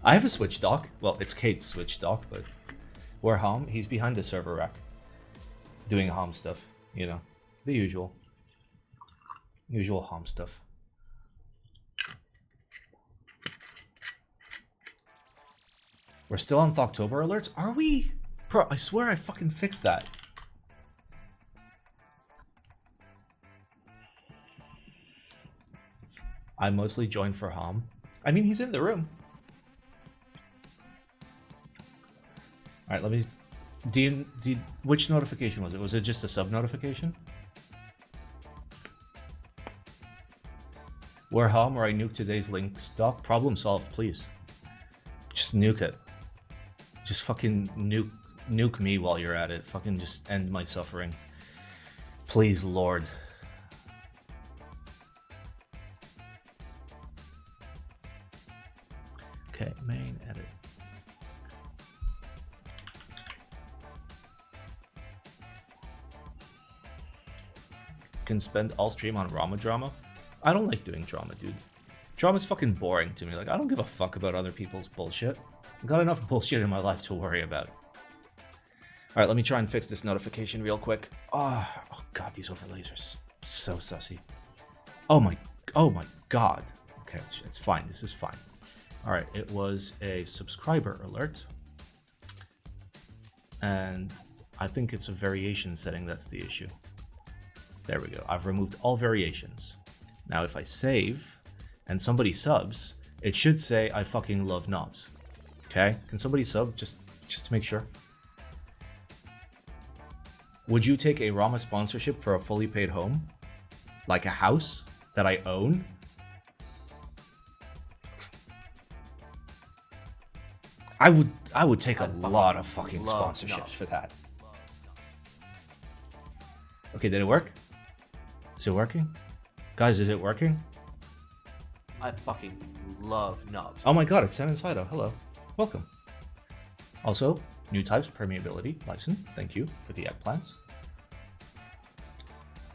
I have a Switch dock. Well, it's Kate's Switch dock, but we're home. He's behind the server rack doing home stuff, you know, the usual home stuff. We're still on Thoctober alerts? Are we? Bro, I swear I fucking fixed that. I mostly joined for Hom. I mean, he's in the room. Alright, let me... which notification was it? Was it just a sub notification? We're Hom, or I nuke today's link stock. Problem solved, please. Just nuke it. Just fucking nuke me while you're at it. Fucking just end my suffering. Please, Lord. Okay, main edit. Can spend all stream on RAMA drama. I don't like doing drama, dude. Drama's fucking boring to me. Like, I don't give a fuck about other people's bullshit. I've got enough bullshit in my life to worry about. Alright, let me try and fix this notification real quick. Oh god, these overlays are so sussy. Oh my god. Okay, it's fine. This is fine. Alright, it was a subscriber alert. And I think it's a variation setting that's the issue. There we go. I've removed all variations. Now if I save and somebody subs, it should say I fucking love knobs. Okay? Can somebody sub just to make sure? Would you take a RAMA sponsorship for a fully paid home? Like a house that I own? I would take a lot of fucking sponsorships for that. Okay, did it work? Is it working? Guys, is it working? I fucking love knobs. Oh my god, it's San Insido. Hello. Welcome. Also, new types, permeability, license. Thank you for the eggplants.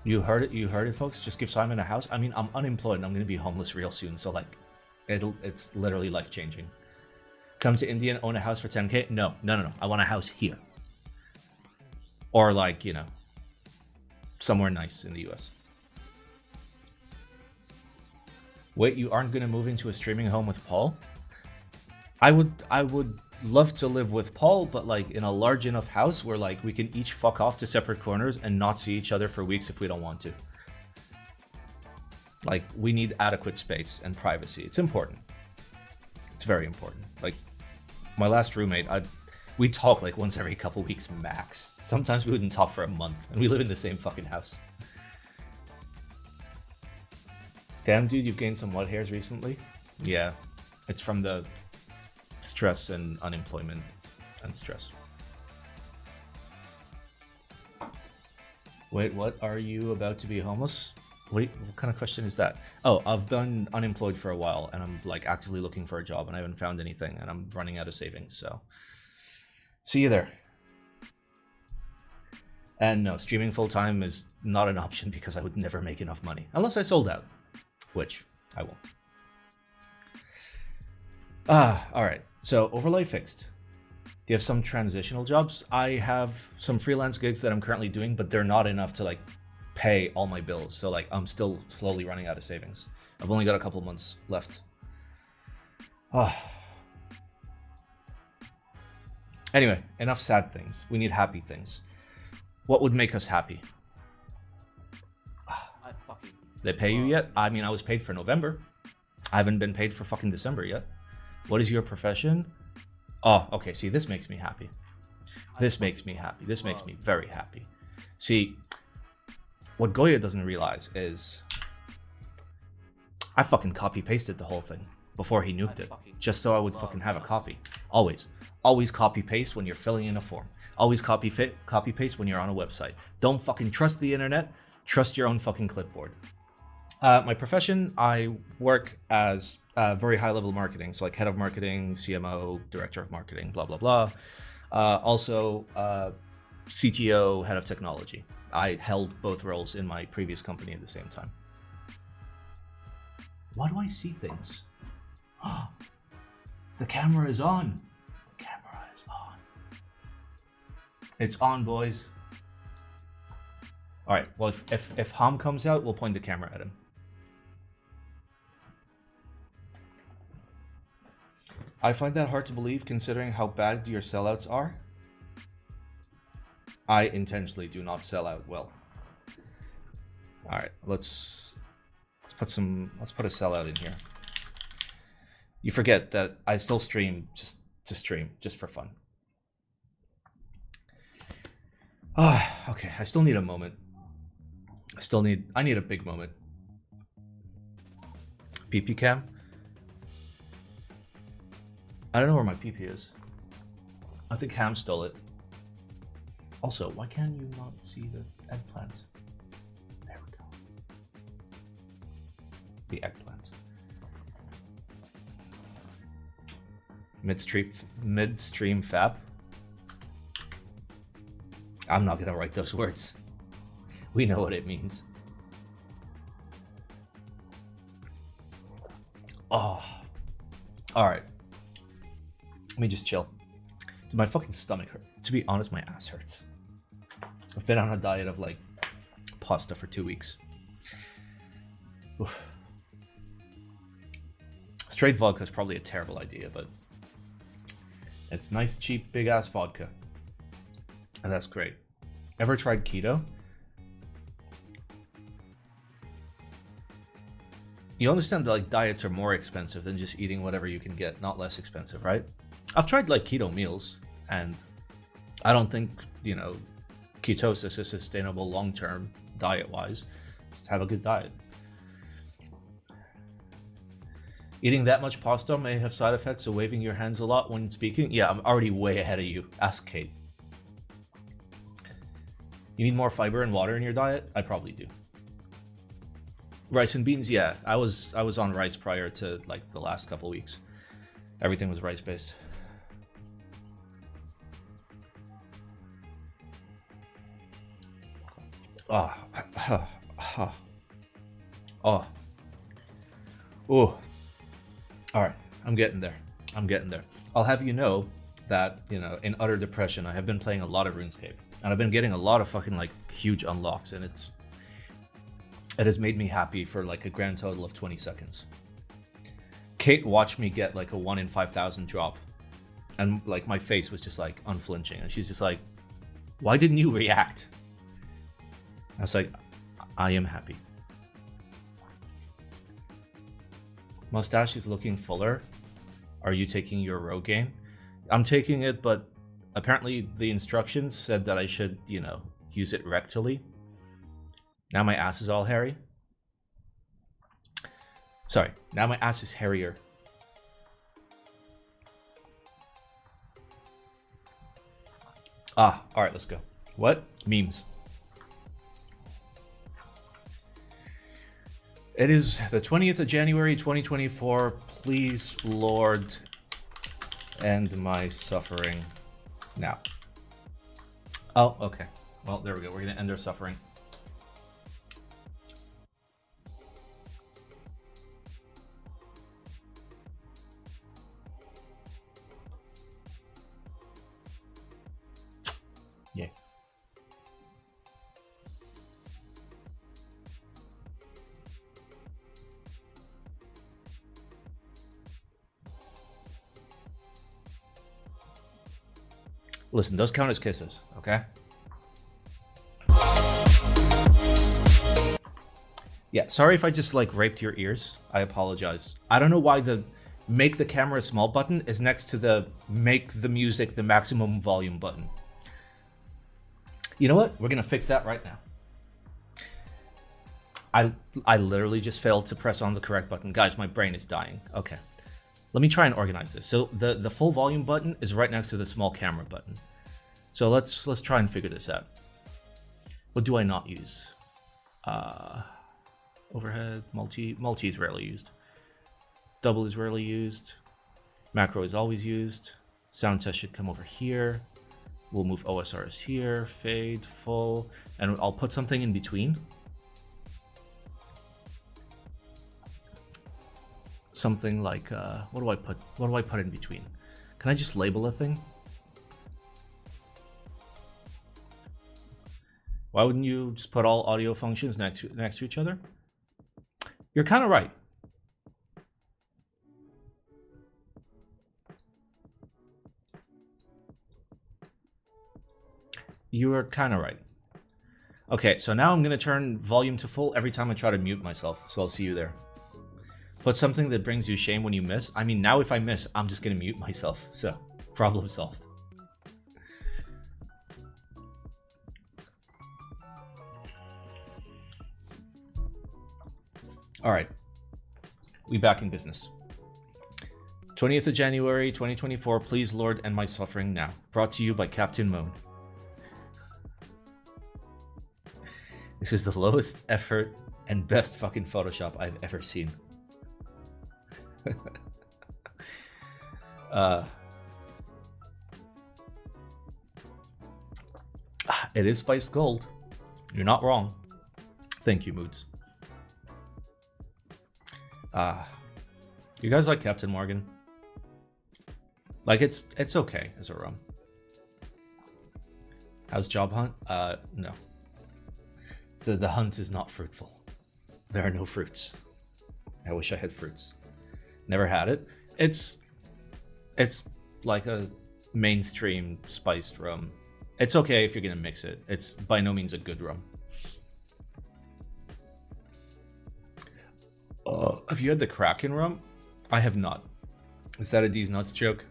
You heard it, folks. Just give Simon a house. I mean, I'm unemployed and I'm gonna be homeless real soon, so like, it's literally life-changing. Come to India and own a house for 10k? No. I want a house here. Or like, you know, somewhere nice in the US. Wait, you aren't gonna move into a streaming home with Paul? I would love to live with Paul, but like in a large enough house where like we can each fuck off to separate corners and not see each other for weeks if we don't want to. Like, we need adequate space and privacy. It's important. It's very important. Like, my last roommate, we'd talk like once every couple weeks max. Sometimes we wouldn't talk for a month, and we live in the same fucking house. Damn, dude, you've gained some white hairs recently? Yeah, it's from the stress and unemployment and stress. Wait, what? Are you about to be homeless? What kind of question is that? Oh, I've been unemployed for a while and I'm like actively looking for a job and I haven't found anything and I'm running out of savings, so see you there. And no, streaming full-time is not an option because I would never make enough money unless I sold out, which I won't. All right, so overlay fixed. Do you have some transitional jobs? I have some freelance gigs that I'm currently doing, but they're not enough to like pay all my bills. So like I'm still slowly running out of savings. I've only got a couple months left. Anyway, enough sad things. We need happy things. What would make us happy? They pay you yet? I mean, I was paid for November. I haven't been paid for fucking December yet. What is your profession? Oh, okay. See, this makes me happy. This makes me happy. This makes me very happy. See, what Goya doesn't realize is I fucking copy pasted the whole thing before he nuked it, just so I would fucking have a copy. Always copy paste when you're filling in a form. Always copy paste when you're on a website. Don't fucking trust the internet. Trust your own fucking clipboard. My profession, I work as very high level marketing, so like head of marketing, CMO, director of marketing, blah blah blah. Also CTO, head of technology. I held both roles in my previous company at the same time. Why do I see things? The camera is on. The camera is on. It's on, boys. All right. Well, if Ham comes out, we'll point the camera at him. I find that hard to believe considering how bad your sellouts are. I intentionally do not sell out well. All right, let's put a sellout in here. You forget that I still stream just to stream, just for fun. Okay, I still need a moment. I need a big moment. PP cam. I don't know where my PP is. I think Ham stole it. Also, why can you not see the eggplant? There we go. The eggplant. Midstream fab. I'm not gonna write those words. We know what it means. Oh. Alright. Let me just chill. Dude, my fucking stomach hurt. To be honest, my ass hurts. I've been on a diet of like pasta for 2 weeks. Oof. Straight vodka is probably a terrible idea, but it's nice, cheap, big ass vodka. And that's great. Ever tried keto? You understand that like diets are more expensive than just eating whatever you can get, not less expensive, right? I've tried like keto meals, and I don't think, you know, ketosis is sustainable long-term diet-wise. Just have a good diet. Eating that much pasta may have side effects of waving your hands a lot when speaking. Yeah, I'm already way ahead of you. Ask Kate. You need more fiber and water in your diet? I probably do. Rice and beans, yeah. I was on rice prior to like the last couple weeks. Everything was rice-based. Oh. Oh. All right, I'm getting there. I'll have you know that, you know, in utter depression, I have been playing a lot of RuneScape, and I've been getting a lot of fucking like huge unlocks, and it has made me happy for like a grand total of 20 seconds. Kate watched me get like a 1 in 5,000 drop, and like my face was just like unflinching, and she's just like, "Why didn't you react?" I was like, I am happy. Mustache is looking fuller. Are you taking your Rogaine? I'm taking it, but apparently the instructions said that I should, you know, use it rectally. Now my ass is all hairy. Sorry, now my ass is hairier. All right, let's go. What? Memes. It is the 20th of January, 2024. Please, Lord, end my suffering now. Oh, okay. Well, there we go. We're going to end our suffering. Yeah. Listen, those count as kisses, okay? Yeah, sorry if I just like raped your ears. I apologize. I don't know why the make the camera small button is next to the make the music the maximum volume button. You know what? We're gonna fix that right now. I literally just failed to press on the correct button. Guys, my brain is dying. Okay. Let me try and organize this. So the full volume button is right next to the small camera button. So let's try and figure this out. What do I not use? Overhead, multi is rarely used. Double is rarely used. Macro is always used. Sound test should come over here. We'll move OSRs here, fade, full, and I'll put something in between. something like what do I put in between? Can I just label a thing? Why wouldn't you just put all audio functions next to each other? You're kind of right. You are kind of right. Okay, so now I'm going to turn volume to full every time I try to mute myself. So I'll see you there. Put something that brings you shame when you miss. I mean, now if I miss, I'm just going to mute myself. So, problem solved. All right. We back in business. 20th of January, 2024. Please, Lord, end my suffering now. Brought to you by Captain Moon. This is the lowest effort and best fucking Photoshop I've ever seen. It is spiced gold. You're not wrong. Thank you, Moods. You guys like Captain Morgan? Like it's okay as a rum. How's Job Hunt? No. The hunt is not fruitful. There are no fruits. I wish I had fruits. Never had it. It's like a mainstream spiced rum. It's okay if you're gonna mix it. It's by no means a good rum. Have you had the Kraken rum? I have not. Is that a D's Nuts joke?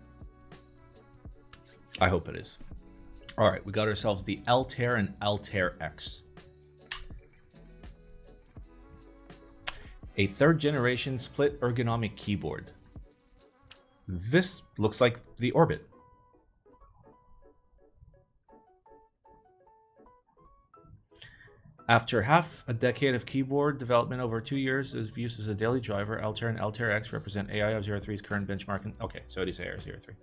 I hope it is. All right, we got ourselves the Altair and Altair-X. A third generation split ergonomic keyboard. This looks like the Orbit. After half a decade of keyboard development over 2 years of use as a daily driver, Altair and Altair-X represent AI of 03's current benchmark. Okay, so it is AI of 03.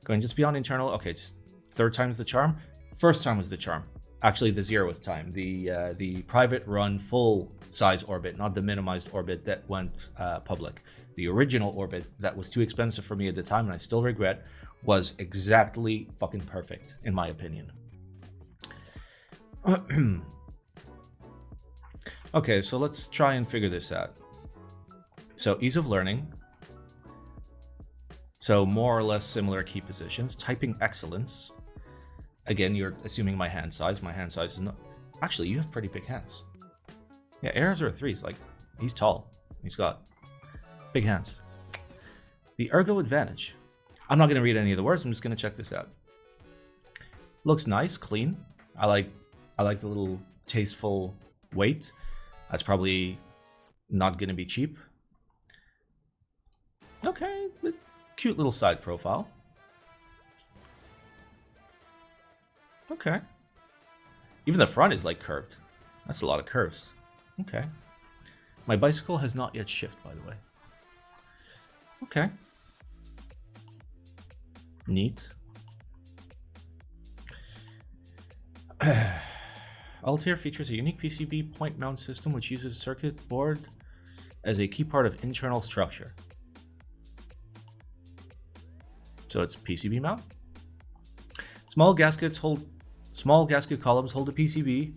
Going just beyond internal. Okay, just third time's the charm. First time was the charm. Actually, the 0th time. The private run full size Orbit, not the minimized Orbit that went public. The original Orbit that was too expensive for me at the time, and I still regret, was exactly fucking perfect in my opinion. Okay, so let's try and figure this out. So ease of learning. So more or less similar key positions. Typing excellence. Again, you're assuming my hand size. My hand size is not... Actually, you have pretty big hands. Yeah, Air03 is like... He's tall. He's got big hands. The ergo advantage. I'm not going to read any of the words. I'm just going to check this out. Looks nice, clean. I like the little tasteful weight. That's probably not going to be cheap. Okay, cute little side profile. Okay. Even the front is like curved. That's a lot of curves. Okay. My bicycle has not yet shifted, by the way. Okay. Neat. Altair features a unique PCB point mount system which uses circuit board as a key part of internal structure. So it's PCB mount. Small gasket columns hold a PCB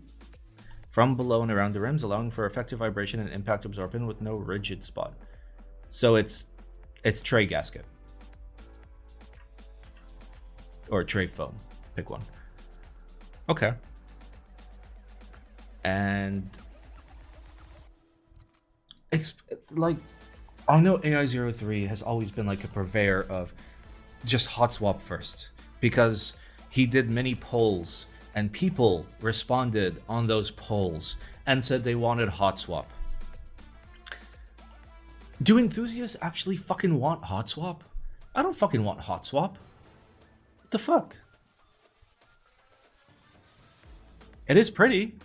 from below and around the rims, allowing for effective vibration and impact absorption with no rigid spot. So it's tray gasket. Or tray foam. Pick one. Okay. And like, I know AI03 has always been like a purveyor of just hot swap first, because he did many polls and people responded on those polls and said they wanted hot swap. Do enthusiasts actually fucking want hot swap? I don't fucking want hot swap. What the fuck? It is pretty.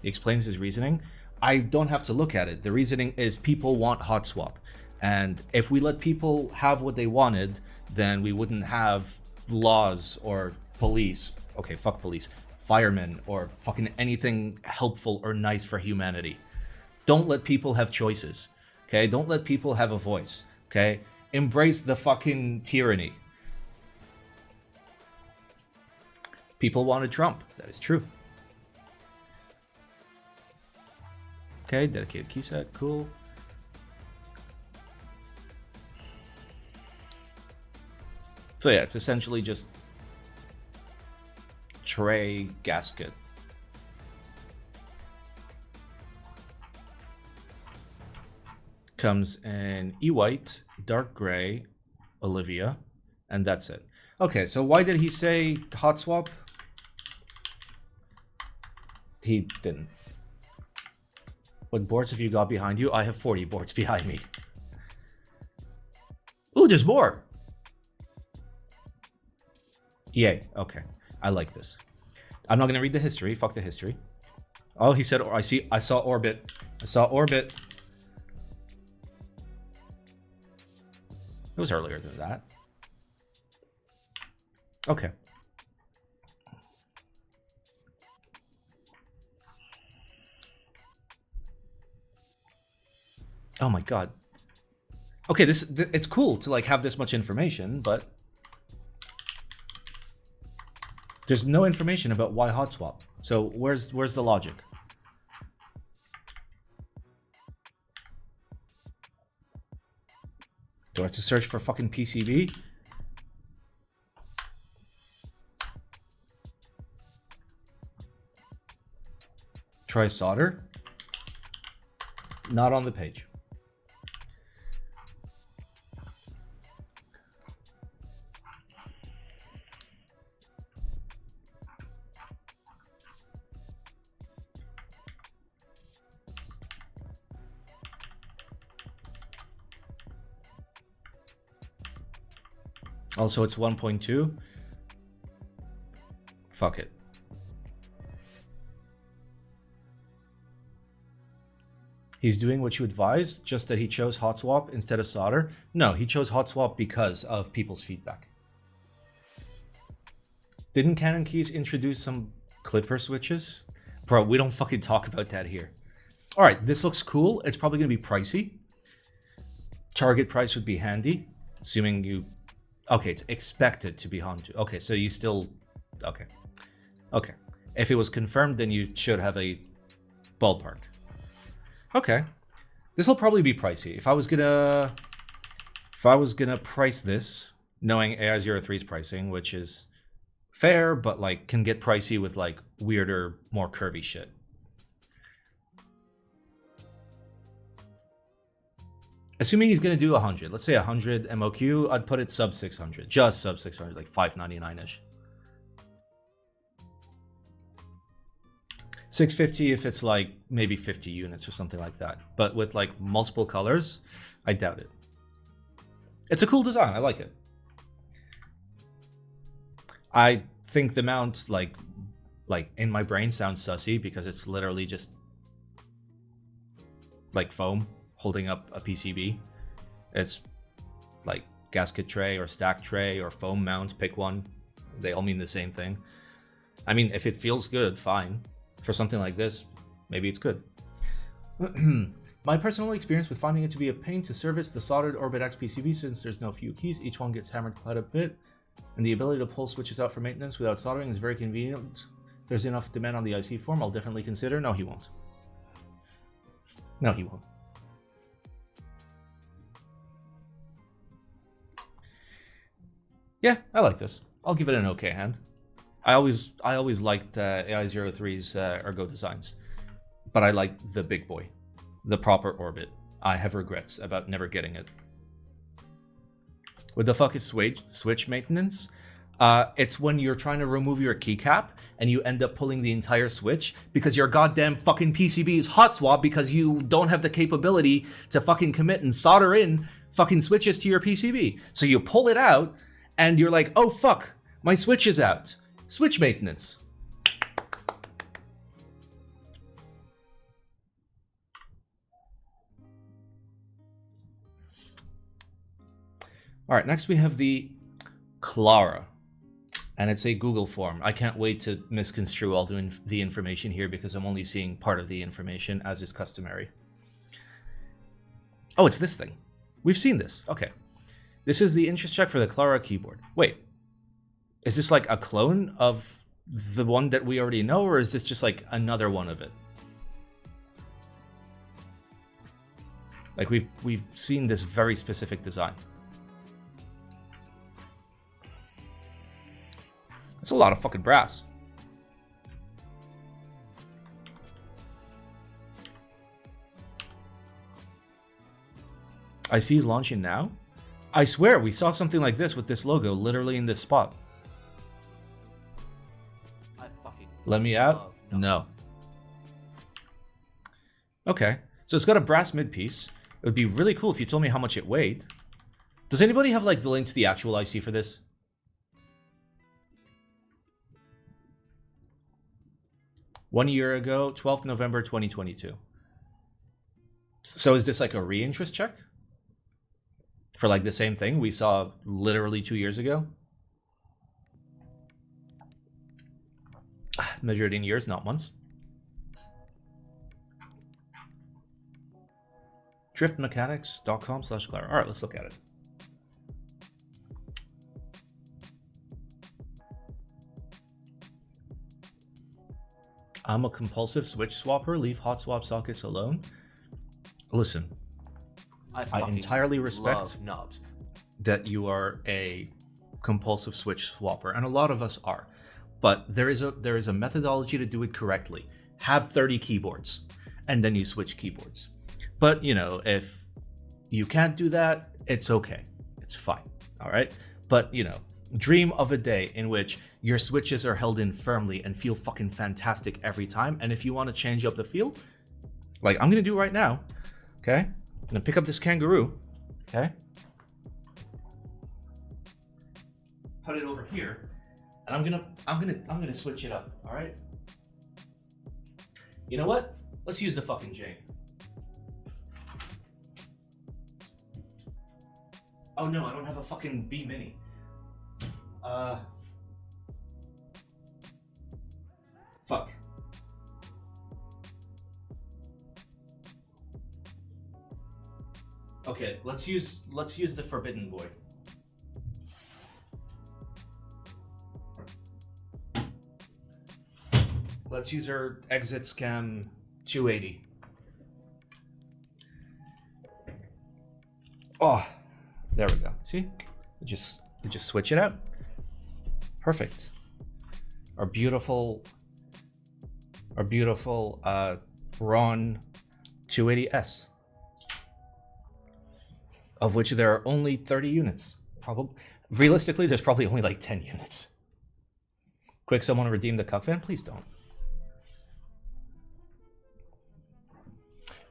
He explains his reasoning. I don't have to look at it. The reasoning is people want hot swap. And if we let people have what they wanted, then we wouldn't have laws or police. Okay, fuck police. Firemen or fucking anything helpful or nice for humanity. Don't let people have choices. Okay? Don't let people have a voice. Okay? Embrace the fucking tyranny. People wanted Trump. That is true. Okay, dedicated key set. Cool. So yeah, it's essentially just tray gasket. Comes in E-white, dark gray, Olivia, and that's it. Okay, so why did he say hot swap? He didn't. What boards have you got behind you? I have 40 boards behind me. Ooh, there's more. Yay, okay. I like this. I'm not gonna read the history. Fuck the history. Oh, he said, I saw orbit. I saw orbit. It was earlier than that. Okay. Oh my god. Okay, it's cool to like have this much information, but there's no information about why hot swap. So where's the logic? Do I have to search for fucking PCB? Try solder? Not on the page. Also, it's 1.2. Fuck it. He's doing what you advise, just that he chose hot swap instead of solder. No, he chose hot swap because of people's feedback. Didn't Canon Keys introduce some clipper switches? Bro, we don't fucking talk about that here. All right, this looks cool. It's probably gonna be pricey. Target price would be handy, assuming you... Okay, it's expected to be Hanok. Okay, so you still... Okay. Okay. If it was confirmed, then you should have a ballpark. Okay. This will probably be pricey. If I was gonna price this, knowing AI03's pricing, which is fair, but like can get pricey with like weirder, more curvy shit. Assuming he's gonna do 100, let's say 100 MOQ, I'd put it sub 600, just sub 600, like 599-ish. 650 if it's like maybe 50 units or something like that. But with like multiple colors, I doubt it. It's a cool design, I like it. I think the mount like in my brain sounds sussy because it's literally just like foam holding up a PCB. It's like gasket tray or stack tray or foam mount, pick one. They all mean the same thing. I mean, if it feels good, fine. For something like this, maybe it's good. My personal experience with finding it to be a pain to service the soldered Orbit X PCB since there's no few keys, each one gets hammered quite a bit, and the ability to pull switches out for maintenance without soldering is very convenient. If there's enough demand on the IC form, I'll definitely consider. No, he won't. No, he won't. Yeah, I like this. I'll give it an okay hand. I always liked AI03's Ergo designs, but I like the big boy, the proper Orbit. I have regrets about never getting it. What the fuck is switch maintenance? It's when you're trying to remove your keycap and you end up pulling the entire switch because your goddamn fucking PCB is hot swap because you don't have the capability to fucking commit and solder in fucking switches to your PCB. So you pull it out and you're like, oh fuck, my switch is out. Switch maintenance. All right, next we have the Clara, and it's a Google form. I can't wait to misconstrue all the information here because I'm only seeing part of the information as is customary. Oh, it's this thing. We've seen this. Okay. This is the interest check for the Clara keyboard. Wait, is this like a clone of the one that we already know, or is this just like another one of it? Like we've seen this very specific design. That's a lot of fucking brass. I see he's launching now. I swear we saw something like this with this logo literally in this spot. I fucking Let me out? No. Okay, so it's got a brass mid piece. It would be really cool if you told me how much it weighed. Does anybody have like the link to the actual IC for this? One year ago, 12th November 2022. So is this like a re-interest check? For like the same thing we saw literally 2 years ago? Measured in years, not months. driftmechanics.com/Clara. All right, let's look at it. I'm a compulsive switch swapper. Leave hot swap sockets alone. Listen, I entirely respect knobs. that you are a compulsive switch swapper, and a lot of us are. But there is a methodology to do it correctly. Have 30 keyboards, and then you switch keyboards. But you know, if you can't do that, it's okay. It's fine. All right. But you know, dream of a day in which your switches are held in firmly and feel fucking fantastic every time. And if you want to change up the feel, like I'm gonna do right now, okay? I'm gonna pick up this kangaroo, okay? Put it over here, and I'm gonna switch it up. All right. You know what? Let's use the fucking J. Oh no, I don't have a fucking B mini. Fuck. Okay, let's use the Forbidden Boy. Let's use our exit scam 280. Oh, there we go. See? We just switch it out. Perfect. Our beautiful Ron 280S, of which there are only 30 units. Realistically, there's probably only like 10 units. Quick, someone redeem the cuck van? Please don't.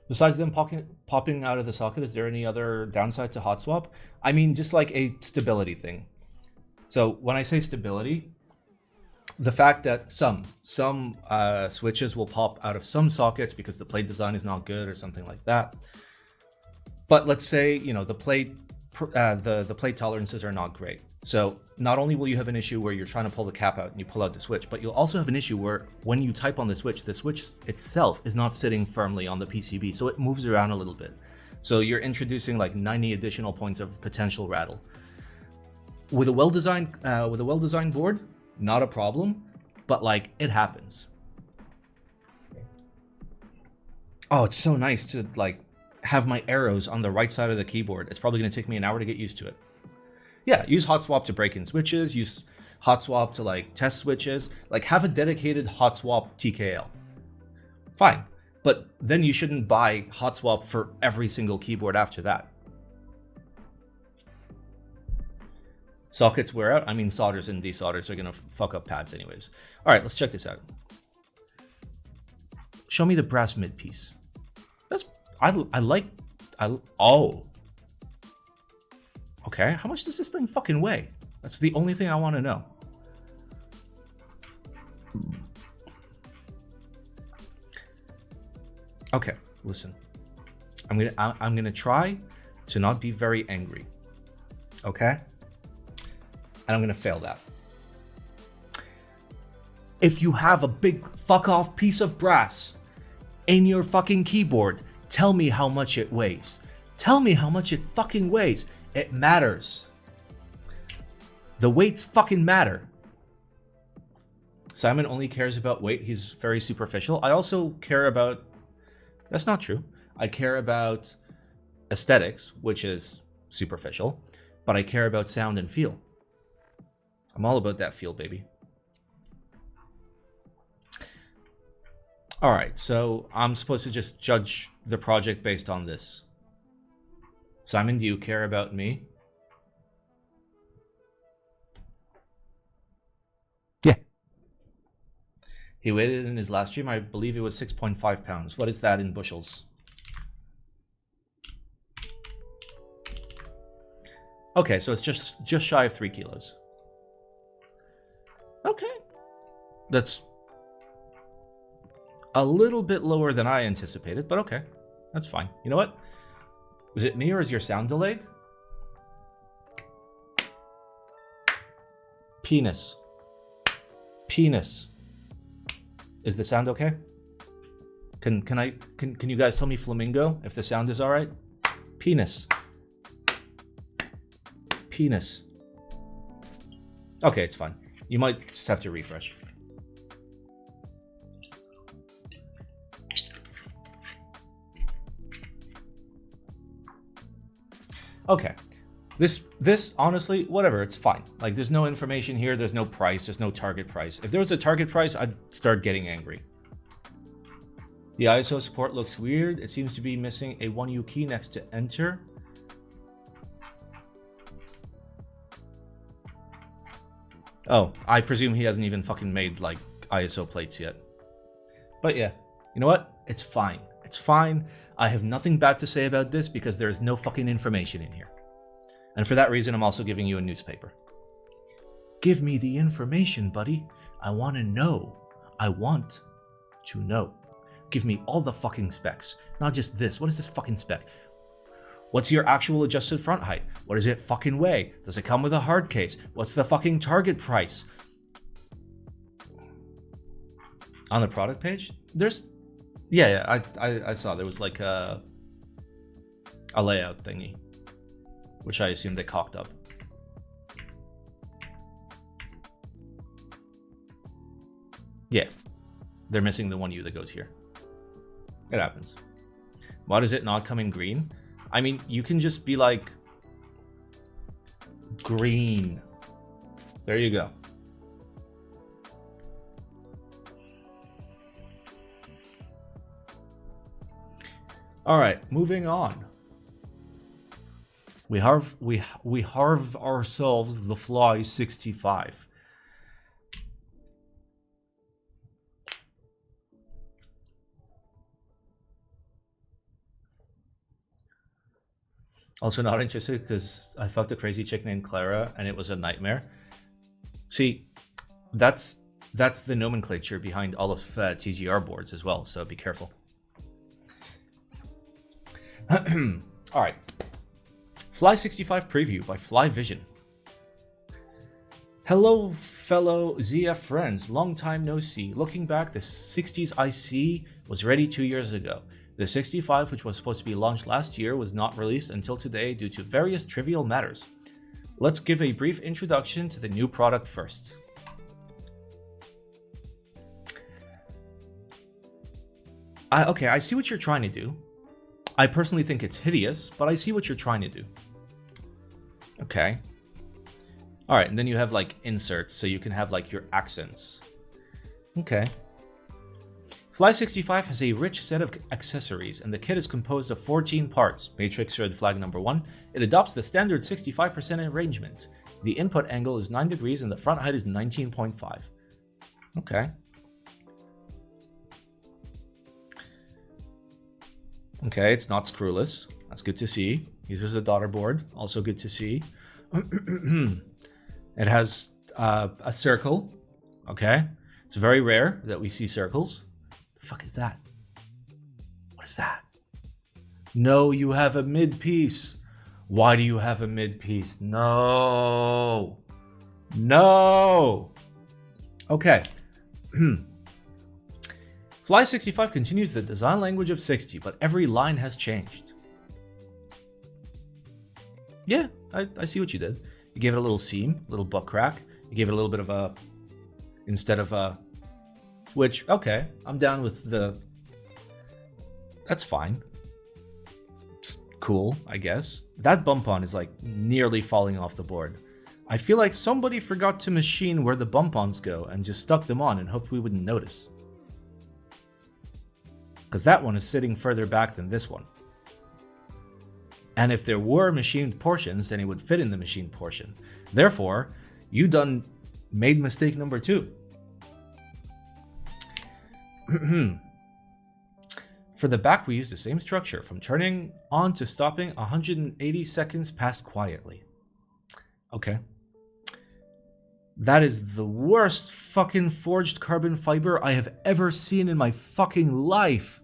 Besides them popping out of the socket, is there any other downside to hot swap? I mean, just like a stability thing. So when I say stability, the fact that some switches will pop out of some sockets because the plate design is not good or something like that. But let's say, you know, the plate tolerances are not great. So not only will you have an issue where you're trying to pull the cap out and you pull out the switch, but you'll also have an issue where when you type on the switch itself is not sitting firmly on the PCB, so it moves around a little bit. So you're introducing like 90 additional points of potential rattle. With a well-designed board, not a problem, but like it happens. Oh, it's so nice to like have my arrows on the right side of the keyboard. It's probably going to take me an hour to get used to it. Yeah, use hot swap to break in switches, use hot swap to like test switches, like have a dedicated hot swap TKL. Fine, but then you shouldn't buy hot swap for every single keyboard after that. Sockets wear out. I mean, solders and desolders are gonna fuck up pads anyways. All right, let's check this out. Show me the brass mid piece. Oh. Okay, how much does this thing fucking weigh? That's the only thing I want to know. Okay, listen. I'm gonna try to not be very angry. Okay? And I'm gonna fail that. If you have a big fuck off piece of brass in your fucking keyboard, tell me how much it weighs. Tell me how much it fucking weighs. It matters. The weights fucking matter. Simon only cares about weight. He's very superficial. I also care about... That's not true. I care about aesthetics, which is superficial, but I care about sound and feel. I'm all about that feel, baby. All right, so I'm supposed to just judge the project based on this. Simon, do you care about me? Yeah. He weighed it in his last stream. I believe it was 6.5 pounds. What is that in bushels? Okay, so it's just shy of 3 kilos. Okay. That's a little bit lower than I anticipated, but okay. That's fine. You know what? Was it me or is your sound delayed? Penis. Penis. Is the sound okay? Can you guys tell me flamingo if the sound is all right? Penis. Penis. Okay, it's fine. You might just have to refresh. Okay. This honestly, whatever, it's fine. Like, there's no information here, there's no price, there's no target price. If there was a target price, I'd start getting angry. The ISO support looks weird. It seems to be missing a 1U key next to enter. Oh, I presume he hasn't even fucking made, like, ISO plates yet. But yeah, you know what? It's fine. It's fine. I have nothing bad to say about this because there is no fucking information in here. And for that reason, I'm also giving you a newspaper. Give me the information, buddy. I want to know. I want to know. Give me all the fucking specs. Not just this. What is this fucking spec? What's your actual adjusted front height? What does it fucking weigh? Does it come with a hard case? What's the fucking target price? On the product page? There's... Yeah, I saw there was like a layout thingy, which I assume they cocked up. Yeah, they're missing the 1U that goes here. It happens. Why does it not come in green? I mean, you can just be like, green. There you go. All right, moving on. We harv ourselves the Fly 65. Also not interested because I fucked a crazy chick named Clara and it was a nightmare. See, that's the nomenclature behind all of TGR boards as well, so be careful. All right. Fly 65 preview by Fly Vision. Hello, fellow ZF friends. Long time no see. Looking back, the 60s IC was ready 2 years ago. The 65, which was supposed to be launched last year, was not released until today due to various trivial matters. Let's give a brief introduction to the new product first. Okay, I see what you're trying to do. I personally think it's hideous, but I see what you're trying to do. Okay. All right, and then you have like inserts, so you can have like your accents. Okay. Fly 65 has a rich set of accessories, and the kit is composed of 14 parts. Matrix red flag number 1. It adopts the standard 65% arrangement. The input angle is 9 degrees, and the front height is 19.5. Okay. Okay, it's not screwless. That's good to see. Uses a daughter board. Also good to see. It has a circle. Okay. It's very rare that we see circles. The fuck is that? What is that? No, you have a mid piece. Why do you have a mid piece? No. No. Okay. Fly65 continues the design language of 60, but every line has changed. Yeah, I see what you did. You gave it a little seam, a little butt crack. You gave it a little bit of a, instead of a, which, okay, I'm down with the, that's fine. It's cool, I guess. That bump on is like nearly falling off the board. I feel like somebody forgot to machine where the bump ons go and just stuck them on and hoped we wouldn't notice. Because that one is sitting further back than this one. And if there were machined portions, then it would fit in the machined portion. Therefore, you done made mistake number 2. For the back, we use the same structure, from turning on to stopping 180 seconds passed quietly. Okay. That is the worst fucking forged carbon fiber I have ever seen in my fucking life.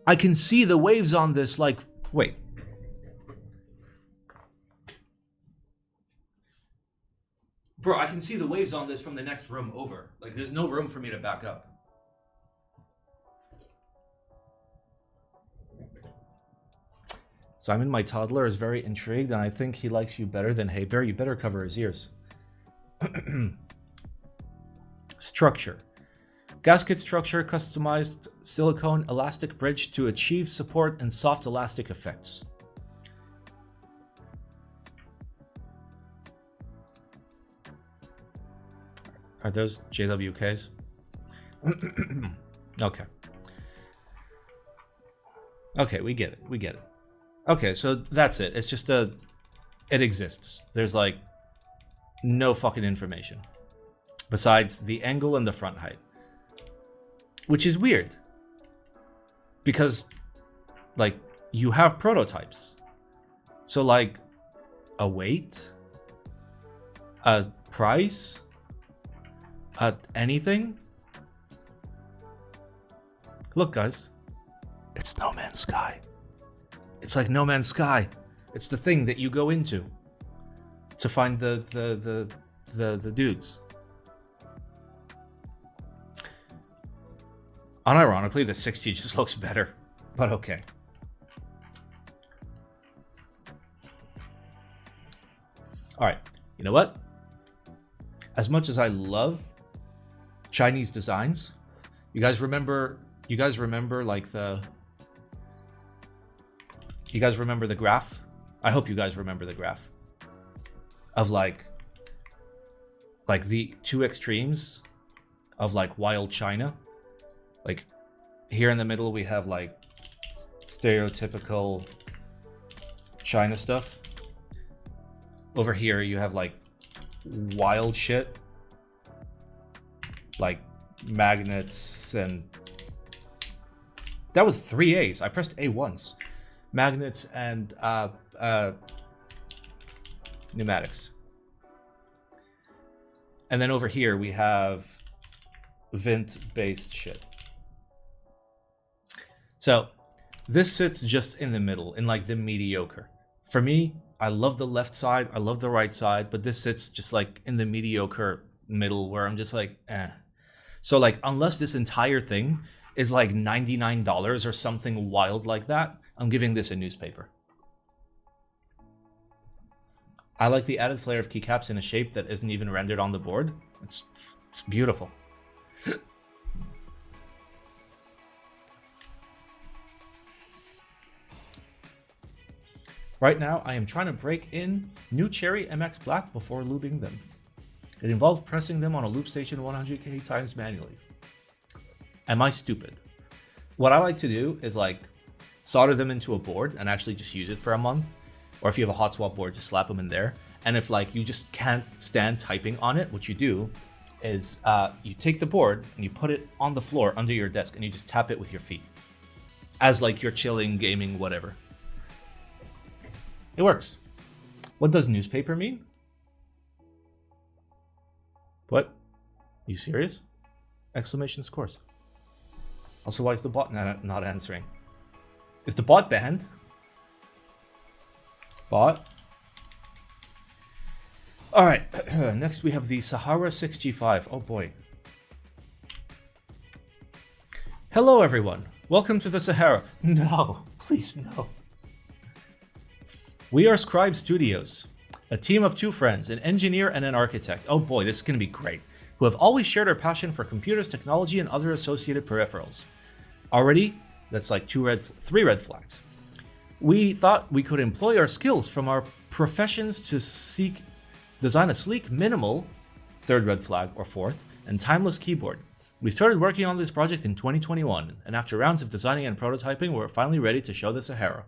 I can see the waves on this like, wait. Bro, I can see the waves on this from the next room over. Like, there's no room for me to back up. Simon, my toddler, is very intrigued, and I think he likes you better than Hey Bear. You better cover his ears. Structure. Gasket structure, customized silicone elastic bridge to achieve support and soft elastic effects. Are those JWKs? Okay. Okay, we get it. We get it. Okay, so that's it. It's just a... It exists. There's like no fucking information besides the angle and the front height. Which is weird. Because, like, you have prototypes. So, like, a weight? A price? Anything? Look, guys. It's No Man's Sky. It's like No Man's Sky. It's the thing that you go into to find the dudes. Unironically, the 60 just looks better, but okay. All right, you know what? As much as I love Chinese designs, you guys remember like the... You guys remember the graph? I hope you guys remember the graph of like the two extremes of like wild China. Like here in the middle we have like stereotypical China stuff. Over here you have like wild shit, like magnets, and that was 3 A's. I pressed A once. Magnets and pneumatics. And then over here we have Vint-based shit. So this sits just in the middle, in like the mediocre. For me, I love the left side, I love the right side, but this sits just like in the mediocre middle where I'm just like, eh. So like, unless this entire thing is like $99 or something wild like that, I'm giving this a newspaper. I like the added flair of keycaps in a shape that isn't even rendered on the board. It's beautiful. Right now, I am trying to break in new Cherry MX Black before looping them. It involves pressing them on a loop station 100k times manually. Am I stupid? What I like to do is like solder them into a board and actually just use it for a month. Or if you have a hot swap board, just slap them in there. And if like you just can't stand typing on it, what you do is you take the board and you put it on the floor under your desk and you just tap it with your feet. As like you're chilling, gaming, whatever. It works. What does newspaper mean? What? Are you serious? Exclamation scores. Also, why is the bot not answering? Is the bot banned? Bought. All right, next we have the Sahara 6G5. Oh boy. Hello everyone, welcome to the Sahara. No, please no. We are Scribe Studios, a team of two friends, an engineer and an architect. Oh boy, this is gonna be great. Who have always shared our passion for computers, technology, and other associated peripherals. Already, that's like three red flags. We thought we could employ our skills from our professions to design a sleek, minimal, third red flag or fourth, and timeless keyboard. We started working on this project in 2021, and after rounds of designing and prototyping, we're finally ready to show the Sahara.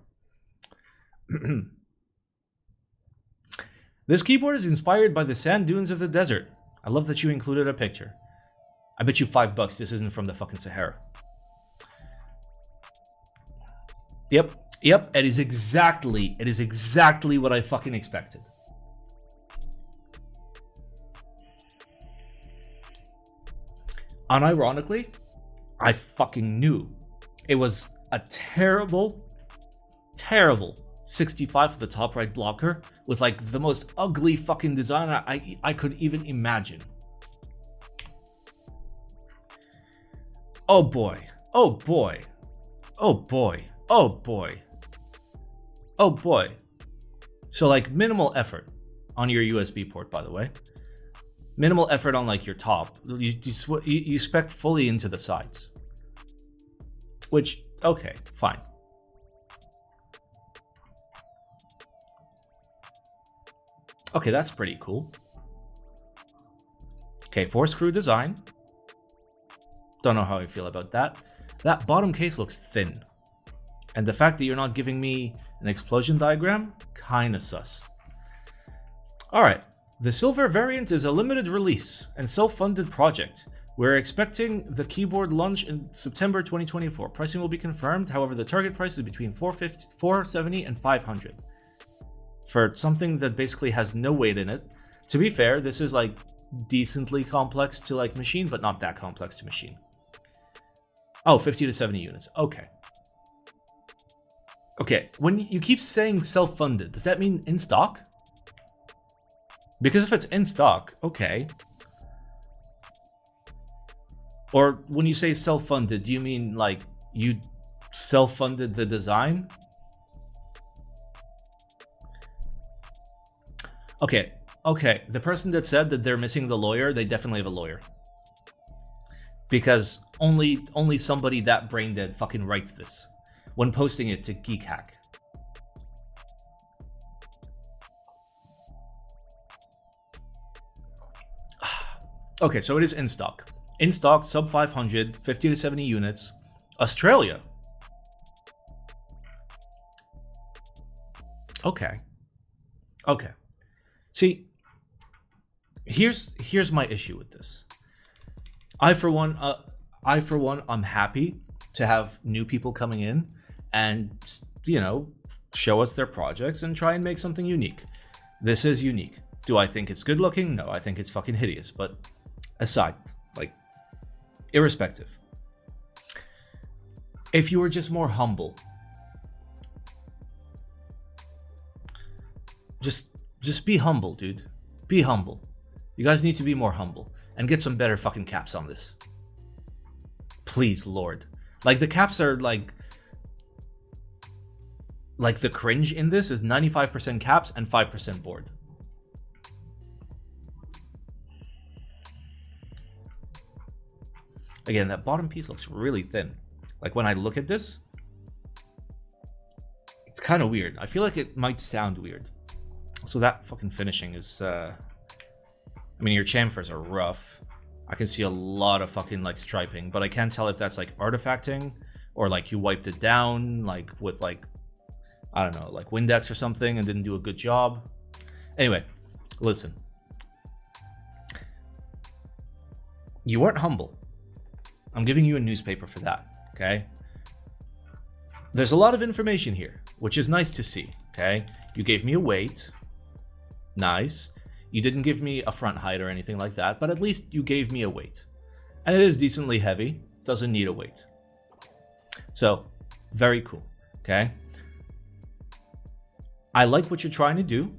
This keyboard is inspired by the sand dunes of the desert. I love that you included a picture. I bet you $5 this isn't from the fucking Sahara. Yep, it is exactly what I fucking expected. Unironically, I fucking knew it was a terrible 65 for the top right blocker with like the most ugly fucking design I could even imagine. Oh boy. So like minimal effort on your USB port, by the way. Minimal effort on like your top. You spec fully into the sides. Which, okay, fine. Okay, that's pretty cool. Okay, 4-screw design. Don't know how I feel about that. That bottom case looks thin. And the fact that you're not giving me an explosion diagram, kinda sus. Alright, the silver variant is a limited release and self-funded project. We're expecting the keyboard launch in September 2024. Pricing will be confirmed, however the target price is between $470 and $500. For something that basically has no weight in it. To be fair, this is like decently complex to like machine, but not that complex to machine. Oh, 50 to 70 units. Okay. Okay, when you keep saying self-funded, does that mean in stock? Because if it's in stock, okay. Or when you say self-funded, do you mean like you self-funded the design? Okay. The person that said that they're missing the lawyer, they definitely have a lawyer. Because only somebody that brain dead fucking writes this when posting it to Geek Hack. Okay, so it is in stock. In stock, sub 500, 50 to 70 units. Australia. Okay. See, here's my issue with this. I for one, I'm happy to have new people coming in and, you know, show us their projects and try and make something unique. This is unique. Do I think it's good looking? No, I think it's fucking hideous. But aside, like, irrespective. If you were just more humble, just be humble, dude. Be humble. You guys need to be more humble and get some better fucking caps on this. Please, Lord. Like, the caps are like the cringe in this is 95% caps and 5% board. Again, that bottom piece looks really thin. Like, when I look at this, it's kind of weird. I feel like it might sound weird. So that fucking finishing is, I mean, your chamfers are rough. I can see a lot of fucking, like, striping, but I can't tell if that's, like, artifacting or, like, you wiped it down, like, with, like, I don't know, like, Windex or something and didn't do a good job. Anyway, listen. You weren't humble. I'm giving you a newspaper for that, okay? There's a lot of information here, which is nice to see, okay? You gave me a weight. Nice. You didn't give me a front height or anything like that, but at least you gave me a weight. And it is decently heavy. Doesn't need a weight. So, very cool, okay? I like what you're trying to do.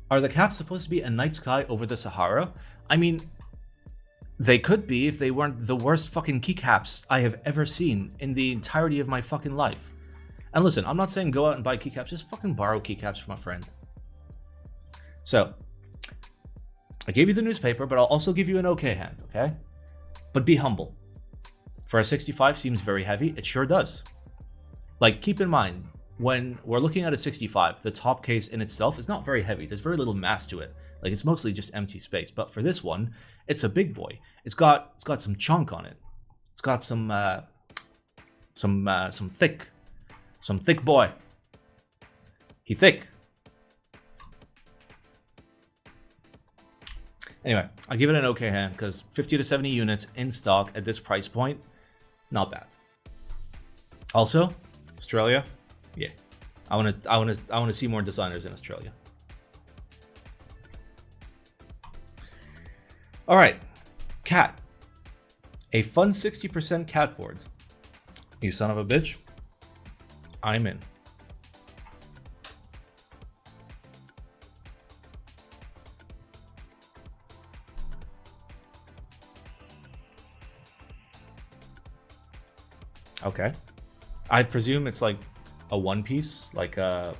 Are the caps supposed to be a night sky over the Sahara? I mean, they could be if they weren't the worst fucking keycaps I have ever seen in the entirety of my fucking life. And listen, I'm not saying go out and buy keycaps, just fucking borrow keycaps from a friend. So, I gave you the newspaper, but I'll also give you an okay hand, okay? But be humble. For a 65 seems very heavy, it sure does. Like, keep in mind, when we're looking at a 65, the top case in itself is not very heavy. There's very little mass to it. Like, it's mostly just empty space. But for this one, it's a big boy. It's got some chunk on it. It's got some thick boy. He thick. Anyway, I give it an okay hand because 50 to 70 units in stock at this price point, not bad. Also, Australia, yeah, I want to see more designers in Australia. All right, cat, a fun 60% cat board. You son of a bitch, I'm in. Okay. I presume it's like a one piece, like a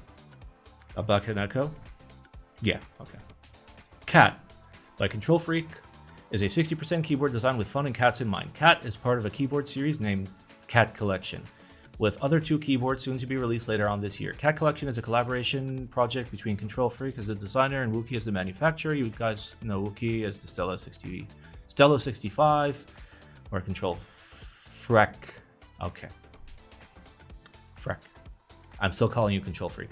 Baionlenja. Yeah, okay. Cat by Control Freak is a 60% keyboard designed with fun and cats in mind. Cat is part of a keyboard series named Cat Collection, with other 2 keyboards soon to be released later on this year. Cat Collection is a collaboration project between Control Freak as the designer and Wookie as the manufacturer. You guys know Wookie as the Stella 65, or Control Freak. Okay. Freak. I'm still calling you Control Freak.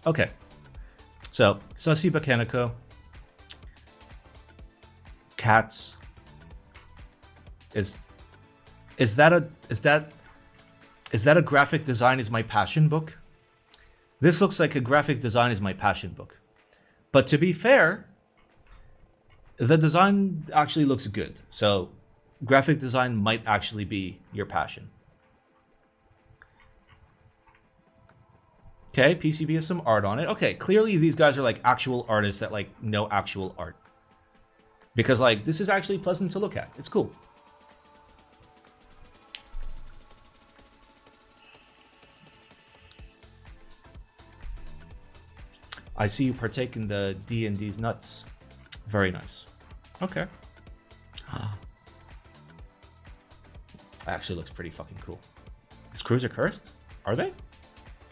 Okay. So, Sussy Baionlenja. Cats. Is that a graphic design is my passion book? This looks like a graphic design is my passion book. But to be fair, the design actually looks good. So, graphic design might actually be your passion. Okay, PCB has some art on it. Okay, clearly these guys are like actual artists that like know actual art. Because like, this is actually pleasant to look at. It's cool. I see you partake in the D&D's nuts. Very nice. Okay. Actually looks pretty fucking cool. These screws are cursed? Are they?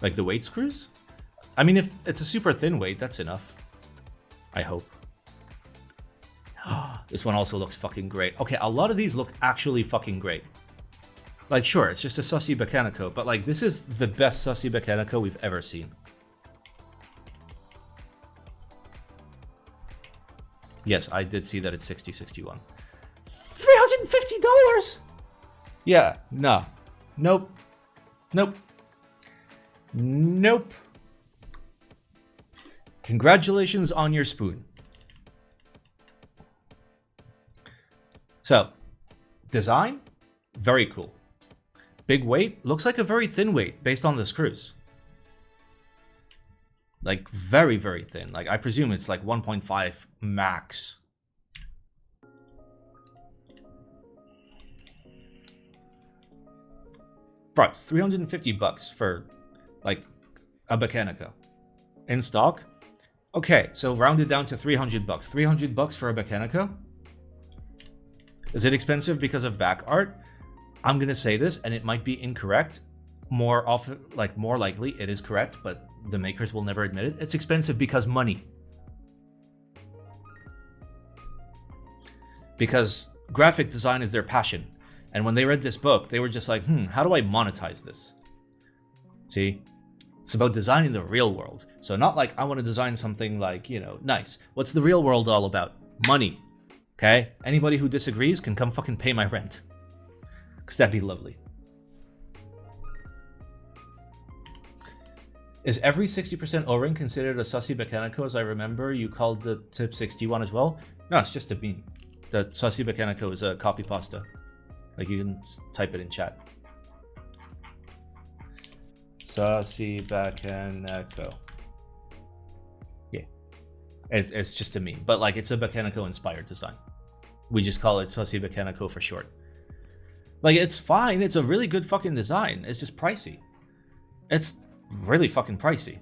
Like the weight screws? I mean, if it's a super thin weight, that's enough. I hope. This one also looks fucking great. Okay, a lot of these look actually fucking great. Like, sure, it's just a Sussy Baionlenja, but like, this is the best Sussy Baionlenja we've ever seen. Yes, I did see that it's 6061. $350? Yeah, no. Nope. Nope. Nope. Congratulations on your spoon. So, design, very cool. Big weight, looks like a very thin weight based on the screws. Like very, very thin. Like I presume it's like 1.5 max. Bro, it's $350 for like a Baionlenja in stock. Okay, so rounded down to $300. $300 for a Baionlenja. Is it expensive because of back art? I'm gonna say this, and it might be incorrect. More often, like more likely, it is correct, but the makers will never admit it. It's expensive because money. Because graphic design is their passion. And when they read this book, they were just like, how do I monetize this? See? It's about designing the real world. So not like I want to design something like, you know, nice. What's the real world all about? Money. Okay? Anybody who disagrees can come fucking pay my rent. Because that'd be lovely. Is every 60% O-Ring considered a Sussy Baionlenja? As I remember, you called the tip 61 as well? No, it's just a bean. The Sussy Baionlenja is a copy pasta. Like you can type it in chat. Sussy Bakeneko. Yeah. It's just a meme, but like it's a Bakeneko inspired design. We just call it Sussy Bakeneko for short. Like it's fine. It's a really good fucking design. It's just pricey. It's really fucking pricey.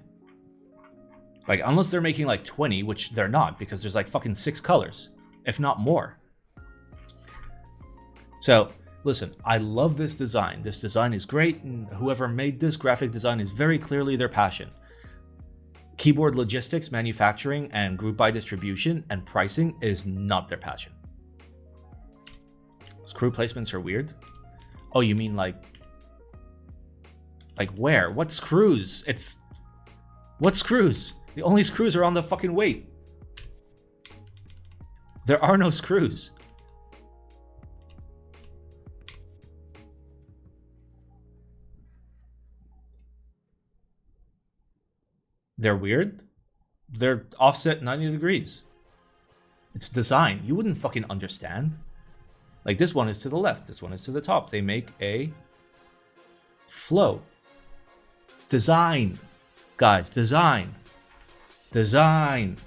Like unless they're making like 20, which they're not because there's like fucking 6 colors, if not more. So listen, I love this design. This design is great, and whoever made this graphic design is very clearly their passion. Keyboard logistics, manufacturing, and group buy distribution and pricing is not their passion. Screw placements are weird. Oh, you mean like where? What screws? What screws? The only screws are on the fucking weight. There are no screws. They're weird. They're offset 90 degrees. It's design. You wouldn't fucking understand. Like this one is to the left. This one is to the top. They make a flow. Design. Guys, design. Design.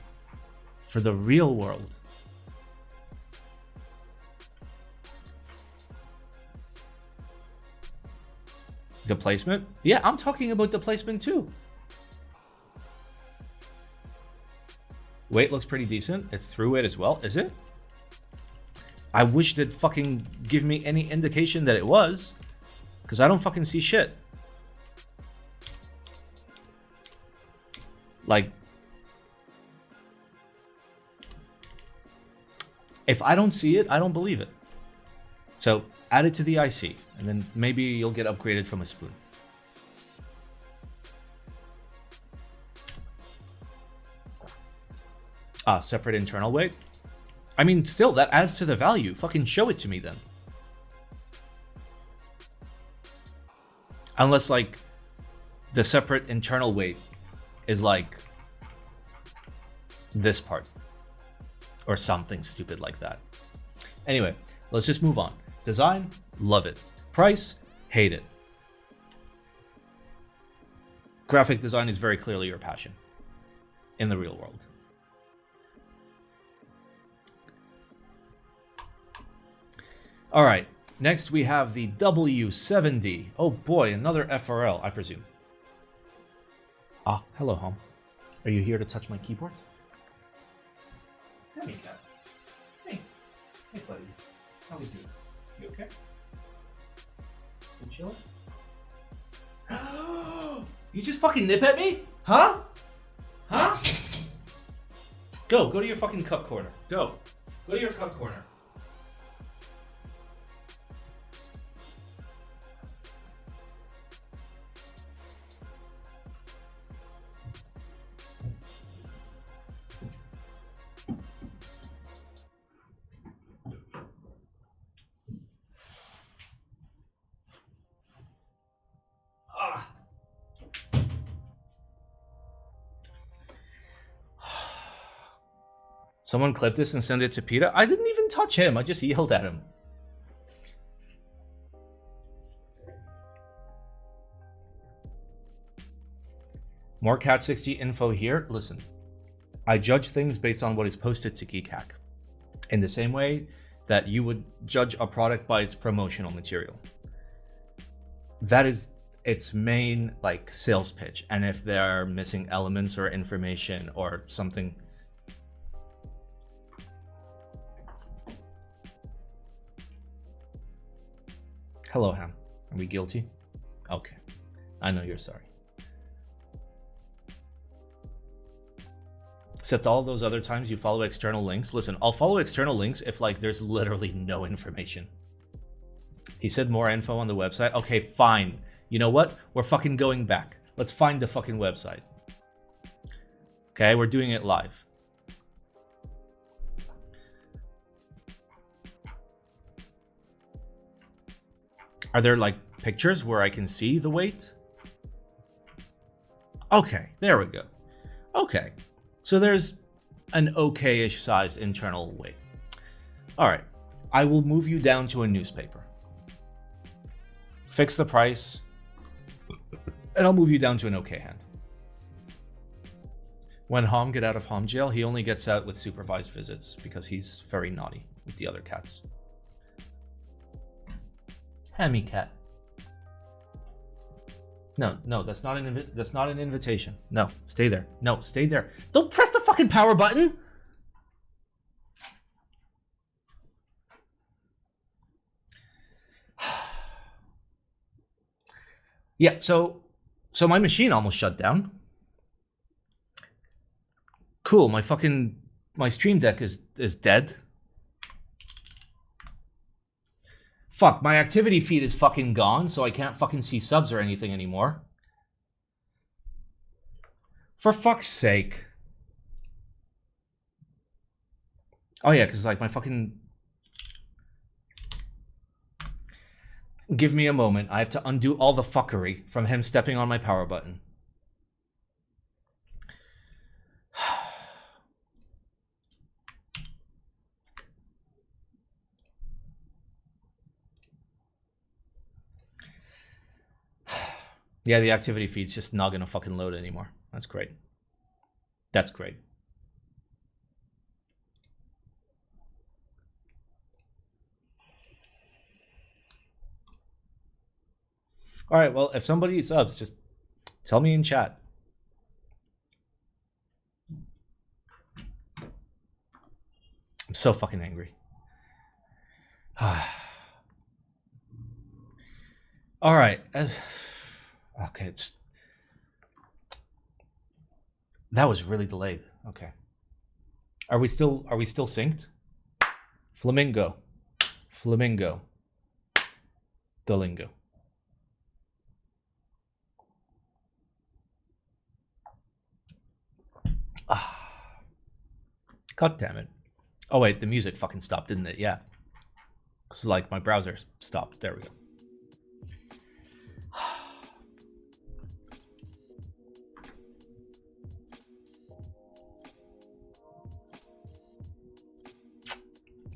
For the real world. The placement? Yeah, I'm talking about the placement too. Weight looks pretty decent. It's through weight as well. Is it? I wish they'd fucking give me any indication that it was. Because I don't fucking see shit. Like, if I don't see it, I don't believe it. So add it to the IC, and then maybe you'll get upgraded from a spoon. Separate internal weight. I mean, still, that adds to the value. Fucking show it to me then. Unless, like, the separate internal weight is like this part. Or something stupid like that. Anyway, let's just move on. Design, love it. Price, hate it. Graphic design is very clearly your passion in the real world. All right, next we have the W70. Oh boy, another FRL, I presume. Ah, hello, home. Are you here to touch my keyboard? Hey, cat. Hey. Hey, buddy. How are you doing? You okay? You chilling? You just fucking nip at me? Huh? Huh? Go to your fucking cup corner. Go to your cup corner. Someone clip this and send it to Peter. I didn't even touch him. I just yelled at him. More Cat 60 info here. Listen, I judge things based on what is posted to GeekHack. In the same way that you would judge a product by its promotional material. That is its main like sales pitch. And if there are missing elements or information or something. Hello, Ham. Are we guilty? Okay. I know you're sorry. Except all those other times you follow external links. Listen, I'll follow external links if like there's literally no information. He said more info on the website. Okay, fine. You know what? We're fucking going back. Let's find the fucking website. Okay, we're doing it live. Are there like pictures where I can see the weight? Okay, there we go. Okay, so there's an okay-ish sized internal weight. All right, I will move you down to a newspaper. Fix the price. And I'll move you down to an okay hand. When Hom get out of Hom jail, he only gets out with supervised visits because he's very naughty with the other cats. Hammy cat. No, that's not an invitation. No, stay there. No, stay there. Don't press the fucking power button. Yeah, so my machine almost shut down. Cool, my Stream Deck is dead. Fuck, my activity feed is fucking gone, so I can't fucking see subs or anything anymore. For fuck's sake. Oh yeah, because like my fucking... Give me a moment. I have to undo all the fuckery from him stepping on my power button. Yeah, the activity feed's just not gonna fucking load anymore. That's great. That's great. All right, well, if somebody subs, just tell me in chat. I'm so fucking angry. All right. Okay. That was really delayed. Okay. Are we still synced? Flamingo. Flamingo. Duolingo. God damn it. Oh wait, the music fucking stopped, didn't it? Yeah. Cause like my browser stopped. There we go.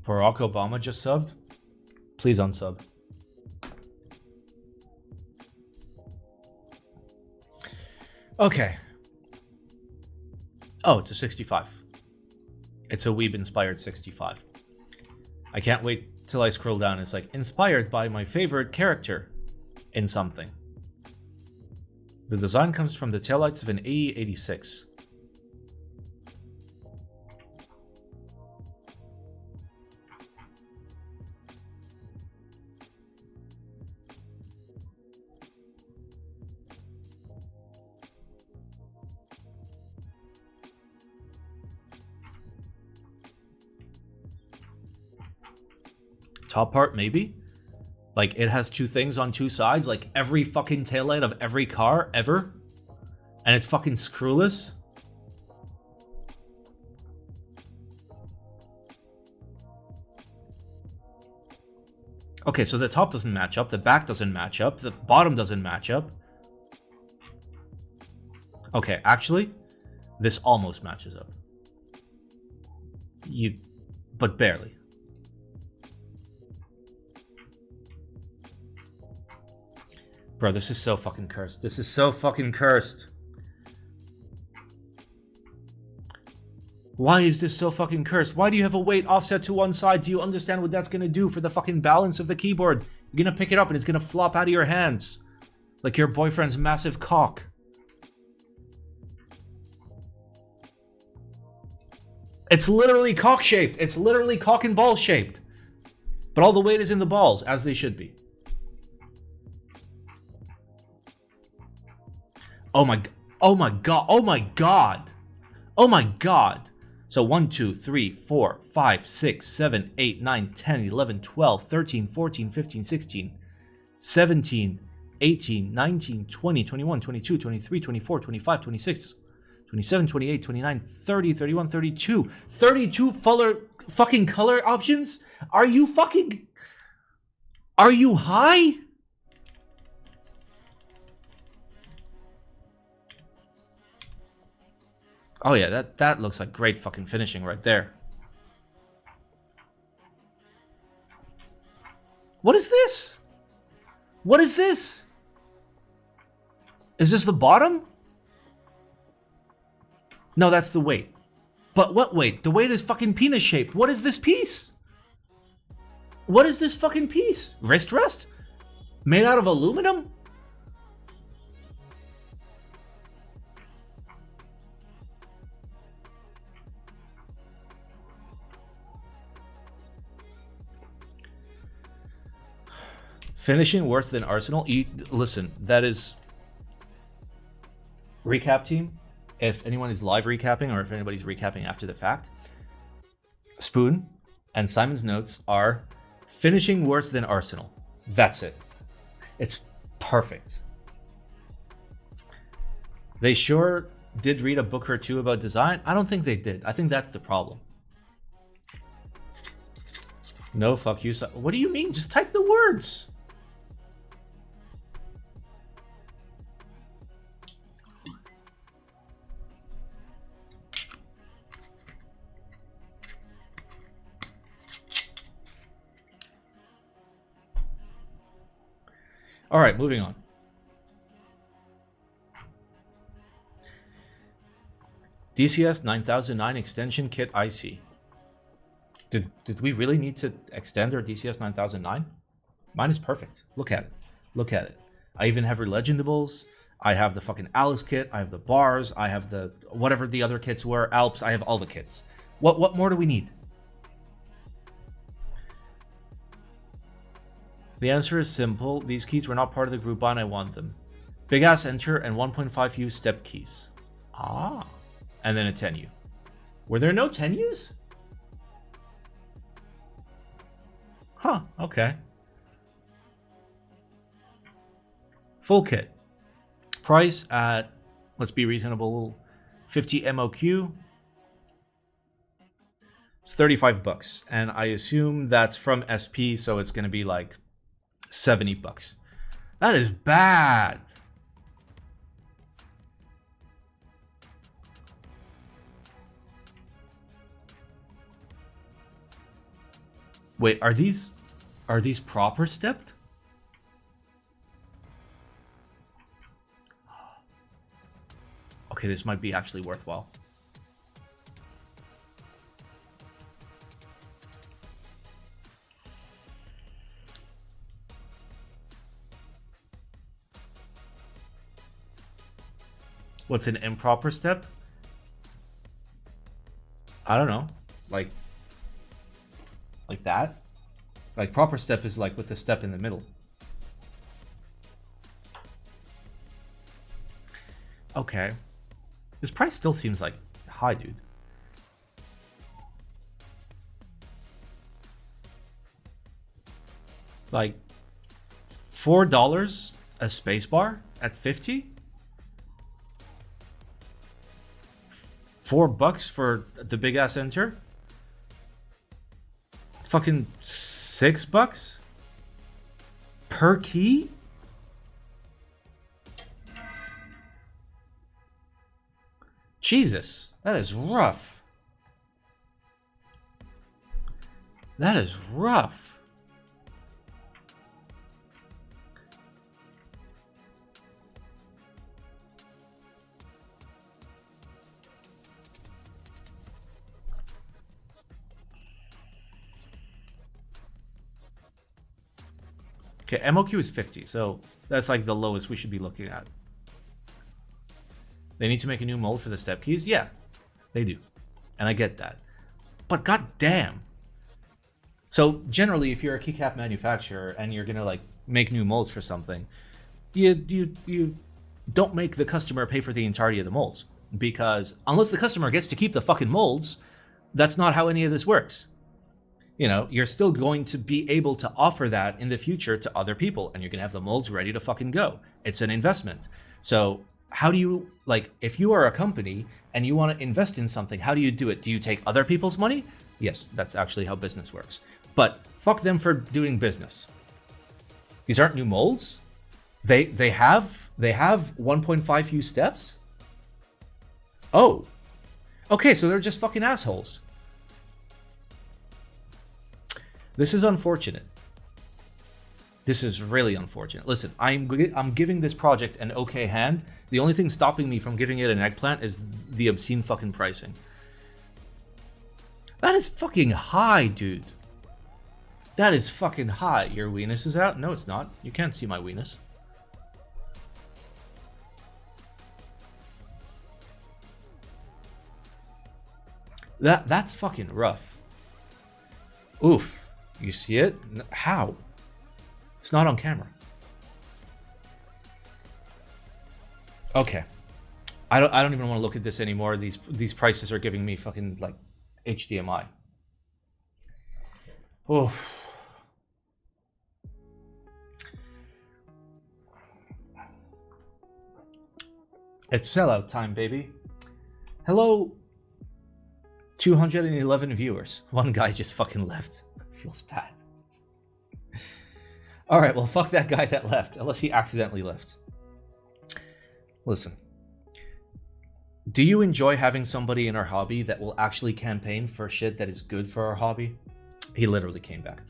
Barack Obama just subbed? Please unsub. Okay. Oh, it's a 65. It's a Weeb-inspired 65. I can't wait till I scroll down. It's like, inspired by my favorite character in something. The design comes from the taillights of an AE-86. Top part, maybe? Like, it has two things on two sides, like every fucking taillight of every car ever. And it's fucking screwless. Okay, so the top doesn't match up, the back doesn't match up, the bottom doesn't match up. Okay, actually, this almost matches up. But barely. Bro, this is so fucking cursed. This is so fucking cursed. Why is this so fucking cursed? Why do you have a weight offset to one side? Do you understand what that's gonna do for the fucking balance of the keyboard? You're gonna pick it up and it's gonna flop out of your hands. Like your boyfriend's massive cock. It's literally cock-shaped. It's literally cock and ball shaped. But all the weight is in the balls, as they should be. Oh my god. Oh my god. Oh my god. Oh my god. So 1, 2, 3, 4, 5, 6, 7, 8, 9, 10, 11, 12, 13, 14, 15, 16, 17, 18, 19, 20, 21, 22, 23, 24, 25, 26, 27, 28, 29, 30, 31, 32. 32 fucking color options? Are you high? Oh yeah, that looks like great fucking finishing right there. What is this? What is this? Is this the bottom? No, that's the weight. But what weight? The weight is fucking penis shaped. What is this piece? What is this fucking piece? Wrist rest? Made out of aluminum? Finishing worse than Arsenal? Listen, that is... Recap team, if anyone is live recapping or if anybody's recapping after the fact, Spoon and Simon's notes are finishing worse than Arsenal. That's it. It's perfect. They sure did read a book or two about design. I don't think they did. I think that's the problem. No, fuck you. What do you mean? Just type the words. All right, moving on. DCS 9009 extension kit IC. Did we really need to extend our DCS 9009? Mine is perfect. Look at it. Look at it. I even have relegentables. I have the fucking Alice kit. I have the bars. I have the whatever the other kits were. Alps. I have all the kits. What more do we need? The answer is simple. These keys were not part of the group buy and I want them. Big ass enter and 1.5U step keys. Ah. And then a 10U. Were there no 10Us? Huh, okay. Full kit. Price at, let's be reasonable, 50 MOQ. It's 35 bucks. And I assume that's from SP, so it's going to be like 70 bucks. That is bad. Wait, are these proper stepped? Okay, this might be actually worthwhile. What's an improper step? I don't know. Like that? Like proper step is like with the step in the middle. Okay. This price still seems like high, dude. Like $4 a spacebar at 50? $4 for the big ass enter? Fucking $6 per key? Jesus, that is rough. That is rough. Okay, MOQ is 50, so that's like the lowest we should be looking at. They need to make a new mold for the step keys? Yeah, they do. And I get that. But goddamn. So generally, if you're a keycap manufacturer and you're gonna like make new molds for something, you don't make the customer pay for the entirety of the molds. Because unless the customer gets to keep the fucking molds, that's not how any of this works. You know, you're still going to be able to offer that in the future to other people, and you're gonna have the molds ready to fucking go. It's an investment. So how do you, like, if you are a company and you want to invest in something, how do you do it? Do you take other people's money? Yes, that's actually how business works. But fuck them for doing business. These aren't new molds. They have 1.5U steps. Oh, okay, so they're just fucking assholes. This is unfortunate. This is really unfortunate. Listen, I'm giving this project an okay hand. The only thing stopping me from giving it an eggplant is the obscene fucking pricing. That is fucking high, dude. That is fucking high. Your weenus is out? No, it's not. You can't see my weenus. That's fucking rough. Oof. You see it? How? It's not on camera. Okay. I don't even want to look at this anymore. These prices are giving me fucking like HDMI. Oof. It's sellout time, baby. Hello, 211 viewers. One guy just fucking left. Feels bad. All right, well, fuck that guy that left, unless he accidentally left. Listen. Do you enjoy having somebody in our hobby that will actually campaign for shit that is good for our hobby? He literally came back.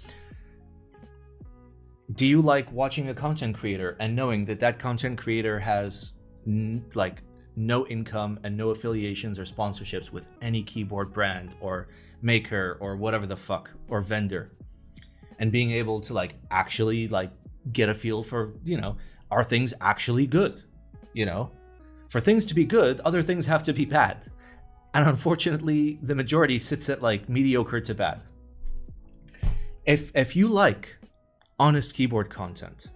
Do you like watching a content creator and knowing that that content creator has like no income and no affiliations or sponsorships with any keyboard brand or maker or whatever the fuck or vendor, and being able to like actually like get a feel for, you know, are things actually good? You know, for things to be good, other things have to be bad, and unfortunately the majority sits at like mediocre to bad. If you like honest keyboard content,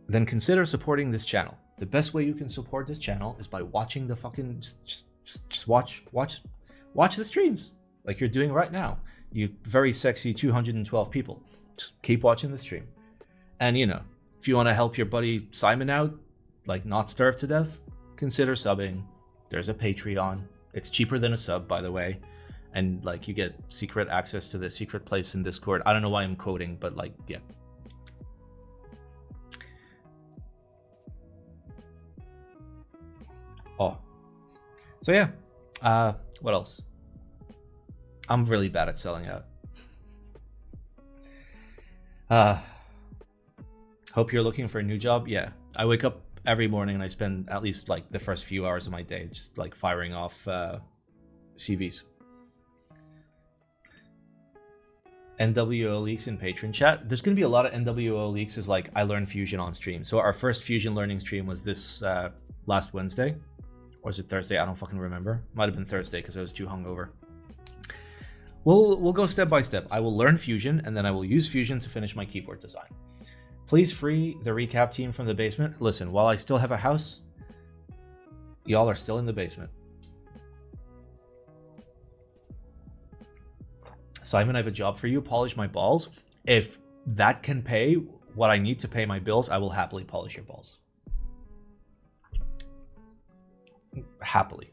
then consider supporting this channel. The best way you can support this channel is by watching the fucking just watch the streams like you're doing right now. You very sexy 212 people. Just keep watching the stream. And you know, if you want to help your buddy Simon out, like not starve to death, consider subbing. There's a Patreon. It's cheaper than a sub, by the way. And like you get secret access to the secret place in Discord. I don't know why I'm quoting, but like, yeah. Oh, so yeah, what else? I'm really bad at selling out. Hope you're looking for a new job. Yeah, I wake up every morning and I spend at least like the first few hours of my day just like firing off CVs. NWO leaks in patron chat. There's gonna be a lot of NWO leaks as like I learned Fusion on stream. So our first Fusion learning stream was this last Wednesday. Or is it Thursday? I don't fucking remember. Might have been Thursday because I was too hungover. We'll go step by step. I will learn Fusion and then I will use Fusion to finish my keyboard design. Please free the recap team from the basement. Listen, while I still have a house, y'all are still in the basement. Simon, I have a job for you. Polish my balls. If that can pay what I need to pay my bills, I will happily polish your balls. Happily.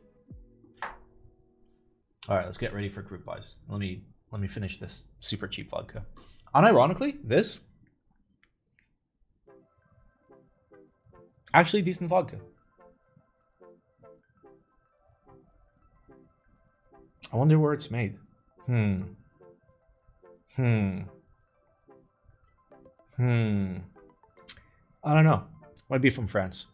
All right, let's get ready for group buys. Let me finish this super cheap vodka. Unironically, this actually decent vodka. I wonder where it's made. I don't know. Might be from France.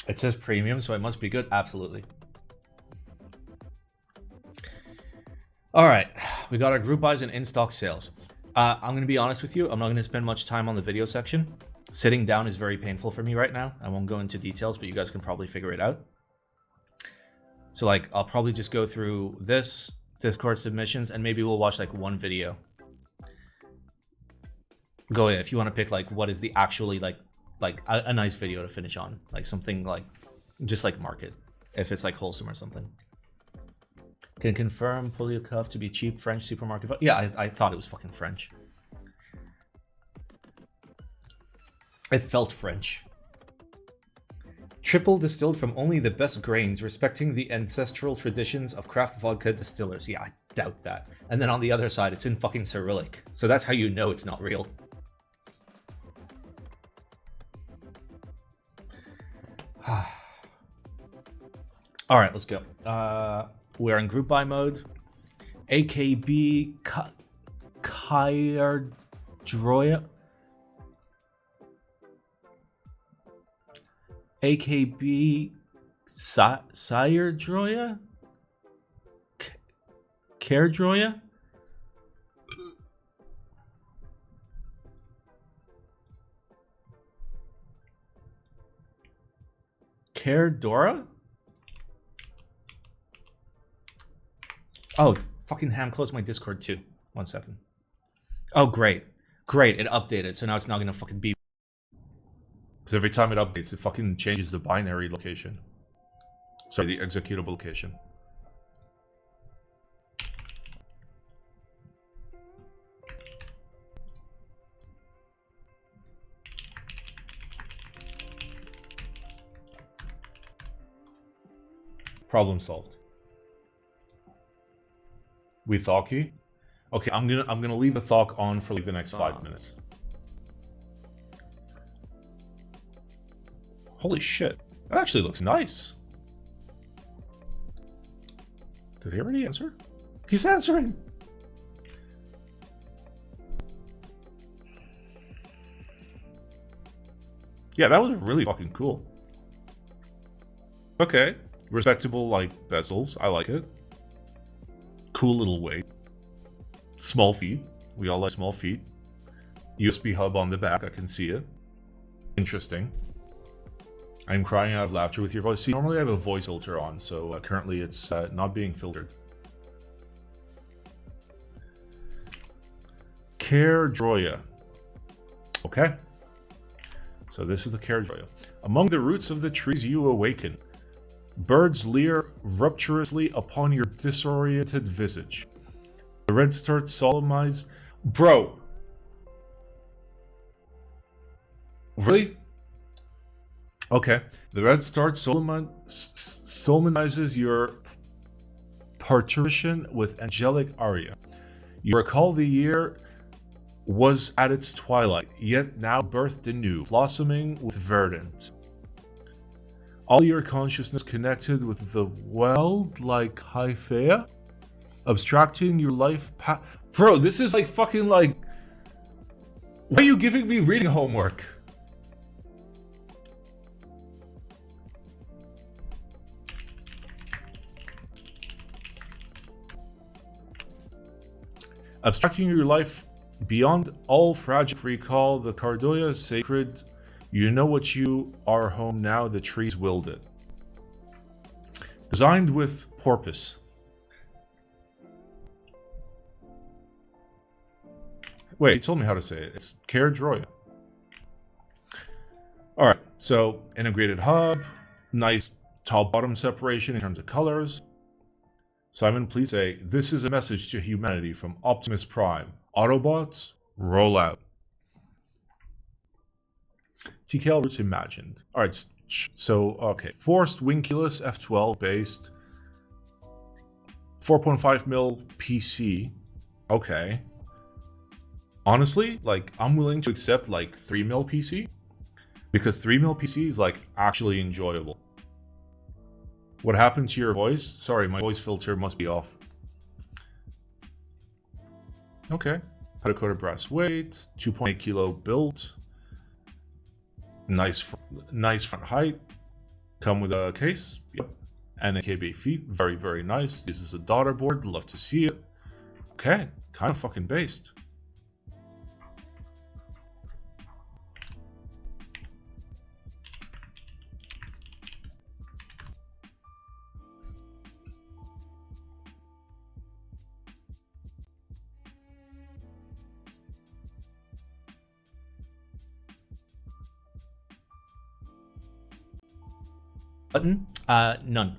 It says premium, so it must be good. Absolutely. All right, we got our group buys and in-stock sales. I'm going to be honest with you. I'm not going to spend much time on the video section. Sitting down is very painful for me right now. I won't go into details, but you guys can probably figure it out. So like, I'll probably just go through this, Discord submissions, and maybe we'll watch like one video. Go in if you want to pick like what is the actually like a nice video to finish on, like something like just like market if it's like wholesome or something. Can confirm Polycarbonate to be cheap French supermarket. Yeah, I thought it was fucking French. It felt French. Triple distilled from only the best grains, respecting the ancestral traditions of craft vodka distillers. Yeah, I doubt that. And then on the other side, it's in fucking Cyrillic. So that's how you know it's not real. All right, let's go. We're in group buy mode. AKB Caerdroia. AKB Caerdroia? Caerdroia? Caerdroia? Oh, fucking Ham closed my Discord too. 1 second. Oh, great. Great, it updated, so now it's not gonna fucking be. Because every time it updates, it fucking changes the binary location. Sorry, the executable location. Problem solved. We Thawky? Okay, I'm gonna leave the Thawk on for like the next 5 minutes. Holy shit. That actually looks nice. Did he already answer? He's answering! Yeah, that was really fucking cool. Okay. Respectable, like, bezels. I like it. Cool little weight. Small feet. We all like small feet. USB hub on the back. I can see it. Interesting. I'm crying out of laughter with your voice. See, normally I have a voice filter on, so currently it's not being filtered. Caerdroia. Okay. So this is the Caerdroia. Among the roots of the trees you awaken. Birds leer rapturously upon your disoriented visage. The redstart solemnize. Bro! Really? Okay. The redstart solemnizes your parturition with angelic aria. You recall the year was at its twilight, yet now birthed anew, blossoming with verdant. All your consciousness connected with the world like Hyphea, abstracting your life Bro, this is like fucking like... Why are you giving me reading homework? Abstracting your life beyond all fragile recall, the Caerdroia is sacred. You know what you are home now, the trees willed it. Designed with porpoise. Wait, you told me how to say it. It's Caerdroia. Alright, so integrated hub, nice top-bottom separation in terms of colors. Simon, please say, this is a message to humanity from Optimus Prime. Autobots, roll out. TKL roots imagined. Alright, so, okay. Forced Winculus F12 based. 4.5mm PC. Okay. Honestly, like, I'm willing to accept, like, 3mm PC. Because 3mm PC is, like, actually enjoyable. What happened to your voice? Sorry, my voice filter must be off. Okay. Powder-coated brass weight. 2.8 kilo built. Nice front height. Come with a case. Yep. And AKB feet. Very, very nice. This is a daughter board. Love to see it. Okay. Kind of fucking based. Button? None.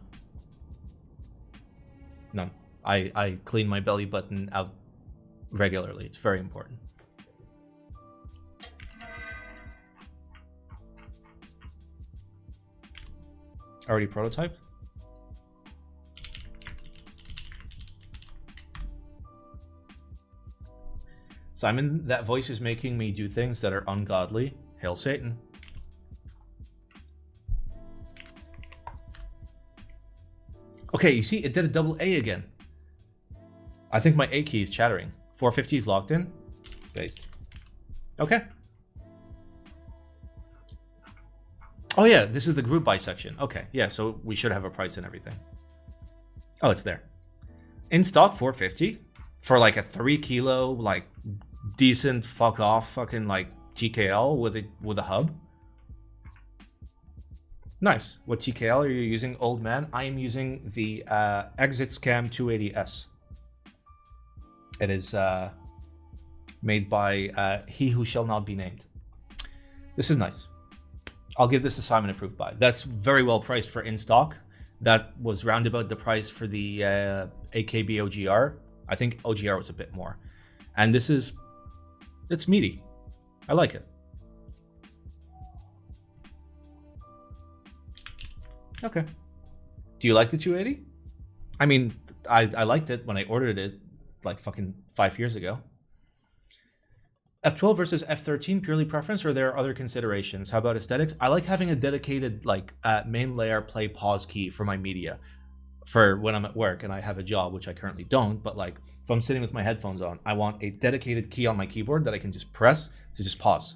None. I clean my belly button out regularly. It's very important. Already prototyped? Simon, that voice is making me do things that are ungodly. Hail Satan. Okay, you see, it did a double A again. I think my A key is chattering. 450 is locked in. Based. Okay. Oh yeah, this is the group buy section. Okay, yeah, so we should have a price and everything. Oh, it's there. In stock, 450 for like a 3 kilo, like decent fuck off fucking like TKL with a hub. Nice. What TKL are you using, old man? I am using the Exit Scam 280S. It is made by He Who Shall Not Be Named. This is nice. I'll give this a Simon approved buy. That's very well priced for in stock. That was roundabout the price for the AKB OGR. I think OGR was a bit more. And this is, it's meaty. I like it. Okay. Do you like the 280? I mean, I liked it when I ordered it like fucking 5 years ago. F12 versus F13, purely preference, or there are other considerations? How about aesthetics? I like having a dedicated like main layer play pause key for my media for when I'm at work and I have a job, which I currently don't, but like if I'm sitting with my headphones on, I want a dedicated key on my keyboard that I can just press to just pause.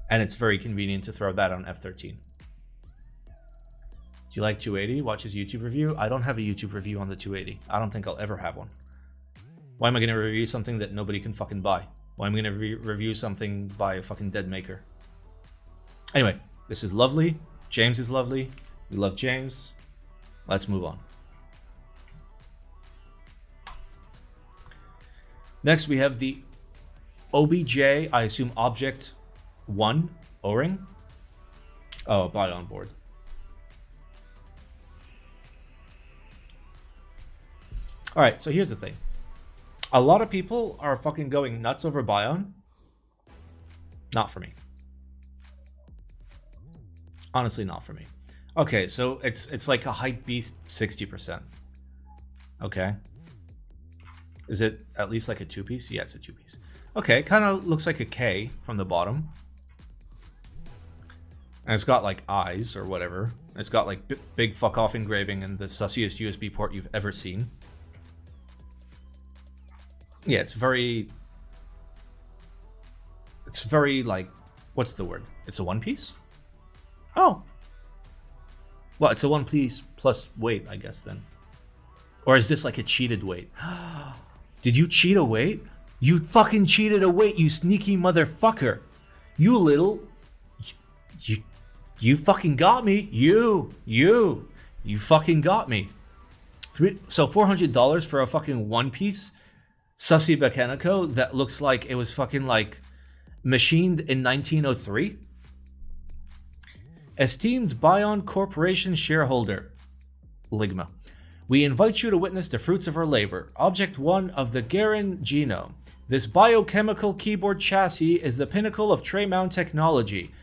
And it's very convenient to throw that on F13. Do you like 280? Watch his YouTube review. I don't have a YouTube review on the 280. I don't think I'll ever have one. Why am I going to review something that nobody can fucking buy? Why am I going to review something by a fucking dead maker? Anyway, this is lovely. James is lovely. We love James. Let's move on. Next, we have the OBJ, I assume Object.1 O-Ring. Oh, buy on board. All right, so here's the thing. A lot of people are fucking going nuts over Bion. Not for me. Honestly, not for me. Okay, so it's like a hype beast 60%. Okay. Is it at least like a 2-piece? Yeah, it's a 2-piece. Okay, kind of looks like a K from the bottom. And it's got like eyes or whatever. It's got like big fuck off engraving and the sussiest USB port you've ever seen. Yeah, it's very like, what's the word? It's a 1-piece? Oh. Well, it's a 1-piece plus weight, I guess, then. Or is this like a cheated weight? Did you cheat a weight? You fucking cheated a weight, you sneaky motherfucker. You little... You fucking got me. You fucking got me. So $400 for a fucking 1-piece Sussy Bakeniko that looks like it was fucking like machined in 1903? Esteemed Bion Corporation shareholder, Ligma, we invite you to witness the fruits of our labor. Object 1 of the Garen genome. This biochemical keyboard chassis is the pinnacle of tray mount technology.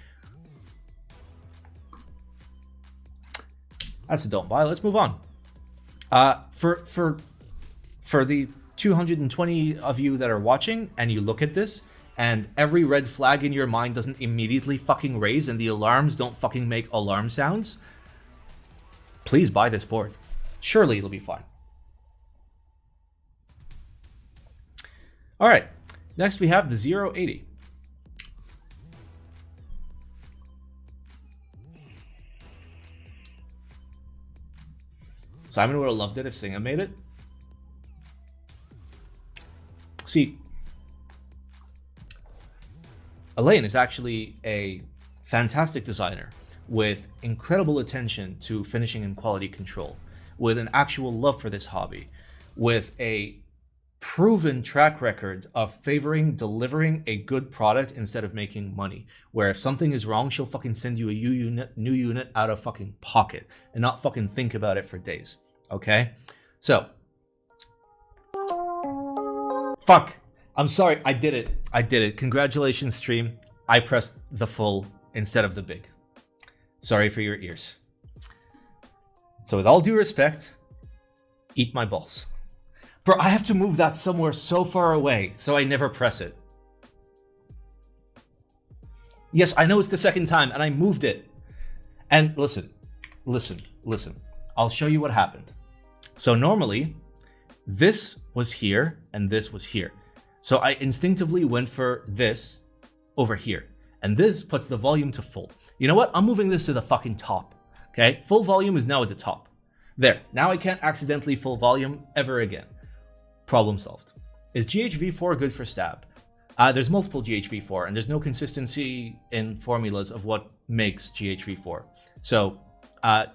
That's a don't buy. Let's move on. For the 220 of you that are watching and you look at this and every red flag in your mind doesn't immediately fucking raise and the alarms don't fucking make alarm sounds, please buy this board. Surely it'll be fine. All right, next we have the 080. Simon would have loved it if Singa made it. See, Elaine is actually a fantastic designer with incredible attention to finishing and quality control, with an actual love for this hobby, with a proven track record of favoring delivering a good product instead of making money, where if something is wrong, she'll fucking send you a new unit out of fucking pocket and not fucking think about it for days. Okay? So, fuck. I'm sorry. I did it. Congratulations, stream. I pressed the full instead of the big. Sorry for your ears. So with all due respect, eat my balls. Bro, I have to move that somewhere so far away so I never press it. Yes, I know it's the second time and I moved it. And listen. I'll show you what happened. So normally, this was here and this was here. So I instinctively went for this over here. And this puts the volume to full. You know what? I'm moving this to the fucking top. Okay? Full volume is now at the top. There. Now I can't accidentally full volume ever again. Problem solved. Is GHV4 good for stab? There's multiple GHV4, and there's no consistency in formulas of what makes GHV4. So, OG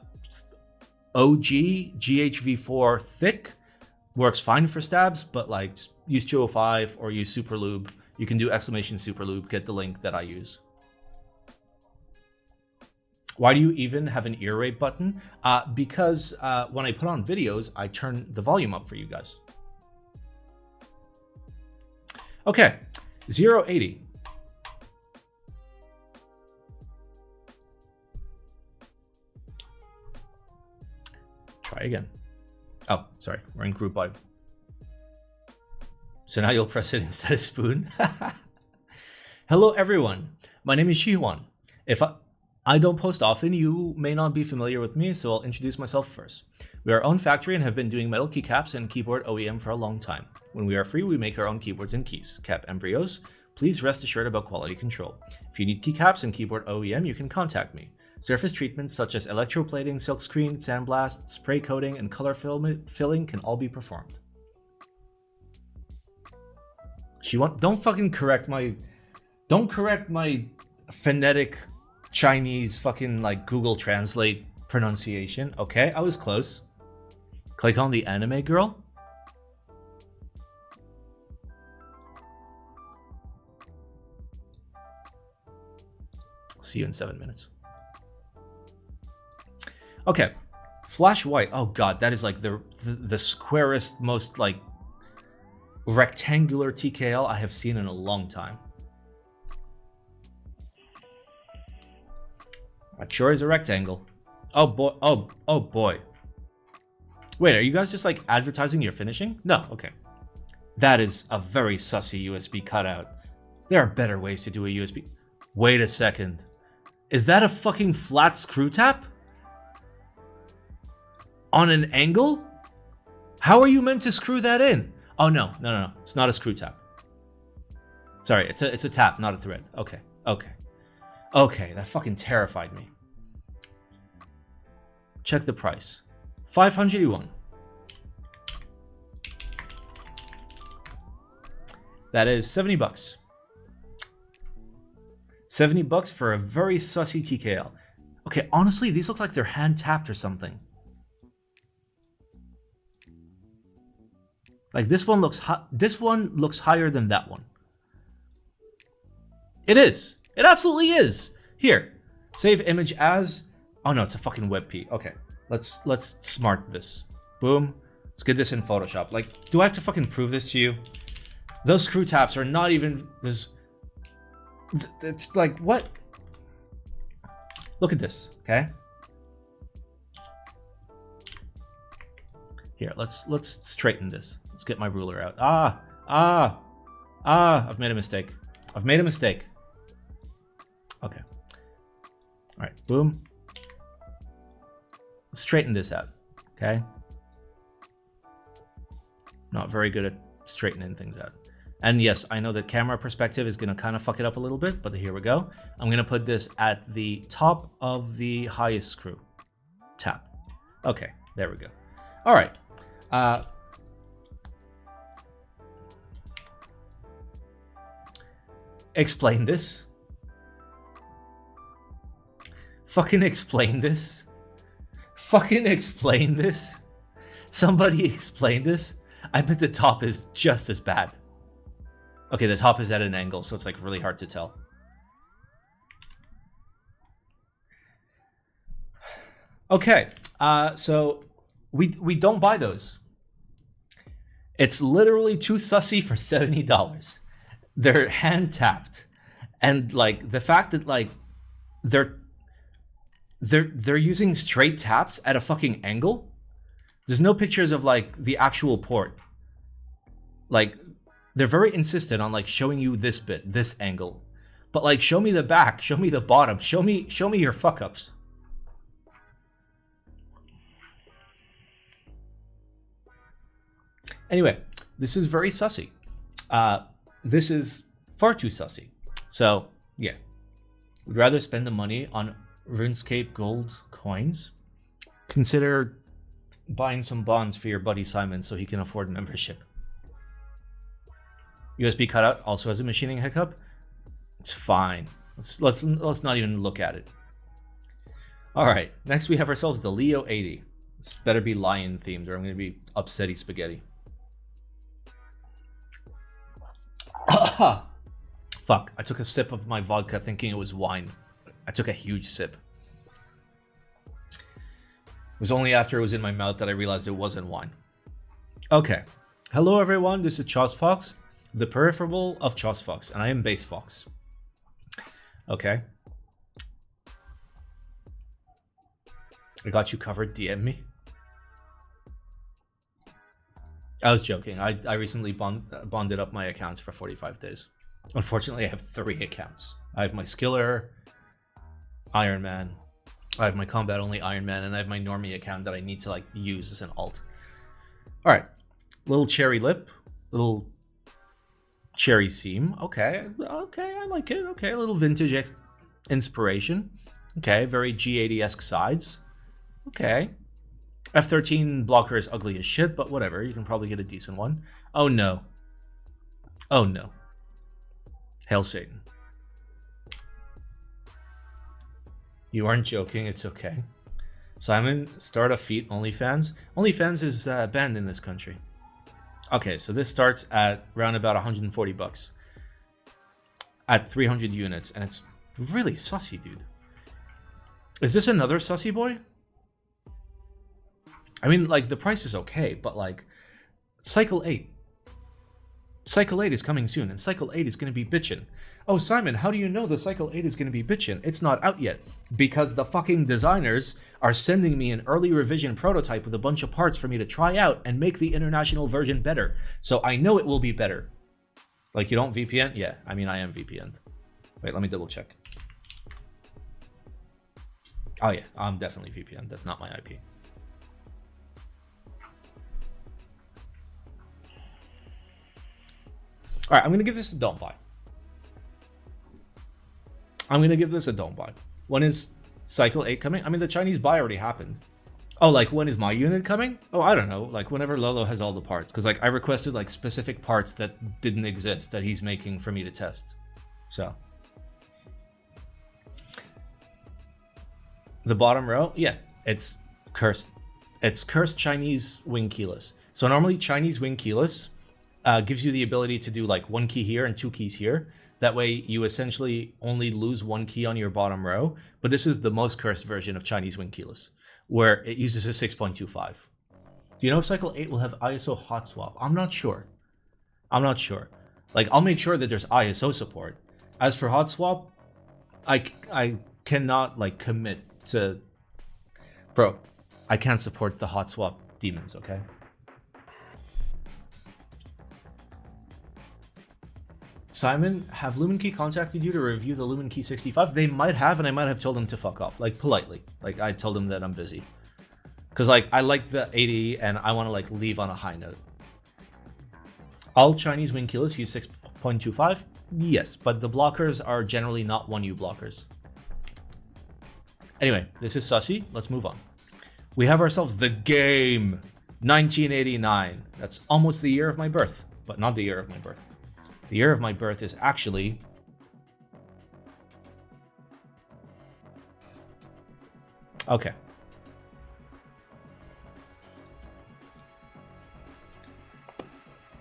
GHV4 thick works fine for stabs, but like use 205 or use Superlube. You can do exclamation Superlube, get the link that I use. Why do you even have an ear rape button? Because when I put on videos, I turn the volume up for you guys. Okay, 080. Try again. Oh, sorry, we're in group by. So now you'll press it instead of spoon. Hello everyone, my name is Shihuan. If I don't post often, you may not be familiar with me, so I'll introduce myself first. We are our own factory and have been doing metal keycaps and keyboard OEM for a long time. When we are free, we make our own keyboards and keys. Cap embryos, please rest assured about quality control. If you need keycaps and keyboard OEM, you can contact me. Surface treatments such as electroplating, silkscreen, sandblast, spray coating, and color filling can all be performed. Don't fucking correct my... Don't correct my phonetic Chinese fucking like Google Translate pronunciation. Okay, I was close. Click on the anime girl. See you in 7 minutes. Okay, flash white. Oh god, that is like the squarest, most like rectangular TKL I have seen in a long time. That sure is a rectangle. Oh boy. Oh boy. Wait, are you guys just like advertising your finishing? No, okay. That is a very sussy USB cutout. There are better ways to do a USB. Wait a second. Is that a fucking flat screw tap? On an angle? How are you meant to screw that in? Oh no. It's not a screw tap. Sorry, it's a tap, not a thread. Okay. Okay, that fucking terrified me. Check the price. 500 yuan. That is 70 bucks. 70 bucks for a very sussy TKL. Okay, honestly, these look like they're hand tapped or something. Like this one looks higher than that one. It is. It absolutely is. Here, save image as. Oh no, it's a fucking WebP. Okay, let's smart this. Boom. Let's get this in Photoshop. Like, do I have to fucking prove this to you? Those screw taps are not even. It's like what? Look at this. Okay. Here, let's straighten this. Let's get my ruler out. I've made a mistake. Okay. All right, boom. Let's straighten this out, okay? Not very good at straightening things out. And yes, I know that camera perspective is gonna kind of fuck it up a little bit, but here we go. I'm gonna put this at the top of the highest screw. Tap. Okay, there we go. All right. Explain this. Fucking explain this. Fucking explain this. Somebody explain this. I bet the top is just as bad. Okay, the top is at an angle, so it's like really hard to tell. Okay, so we don't buy those. It's literally too sussy for $70. They're hand tapped, and like the fact that like they're using straight taps at a fucking angle. There's no pictures of like the actual port. Like they're very insistent on like showing you this bit, this angle, but like show me the back, show me the bottom, show me your fuck ups. Anyway, this is very sussy. This is far too sussy. So, yeah. Would rather spend the money on RuneScape gold coins. Consider buying some bonds for your buddy Simon so he can afford membership. USB cutout also has a machining hiccup. It's fine. Let's not even look at it. All right, next we have ourselves the Leo 80. This better be lion themed or I'm going to be upsetty spaghetti. Fuck, I took a sip of my vodka thinking it was wine. I took a huge sip. It was only after it was in my mouth that I realized it wasn't wine. Okay. Hello everyone, this is ChosFox, the peripheral of ChosFox, and I am Base Fox. Okay. I got you covered, DM me. I was joking. I recently bonded up my accounts for 45 days. Unfortunately, I have 3 accounts. I have my Skiller, Iron Man, I have my combat only Iron Man, and I have my normie account that I need to like use as an alt. All right, little cherry lip, little cherry seam. Okay, I like it. Okay, a little vintage inspiration. Okay, very G80-esque sides. Okay. F13 blocker is ugly as shit, but whatever. You can probably get a decent one. Oh no. Oh no. Hail Satan. You aren't joking, it's okay. Simon, start a feat OnlyFans. OnlyFans is banned in this country. Okay, so this starts at around about 140 bucks. At 300 units, and it's really sussy, dude. Is this another sussy boy? I mean, like, the price is okay, but like, Cycle 8. Cycle 8 is coming soon, and Cycle 8 is going to be bitchin'. Oh, Simon, how do you know the Cycle 8 is going to be bitchin'? It's not out yet. Because the fucking designers are sending me an early revision prototype with a bunch of parts for me to try out and make the international version better. So I know it will be better. Like, you don't VPN? Yeah, I mean, I am VPN'd. Wait, let me double check. Oh yeah, I'm definitely VPN. That's not my IP. All right, I'm going to give this a don't buy. I'm going to give this a don't buy. When is Cycle 8 coming? I mean, the Chinese buy already happened. Oh, like, when is my unit coming? Oh, I don't know. Like, whenever Lolo has all the parts. Because, like, I requested, like, specific parts that didn't exist that he's making for me to test. So. The bottom row? Yeah, it's cursed. It's cursed Chinese wing keyless. So, normally, Chinese wing keyless gives you the ability to do, like, 1 key here and 2 keys here. That way, you essentially only lose 1 key on your bottom row. But this is the most cursed version of Chinese wing keyless, where it uses a 6.25. Do you know if Cycle 8 will have ISO hot swap? I'm not sure. I'm not sure. Like, I'll make sure that there's ISO support. As for hot swap, I cannot, like, commit to... Bro, I can't support the hot swap demons, okay? Simon, have LumenKey contacted you to review the LumenKey 65? They might have, and I might have told them to fuck off, like, politely. Like, I told them that I'm busy. Because, like, I like the 80, and I want to, like, leave on a high note. All Chinese wing keyless use 6.25? Yes, but the blockers are generally not 1U blockers. Anyway, this is Sussy. Let's move on. We have ourselves the game 1989. That's almost the year of my birth, but not the year of my birth. The year of my birth is actually... Okay.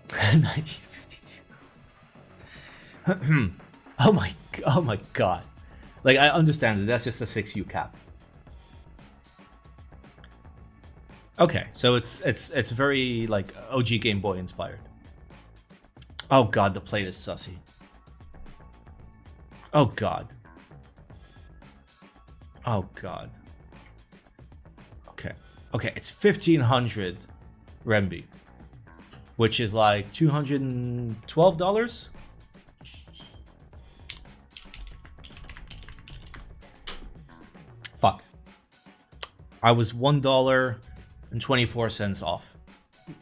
(1952) Oh my god. Like, I understand that that's just a 6U cap. Okay, so it's very, like, OG Game Boy inspired. Oh god, the plate is sussy. Oh god. Oh god. Okay. Okay, it's 1500 renminbi, which is like $212. Fuck. I was $1.24 off.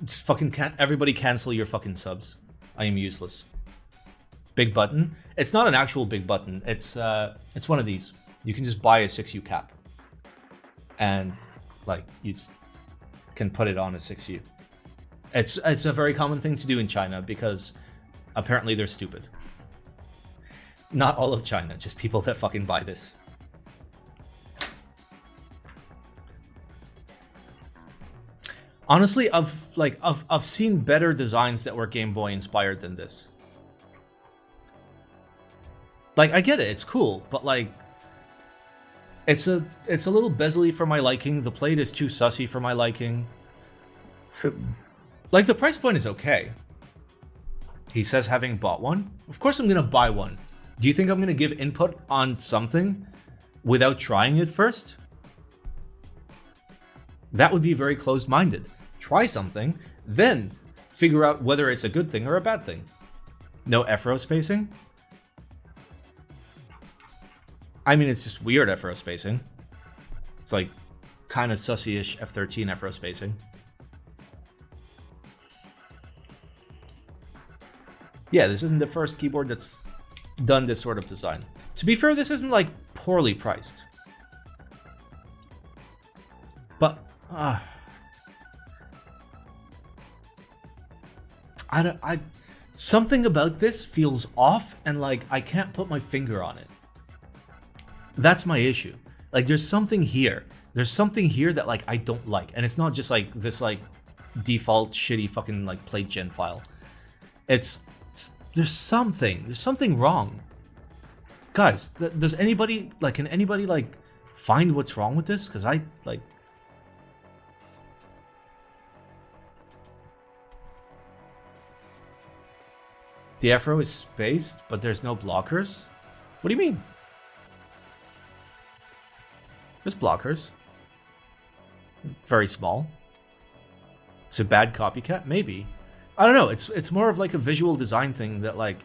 Just fucking can't. Everybody cancel your fucking subs. I am useless. Big button. It's not an actual big button. It's one of these. You can just buy a 6U cap, and like you can put it on a 6U. It's a very common thing to do in China because apparently they're stupid. Not all of China, just people that fucking buy this. Honestly, I've seen better designs that were Game Boy inspired than this. Like, I get it, it's cool, but like it's a little bezel-y for my liking. The plate is too sussy for my liking. Like, the price point is okay. He says having bought one. Of course I'm gonna buy one. Do you think I'm gonna give input on something without trying it first? That would be very closed-minded. Try something, then figure out whether it's a good thing or a bad thing. No FRO spacing? I mean, it's just weird FRO spacing. It's like kind of sussy-ish F13 FRO spacing. Yeah, this isn't the first keyboard that's done this sort of design. To be fair, this isn't like poorly priced. But something about this feels off, and like I can't put my finger on it. That's my issue. Like, there's something here. There's something here that like I don't like, and it's not just like this like default shitty fucking like plate gen file. There's something wrong. Guys, does anybody like, can anybody like find what's wrong with this? Because I like. The FRO is spaced, but there's no blockers? What do you mean? There's blockers. Very small. It's a bad copycat? Maybe. I don't know. It's more of like a visual design thing that like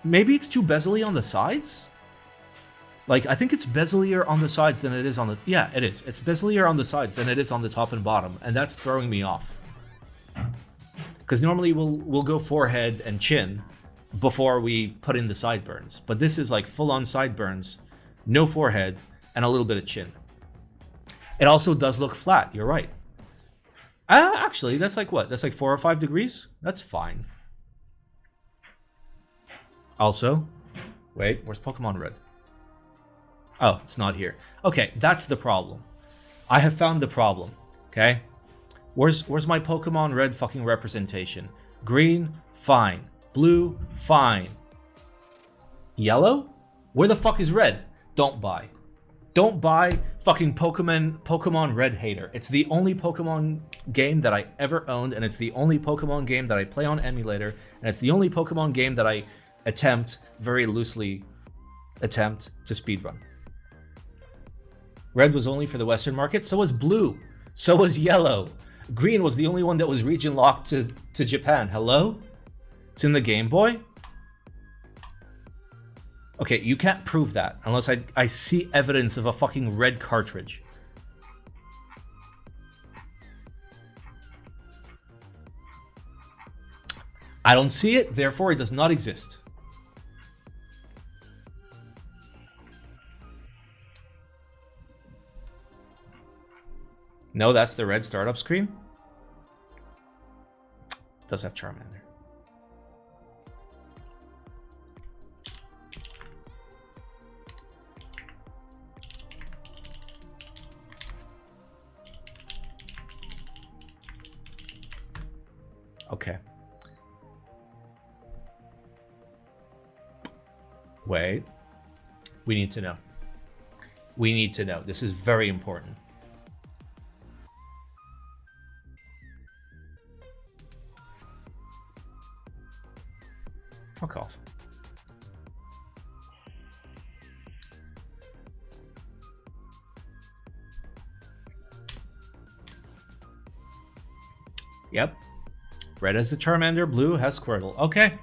maybe it's too bezel-y on the sides? Like, I think it's bezel-ier on the sides than it is on the... Yeah, it is. It's bezel-ier on the sides than it is on the top and bottom, and that's throwing me off. Because normally we'll go forehead and chin before we put in the sideburns. But this is like full-on sideburns, no forehead, and a little bit of chin. It also does look flat, you're right. Actually, that's like what? That's like 4 or 5 degrees? That's fine. Also, wait, where's Pokemon Red? Oh, it's not here. Okay, that's the problem. I have found the problem, okay? Where's my Pokemon Red fucking representation? Green, fine. Blue, fine. Yellow? Where the fuck is red? Don't buy. Don't buy fucking Pokemon Red hater. It's the only Pokemon game that I ever owned, and it's the only Pokemon game that I play on emulator, and it's the only Pokemon game that I very loosely attempt to speedrun. Red was only for the Western market, so was blue. So was yellow. Green was the only one that was region locked to Japan. Hello? It's in the Game Boy? Okay, you can't prove that unless I see evidence of a fucking red cartridge. I don't see it, therefore it does not exist. No, that's the red startup screen. Does have Charmander. Okay. Wait. We need to know. We need to know. This is very important. Fuck off. Yep. Red has the Charmander, blue has Squirtle. Okay.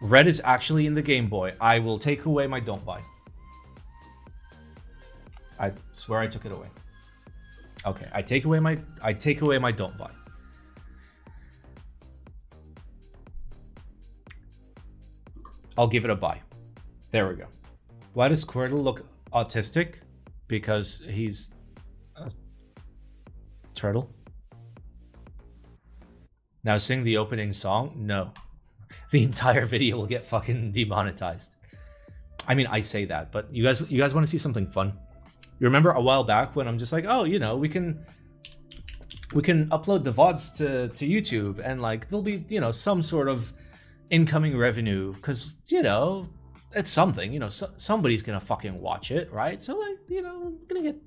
Red is actually in the Game Boy. I will take away my don't buy. I swear I took it away. Okay, I take away my don't buy. I'll give it a buy. There we go. Why does Squirtle look autistic? Because he's a turtle. Now sing the opening song? No. The entire video will get fucking demonetized. I mean, I say that, but you guys want to see something fun? You remember a while back when I'm just like, oh, you know, we can upload the VODs to YouTube and like there'll be, you know, some sort of incoming revenue because, you know, it's something, you know, somebody's gonna fucking watch it, right? So like, you know, I'm gonna get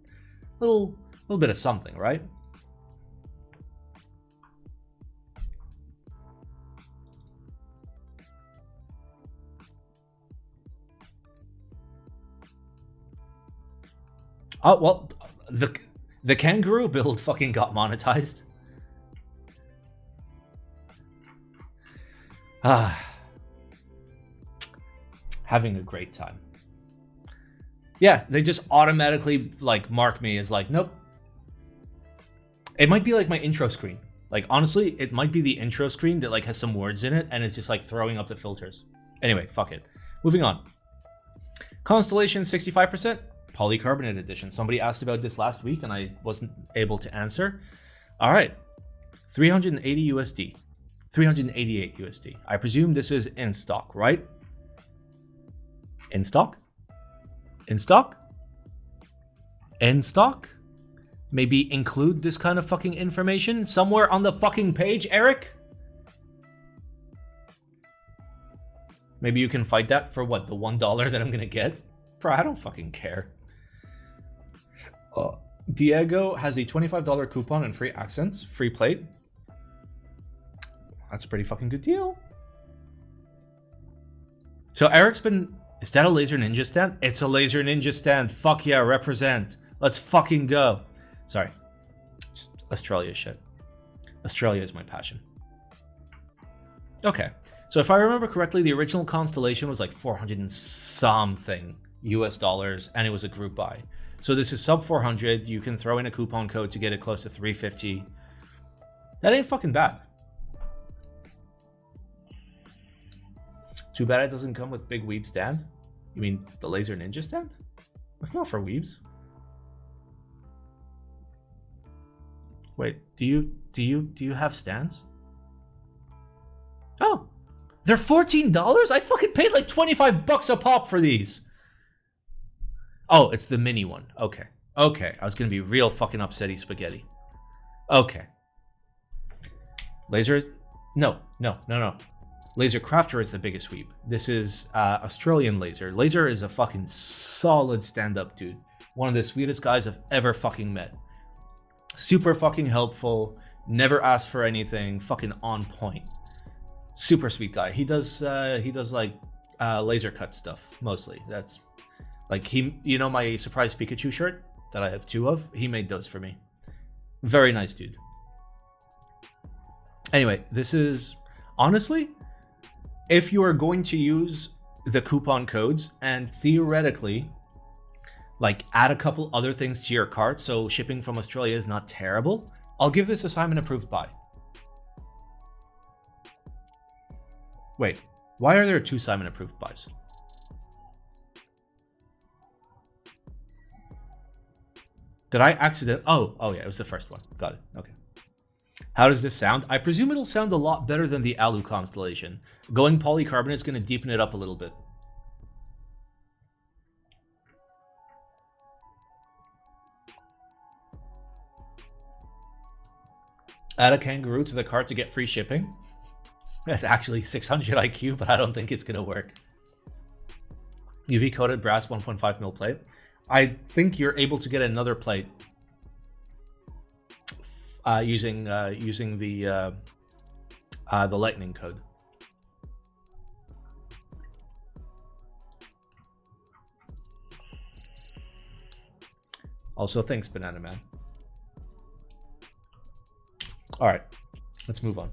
a little bit of something, right? Oh, well, the kangaroo build fucking got monetized. Having a great time. Yeah, they just automatically like mark me as like, nope. It might be like my intro screen. Like, honestly, it might be the intro screen that like has some words in it and it's just like throwing up the filters. Anyway, fuck it. Moving on. Constellation 65%. Polycarbonate edition. Somebody asked about this last week and I wasn't able to answer. All right, 380 USD, 388 USD. I presume this is in stock, right? In stock? In stock? In stock? Maybe include this kind of fucking information somewhere on the fucking page, Eric? Maybe you can fight that for what, the $1 that I'm gonna get? Bro, I don't fucking care. Diego has a $25 coupon and free accents, free plate. That's a pretty fucking good deal. So Eric's been... Is that a Laser Ninja stand? It's a Laser Ninja stand. Fuck yeah, represent. Let's fucking go. Sorry. Just Australia shit. Australia is my passion. Okay. So if I remember correctly, the original Constellation was like 400 and something US dollars, and it was a group buy. So this is sub 400. You can throw in a coupon code to get it close to 350. That ain't fucking bad. Too bad it doesn't come with big weeb stand. You mean the Laser Ninja stand? That's not for weebs. Wait, do you have stands? Oh, they're $14? I fucking paid like 25 bucks a pop for these. Oh, it's the mini one. Okay. Okay. I was going to be real fucking upsetty spaghetti. Okay. Laser... No. Laser Crafter is the biggest weeb. This is Australian Laser. Laser is a fucking solid stand-up dude. One of the sweetest guys I've ever fucking met. Super fucking helpful. Never asked for anything. Fucking on point. Super sweet guy. He does like laser cut stuff mostly. That's... Like, he, you know my Surprise Pikachu shirt that I have 2 of? He made those for me. Very nice dude. Anyway, this is, honestly, if you are going to use the coupon codes and theoretically, like, add a couple other things to your cart so shipping from Australia is not terrible, I'll give this a Simon approved buy. Wait, why are there 2 Simon approved buys? Did I accident? Oh yeah, it was the first one. Got it. Okay. How does this sound? I presume it'll sound a lot better than the Alu Constellation. Going polycarbonate is going to deepen it up a little bit. Add a kangaroo to the cart to get free shipping. That's actually 600 IQ, but I don't think it's going to work. UV coated brass 1.5 mil plate. I think you're able to get another plate using the lightning code. Also, thanks, Banana Man. All right, let's move on.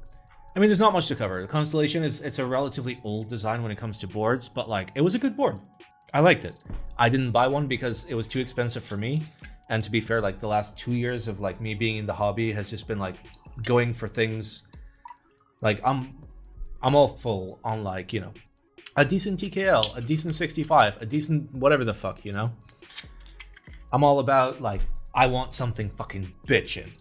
I mean, there's not much to cover. The Constellation it's a relatively old design when it comes to boards, but like it was a good board. I liked it. I didn't buy one because it was too expensive for me, And to be fair, like the last 2 years of like me being in the hobby has just been like going for things like I'm all full on like, you know, a decent TKL, a decent 65, a decent whatever the fuck, you know? I'm all about like, I want something fucking bitchin',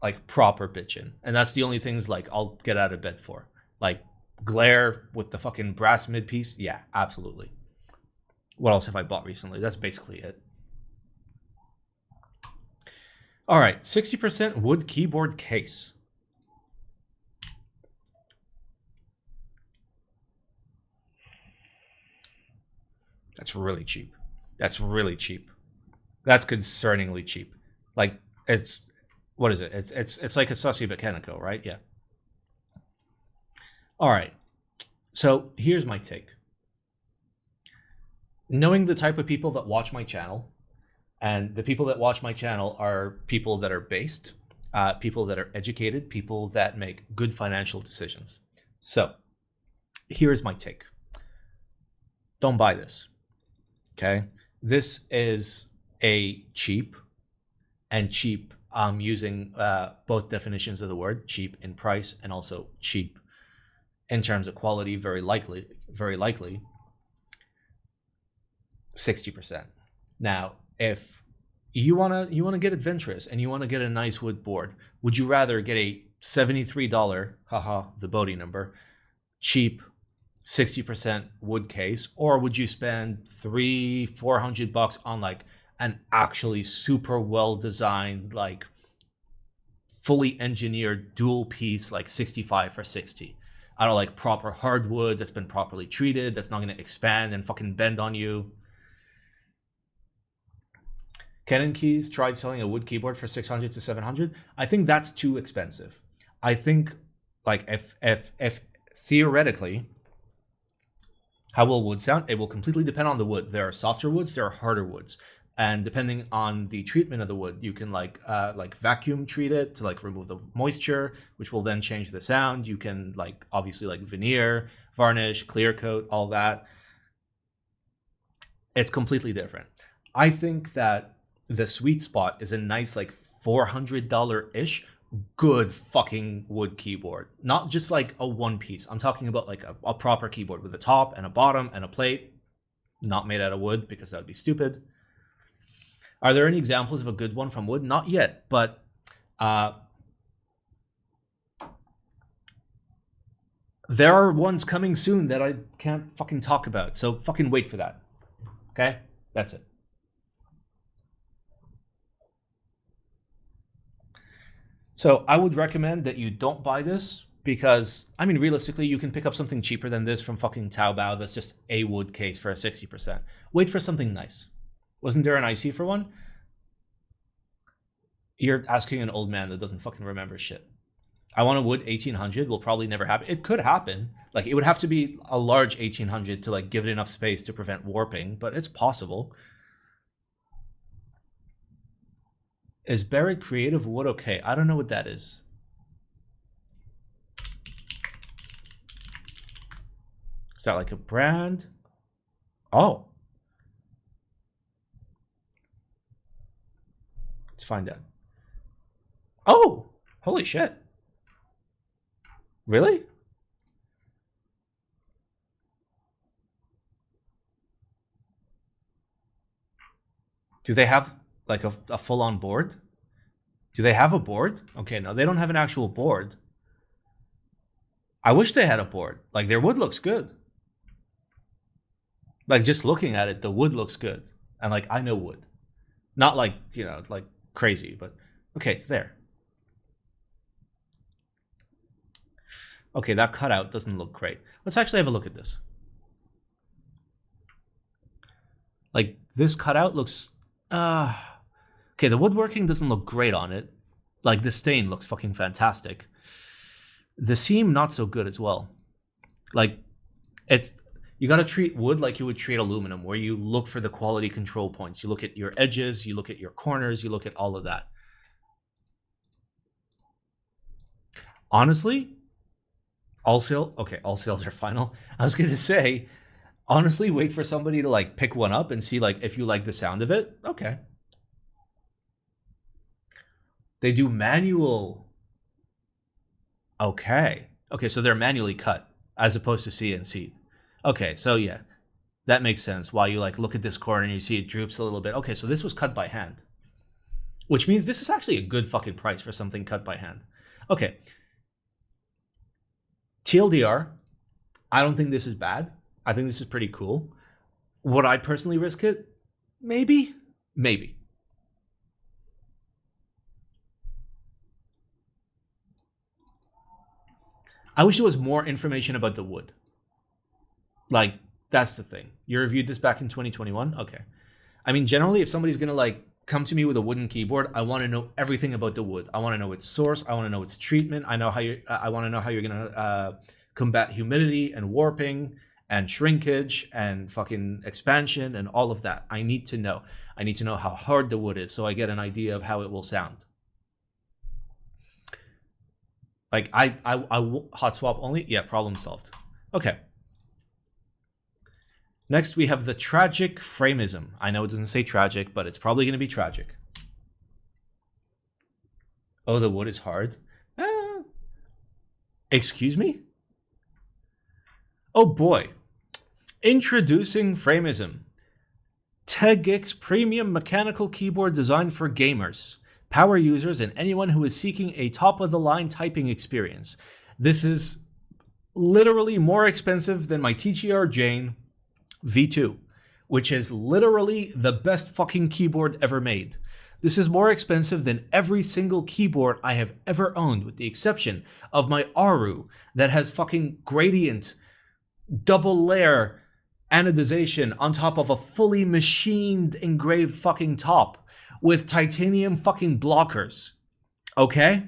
like proper bitchin'. And that's the only things like I'll get out of bed for. Like glare with the fucking brass mid piece. Yeah, absolutely. What else have I bought recently? That's basically it. All right, 60% wood keyboard case. That's really cheap. That's really cheap. That's concerningly cheap. Like it's, what is it? It's like a Sussy Mechanico, right? Yeah. All right. So here's my take. Knowing the type of people that watch my channel, and the people that watch my channel are people that are based, people that are educated, people that make good financial decisions. So here's my take. Don't buy this. Okay? This is a cheap, and cheap, I'm using both definitions of the word, cheap in price and also cheap in terms of quality, very likely 60%. Now, if you wanna get adventurous and you wanna get a nice wood board, would you rather get a $73, haha, the Bodhi number, cheap 60% wood case, or would you spend $300-400 on like an actually super well designed, like fully engineered dual piece, like 65 for 60? I don't like proper hardwood that's been properly treated, that's not gonna expand and fucking bend on you. Canon Keys tried selling a wood keyboard for 600 to 700. I think that's too expensive. I think like if theoretically, how will wood sound? It will completely depend on the wood. There are softer woods, there are harder woods. And depending on the treatment of the wood, you can like vacuum treat it to like remove the moisture, which will then change the sound. You can like obviously like veneer, varnish, clear coat, all that. It's completely different. I think that the sweet spot is a nice like $400-ish good fucking wood keyboard. Not just like a one piece. I'm talking about like a proper keyboard with a top and a bottom and a plate. Not made out of wood because that would be stupid. Are there any examples of a good one from wood? Not yet, but there are ones coming soon that I can't fucking talk about. So fucking wait for that. Okay? That's it. So I would recommend that you don't buy this because, I mean, realistically, you can pick up something cheaper than this from fucking Taobao that's just a wood case for a 60%. Wait for something nice. Wasn't there an IC for one? You're asking an old man that doesn't fucking remember shit. I want a wood 1800 will probably never happen. It could happen. Like it would have to be a large 1800 to like give it enough space to prevent warping, but it's possible. Is Barrett Creative Wood okay? I don't know what that is. Is that like a brand? Oh. Let's find out. Oh, holy shit. Really? Do they have like a full-on board? Do they have a board? Okay, no, they don't have an actual board. I wish they had a board. Like their wood looks good. Like just looking at it, the wood looks good. And like I know wood. Not like, you know, like crazy, but okay, it's there. Okay, that cutout doesn't look great. Let's actually have a look at this. Like this cutout looks okay, the woodworking doesn't look great on it. Like the stain looks fucking fantastic. The seam not so good as well. Like it's, you got to treat wood like you would treat aluminum, where you look for the quality control points. You look at your edges, you look at your corners, you look at all of that. Honestly, all sales are final. I was gonna say, honestly, wait for somebody to like pick one up and see like if you like the sound of it. Okay. They do manual. Okay. Okay, so they're manually cut as opposed to CNC. Okay, so yeah, that makes sense. While you like look at this corner and you see it droops a little bit. Okay, so this was cut by hand, which means this is actually a good fucking price for something cut by hand. Okay. TLDR, I don't think this is bad. I think this is pretty cool. Would I personally risk it? Maybe. Maybe. I wish there was more information about the wood. Like, that's the thing. You reviewed this back in 2021? Okay. I mean, generally, if somebody's going to, like, come to me with a wooden keyboard, I want to know everything about the wood. I want to know its source. I want to know its treatment. I want to know how you're going to combat humidity and warping and shrinkage and fucking expansion and all of that. I need to know. I need to know how hard the wood is so I get an idea of how it will sound. Like, I hot swap only? Yeah, problem solved. Okay. Next, we have the tragic FRAMISM. I know it doesn't say tragic, but it's probably going to be tragic. Oh, the wood is hard? Excuse me? Oh boy. Introducing FRAMISM. TEGIC's premium mechanical keyboard designed for gamers, power users, and anyone who is seeking a top-of-the-line typing experience. This is literally more expensive than my TGR Jane V2, which is literally the best fucking keyboard ever made. This is more expensive than every single keyboard I have ever owned, with the exception of my Aru that has fucking gradient, double layer anodization on top of a fully machined engraved fucking top with titanium fucking blockers. Okay?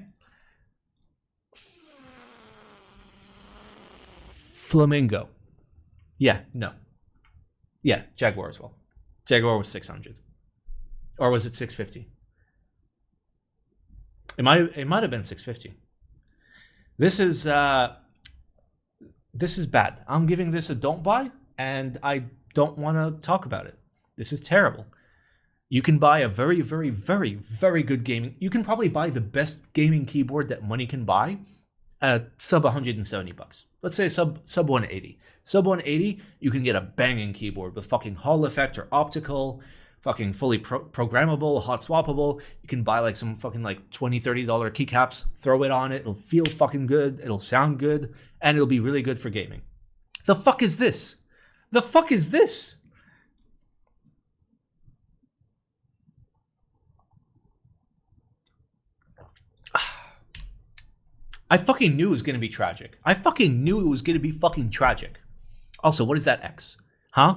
Flamingo. Yeah, no. Yeah, Jaguar as well. Jaguar was 600. Or was it 650? It might have been 650. This is bad. I'm giving this a don't buy, and I don't want to talk about it. This is terrible. You can buy a very, very, very, very good gaming. You can probably buy the best gaming keyboard that money can buy at sub $170. Let's say sub 180. Sub 180, you can get a banging keyboard with fucking Hall effect or optical, fucking fully programmable, hot swappable. You can buy like some fucking like $20, $30 keycaps, throw it on it. It'll feel fucking good. It'll sound good, and it'll be really good for gaming. The fuck is this? The fuck is this? I fucking knew it was going to be tragic. I fucking knew it was going to be fucking tragic. Also, what is that X? Huh?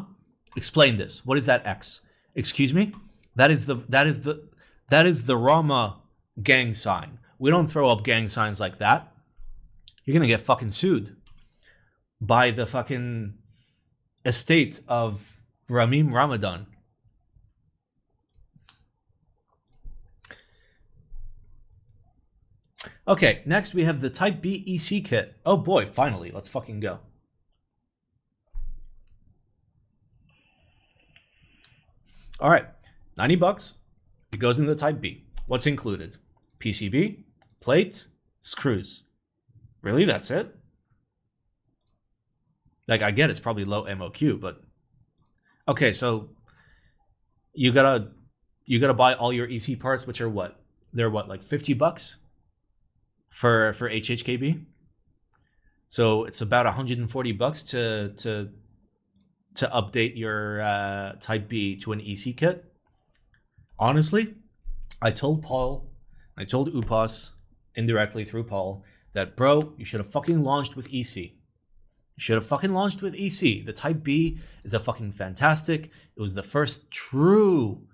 Explain this. What is that X? Excuse me? That is the RAMA gang sign. We don't throw up gang signs like that. You're going to get fucking sued by the fucking estate of Ramim Ramadan. Okay, next we have the Type B EC kit. Oh boy, finally, let's fucking go. All right, $90. It goes in the Type B. What's included? PCB, plate, screws. Really, that's it? Like, I get it's probably low MOQ, but okay, so you gotta buy all your EC parts, which are what? They're what, like $50? For HHKB, so it's about $140 to update your Type B to an EC kit. Honestly, I told Paul, I told Upas indirectly through Paul that, bro, you should have fucking launched with EC. You should have fucking launched with EC. The Type B is a fucking fantastic. It was the first true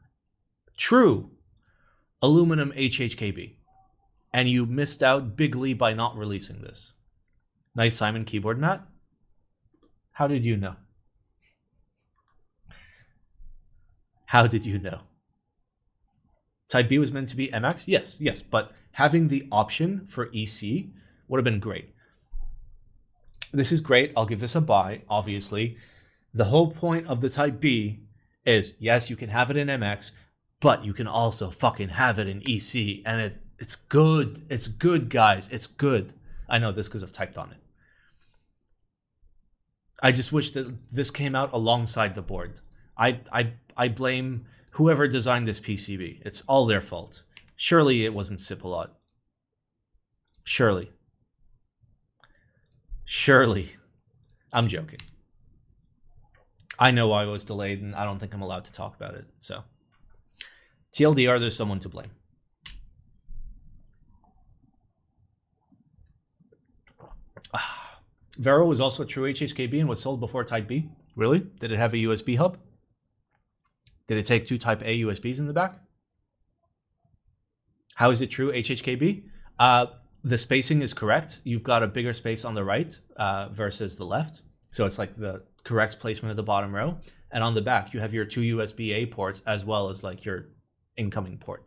aluminum HHKB. And you missed out bigly by not releasing this. Nice Simon keyboard, Matt. How did you know? How did you know? Type B was meant to be MX? Yes, but having the option for EC would have been great. This is great. I'll give this a buy, obviously. The whole point of the Type B is, yes, you can have it in MX, but you can also fucking have it in EC, and It's good. It's good, guys. It's good. I know this because I've typed on it. I just wish that this came out alongside the board. I blame whoever designed this PCB. It's all their fault. Surely it wasn't Sipalot. Surely. I'm joking. I know I was delayed, and I don't think I'm allowed to talk about it. So, TLDR, there's someone to blame. Vero was also a true HHKB and was sold before Type B. Really? Did it have a USB hub? Did it take two Type A USBs in the back? How is it true HHKB? The spacing is correct. You've got a bigger space on the right versus the left. So it's like the correct placement of the bottom row. And on the back, you have your two USB-A ports as well as like your incoming port.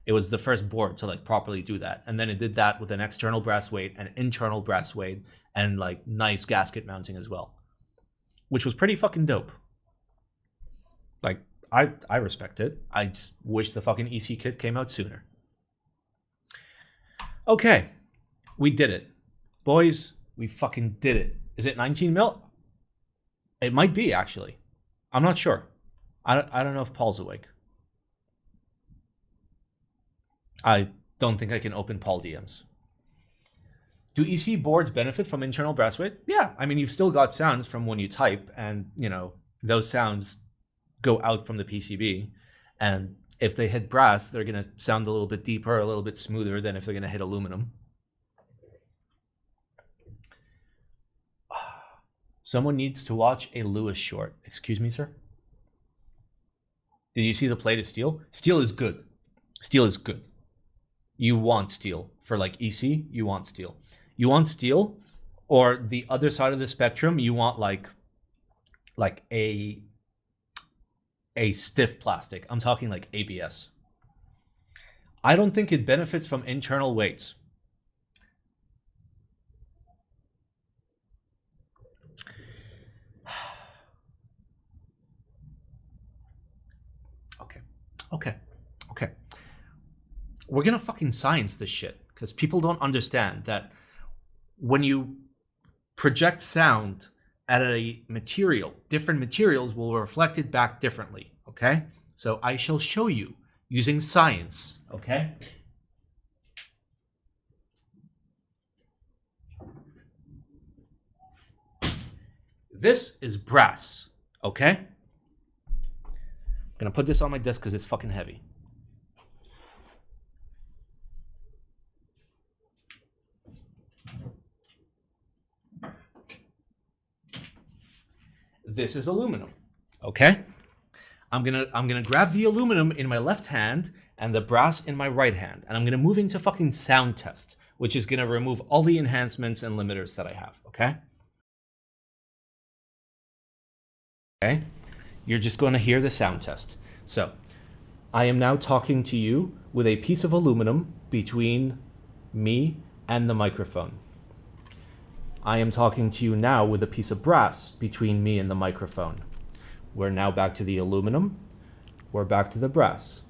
It was the first board to like properly do that. And then it did that with an external brass weight and internal brass weight and like nice gasket mounting as well, which was pretty fucking dope. Like, I respect it. I just wish the fucking EC kit came out sooner. Okay, we did it. Boys, we fucking did it. Is it 19 mil? It might be, actually. I'm not sure. I don't know if Paul's awake. I don't think I can open Paul DMs. Do EC boards benefit from internal brass weight? Yeah, I mean, you've still got sounds from when you type, and, you know, those sounds go out from the PCB, and if they hit brass, they're going to sound a little bit deeper, a little bit smoother than if they're going to hit aluminum. Someone needs to watch a Lewis short. Excuse me, sir? Did you see the plate of steel? Steel is good. Steel is good. You want steel. For like EC, you want steel. You want steel, or the other side of the spectrum, you want like a stiff plastic. I'm talking like ABS. I don't think it benefits from internal weights. Okay. We're gonna fucking science this shit, because people don't understand that when you project sound at a material, different materials will reflect it back differently, okay? So I shall show you using science, okay? This is brass, okay? I'm gonna put this on my desk because it's fucking heavy. This is aluminum, okay? I'm gonna grab the aluminum in my left hand and the brass in my right hand, and I'm gonna move into fucking sound test, which is gonna remove all the enhancements and limiters that I have, okay? Okay, you're just gonna hear the sound test. So, I am now talking to you with a piece of aluminum between me and the microphone. I am talking to you now with a piece of brass between me and the microphone. We're now back to the aluminum. We're back to the brass.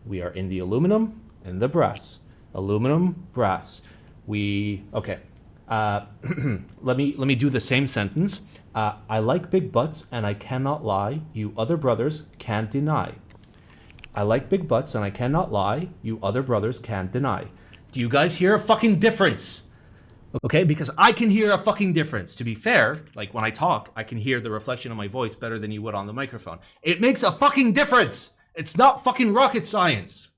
We are in the aluminum and the brass. Aluminum, brass. Okay. Let me do the same sentence. I like big butts and I cannot lie. You other brothers can't deny. I like big butts and I cannot lie. You other brothers can't deny. Do you guys hear a fucking difference? Okay, because I can hear a fucking difference. To be fair, like when I talk, I can hear the reflection of my voice better than you would on the microphone. It makes a fucking difference. It's not fucking rocket science.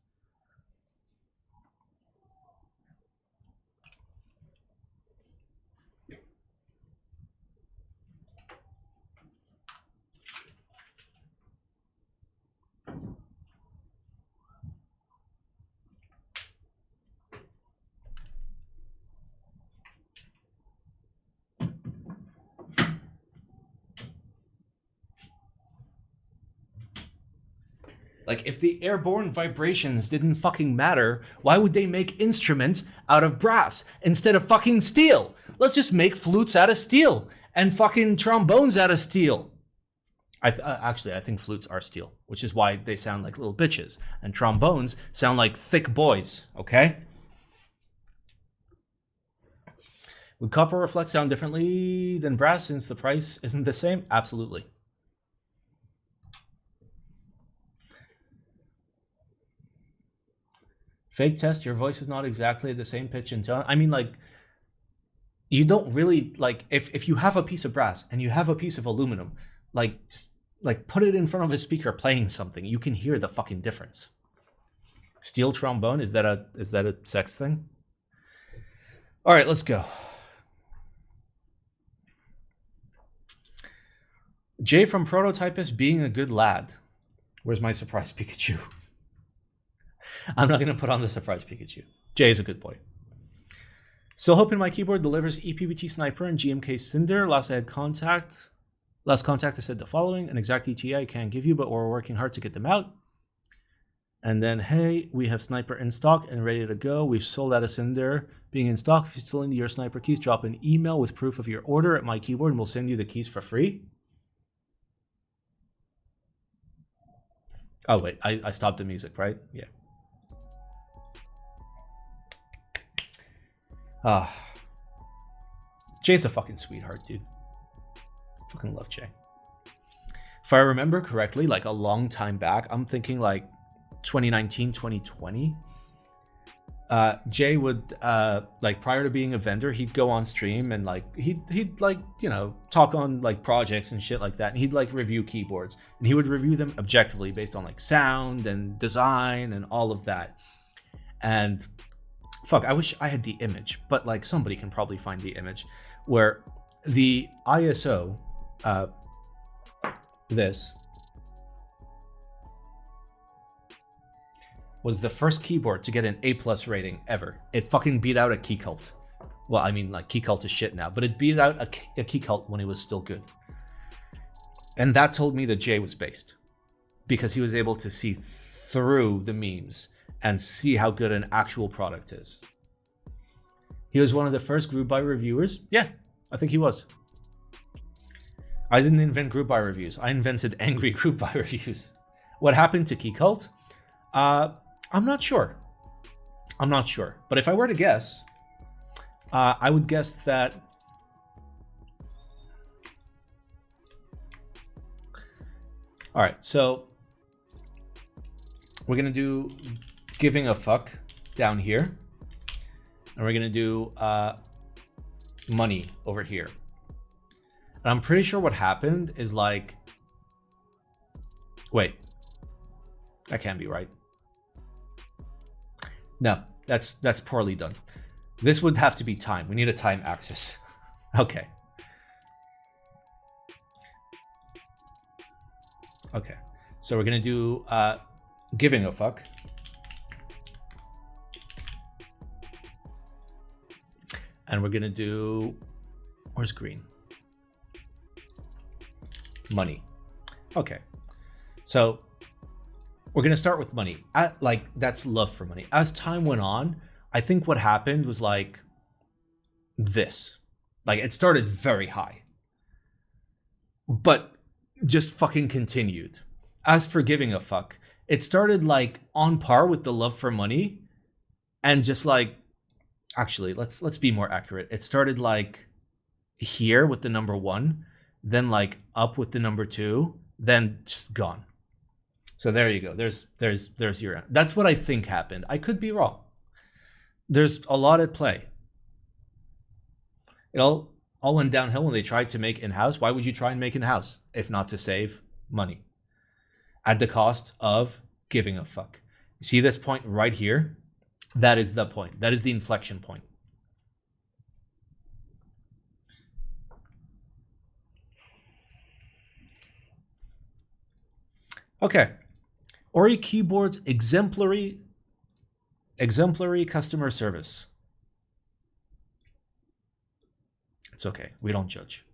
Like, if the airborne vibrations didn't fucking matter, why would they make instruments out of brass instead of fucking steel? Let's just make flutes out of steel and fucking trombones out of steel. Actually, I think flutes are steel, which is why they sound like little bitches. And trombones sound like thick boys, okay? Would copper reflect sound differently than brass since the price isn't the same? Absolutely. Fake test, your voice is not exactly the same pitch and tone. I mean, like, you don't really, like, if you have a piece of brass and you have a piece of aluminum, like put it in front of a speaker playing something, you can hear the fucking difference. Steel trombone, is that a sex thing? All right, let's go. Jay from Prototypist, being a good lad. Where's my surprise Pikachu? I'm not going to put on the surprise Pikachu. Jay is a good boy. Still hoping my keyboard delivers ePBT Sniper and GMK Cinder. Last contact I said the following: an exact ETA I can't give you, but we're working hard to get them out. And then, hey, we have Sniper in stock and ready to go. We've sold out of Cinder being in stock. If you still need your Sniper keys, drop an email with proof of your order at my keyboard and we'll send you the keys for free. Oh, wait, I stopped the music, right? Yeah. Jay's a fucking sweetheart, dude. Fucking love Jay. If I remember correctly, like a long time back, I'm thinking like 2019, 2020. Jay would like, prior to being a vendor, he'd go on stream and like he'd like, you know, talk on like projects and shit like that, and he'd like review keyboards, and he would review them objectively based on like sound and design and all of that. And fuck, I wish I had the image, but like somebody can probably find the image where the ISO, this was the first keyboard to get an A+ rating ever. It fucking beat out a Key Cult. Well, I mean, like, Key Cult is shit now, but it beat out a Key Cult when it was still good. And that told me that Jay was based, because he was able to see through the memes and see how good an actual product is. He was one of the first group buy reviewers. Yeah, I think he was. I didn't invent group buy reviews. I invented angry group buy reviews. What happened to Key Cult? I'm not sure. But if I were to guess, I would guess that all right, so we're gonna do giving a fuck down here, and we're gonna do money over here. And I'm pretty sure what happened is like, wait, that can't be right. No, that's poorly done. This would have to be time. We need a time axis. Okay. Okay. So we're gonna do giving a fuck. And we're gonna do, where's green? Money. Okay. So we're going to start with money. Like, that's love for money. As time went on, I think what happened was like this. Like, it started very high, but just fucking continued. As for giving a fuck, it started like on par with the love for money, and just like, actually, let's be more accurate. It started like here with the number 1, then like up with the number 2, then just gone. So there you go. There's your, that's what I think happened. I could be wrong. There's a lot at play. It all went downhill when they tried to make in-house. Why would you try and make in-house if not to save money at the cost of giving a fuck? You see this point right here? That is the point. That is the inflection point. Okay. Ori Keyboards, exemplary customer service. It's okay. We don't judge.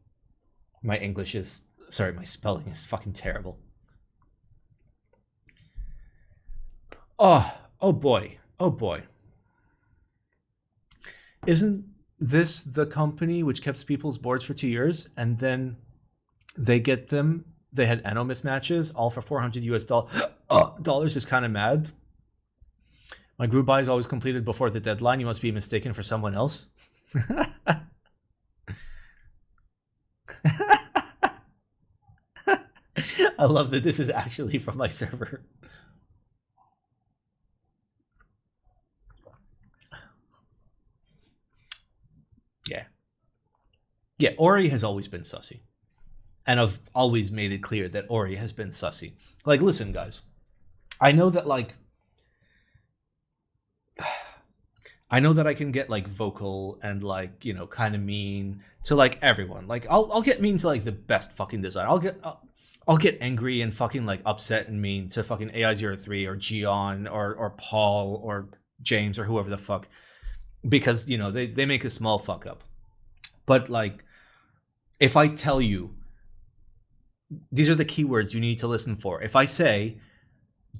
My English is, sorry, my spelling is fucking terrible. Oh boy. Oh boy. Isn't this the company which kept people's boards for 2 years and then they get them? They had anno mismatches, all for $400 US. Is kind of mad. My group buy is always completed before the deadline. You must be mistaken for someone else. I love that this is actually from my server. Yeah. Yeah, Ori has always been sussy. And I've always made it clear that Ori has been sussy. Like, listen, guys. I know that, like... I know that I can get, like, vocal and, like, you know, kind of mean to, like, everyone. Like, I'll get mean to, like, the best fucking designer. I'll get angry and fucking, like, upset and mean to fucking AI03 or Gian or Paul or James or whoever the fuck. Because, you know, they make a small fuck up. But, like, if I tell you, these are the keywords you need to listen for. If I say,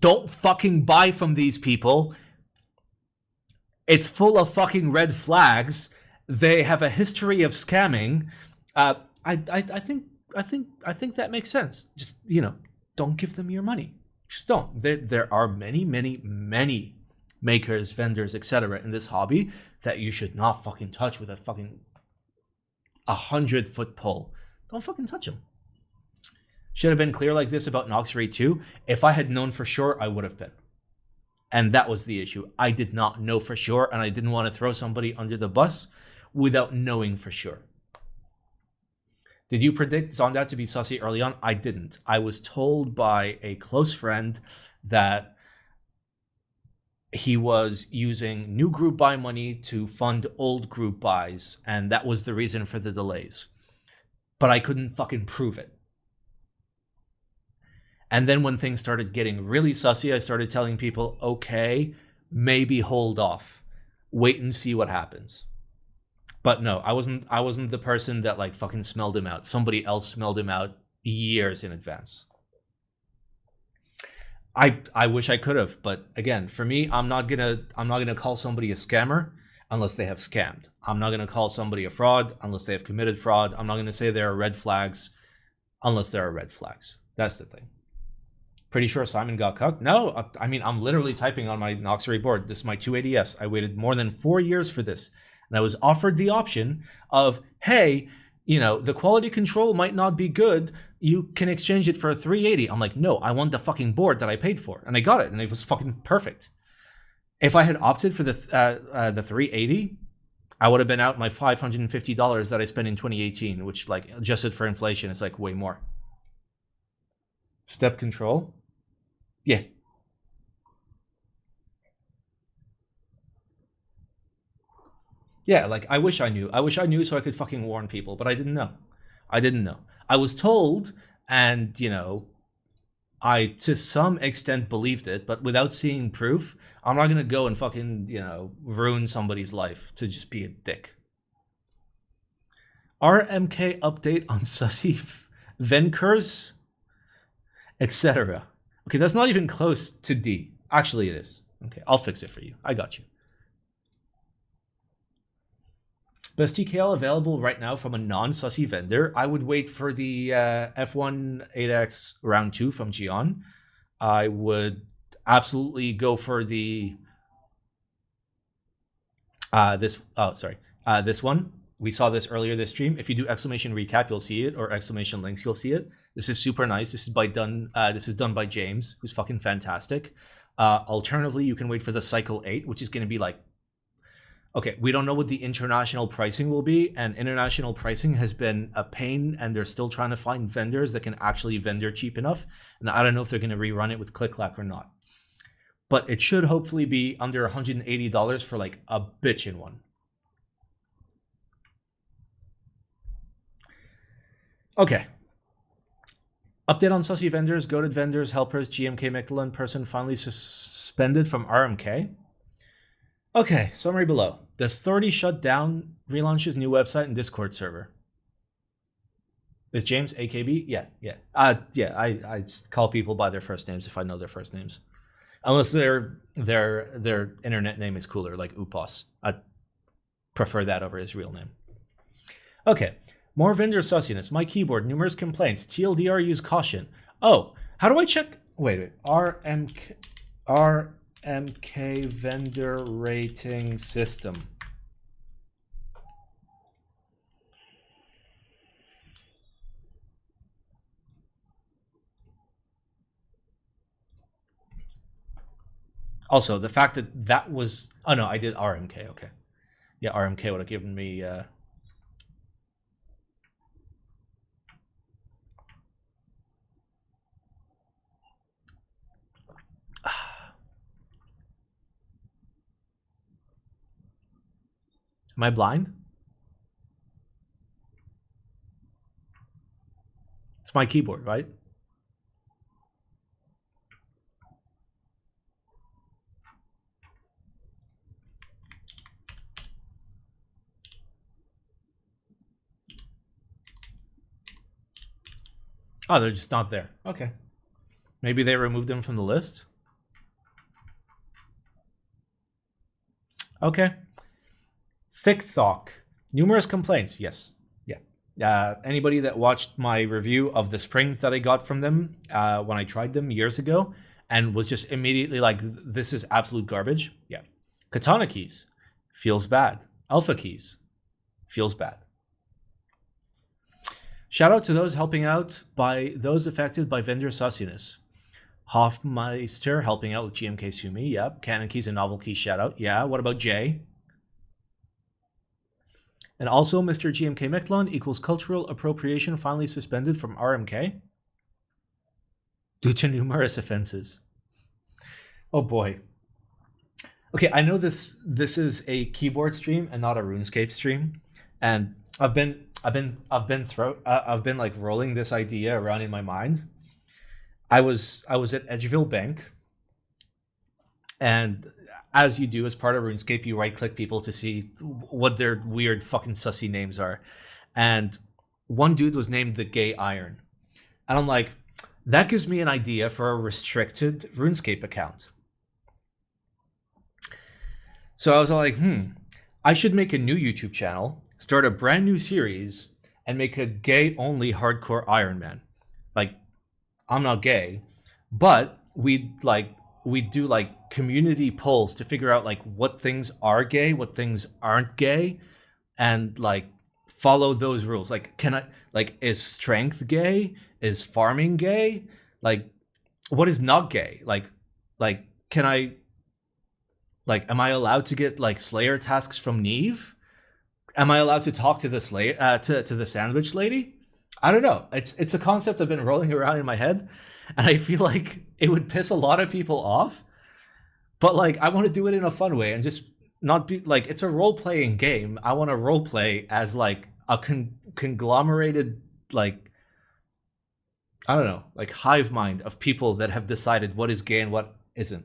don't fucking buy from these people, it's full of fucking red flags, they have a history of scamming, I think that makes sense. Just, you know, don't give them your money. Just don't. There are many makers, vendors, etc. in this hobby that you should not fucking touch with a fucking 100-foot pole. Don't fucking touch them. Should have been clear like this about Nox Rate 2. If I had known for sure, I would have been. And that was the issue. I did not know for sure, and I didn't want to throw somebody under the bus without knowing for sure. Did you predict Zondat to be sussy early on? I didn't. I was told by a close friend that he was using new group buy money to fund old group buys, and that was the reason for the delays. But I couldn't fucking prove it. And then when things started getting really sussy, I started telling people, okay, maybe hold off. Wait and see what happens. But no, I wasn't the person that like fucking smelled him out. Somebody else smelled him out years in advance. I wish I could have, but again, for me, I'm not gonna call somebody a scammer unless they have scammed. I'm not gonna call somebody a fraud unless they have committed fraud. I'm not gonna say there are red flags unless there are red flags. That's the thing. Pretty sure Simon got cucked? No, I mean, I'm literally typing on my Noxery board. This is my 280S. I waited more than 4 years for this. And I was offered the option of, hey, you know, the quality control might not be good. You can exchange it for a 380. I'm like, no, I want the fucking board that I paid for. And I got it, and it was fucking perfect. If I had opted for the 380, I would have been out my $550 that I spent in 2018, which, like, adjusted for inflation, is like way more. Step control? Yeah. Yeah, like, I wish I knew. I wish I knew so I could fucking warn people, but I didn't know. I didn't know. I was told, and, you know, I, to some extent, believed it, but without seeing proof, I'm not gonna go and fucking, you know, ruin somebody's life to just be a dick. RMK update on Sussy Venkers, etc. Okay, that's not even close to D. Actually, it is. Okay, I'll fix it for you. I got you. Best TKL available right now from a non-Sussy vendor. I would wait for the F1 8X round 2 from Gian. I would absolutely go for the this one. We saw this earlier this stream. If you do exclamation recap, you'll see it, or exclamation links, you'll see it. This is super nice. This is done by James, who's fucking fantastic. Alternatively, you can wait for the Cycle 8, which is going to be like, okay, we don't know what the international pricing will be, and international pricing has been a pain, and they're still trying to find vendors that can actually vendor cheap enough. And I don't know if they're going to rerun it with ClickClack or not. But it should hopefully be under $180 for like a bitchin' one. Okay. Update on Sussy vendors, goated vendors, helpers, GMK Michelin person finally suspended from RMK. Okay, summary below. Does 30 shut down relaunches new website and Discord server? Is James AKB? Yeah. I call people by their first names if I know their first names, unless their internet name is cooler, like Upos. I prefer that over his real name. Okay, more vendor sussiness. My keyboard, numerous complaints. TLDR, use caution. Oh, how do I check? Wait. RMK vendor rating system. Also, the fact that that was... Oh, no, I did RMK. Okay. Yeah, RMK would have given me... Am I blind? It's my keyboard, right? Oh, they're just not there. Okay. Maybe they removed them from the list? Okay. Thick Thok. Numerous complaints. Yes. Yeah. Anybody that watched my review of the springs that I got from them when I tried them years ago and was just immediately like, this is absolute garbage. Yeah. Katana keys. Feels bad. Alpha keys. Feels bad. Shout out to those helping out by those affected by vendor sussiness. Hoffmeister helping out with GMK Sumi. Yep. Canon keys and novel keys. Shout out. Yeah. What about Jay? And also, Mr. GMK Mechlon equals cultural appropriation finally suspended from RMK due to numerous offenses. Oh boy. Okay, I know this is a keyboard stream and not a RuneScape stream, and I've been like rolling this idea around in my mind. I was at Edgeville Bank, and as you do as part of RuneScape, you right-click people to see what their weird fucking sussy names are. And one dude was named the Gay Iron. And I'm like, that gives me an idea for a restricted RuneScape account. So I was like, I should make a new YouTube channel, start a brand new series, and make a gay-only hardcore Iron Man. Like, I'm not gay, but we do like community polls to figure out like what things are gay, what things aren't gay, and like follow those rules. Like, is strength gay? Is farming gay? Like, what is not gay? Like, can I, like, am I allowed to get like Slayer tasks from Neve? Am I allowed to talk to the to the sandwich lady? I don't know. It's a concept I've been rolling around in my head, and I feel like it would piss a lot of people off. But like, I want to do it in a fun way and just not be like, it's a role-playing game. I want to role-play as like a conglomerated, like, I don't know, like hive mind of people that have decided what is gay and what isn't.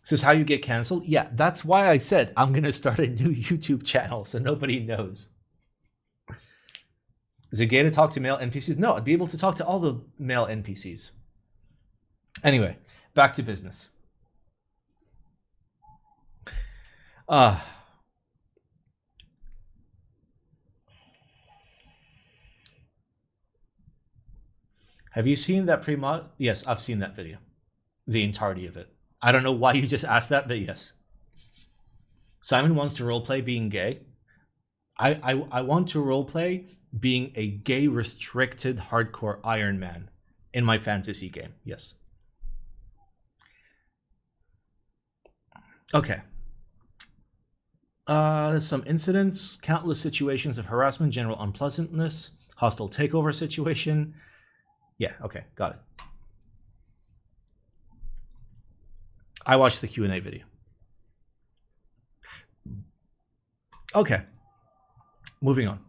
This is how you get canceled? Yeah, that's why I said I'm going to start a new YouTube channel so nobody knows. Is it gay to talk to male NPCs? No, I'd be able to talk to all the male NPCs. Anyway, back to business. Have you seen that pre-mod? Yes, I've seen that video. The entirety of it. I don't know why you just asked that, but yes. Simon wants to roleplay being gay. I want to roleplay being a gay restricted hardcore Iron Man in my fantasy game. Yes. Okay. Some incidents, countless situations of harassment, general unpleasantness, hostile takeover situation. Yeah, okay, got it. I watched the Q&A video. Okay, moving on.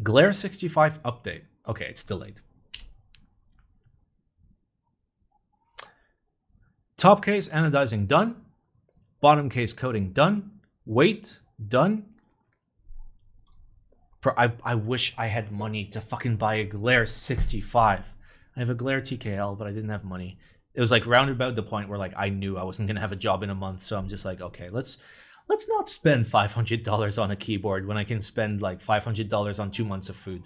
Glare 65 update. Okay, it's delayed. Top case anodizing done. Bottom case coating done. Weight done. I wish I had money to fucking buy a Glare 65. I have a Glare TKL, but I didn't have money. It was like round about the point where like I knew I wasn't gonna have a job in a month, so I'm just like, okay, let's not spend $500 on a keyboard when I can spend like $500 on 2 months of food.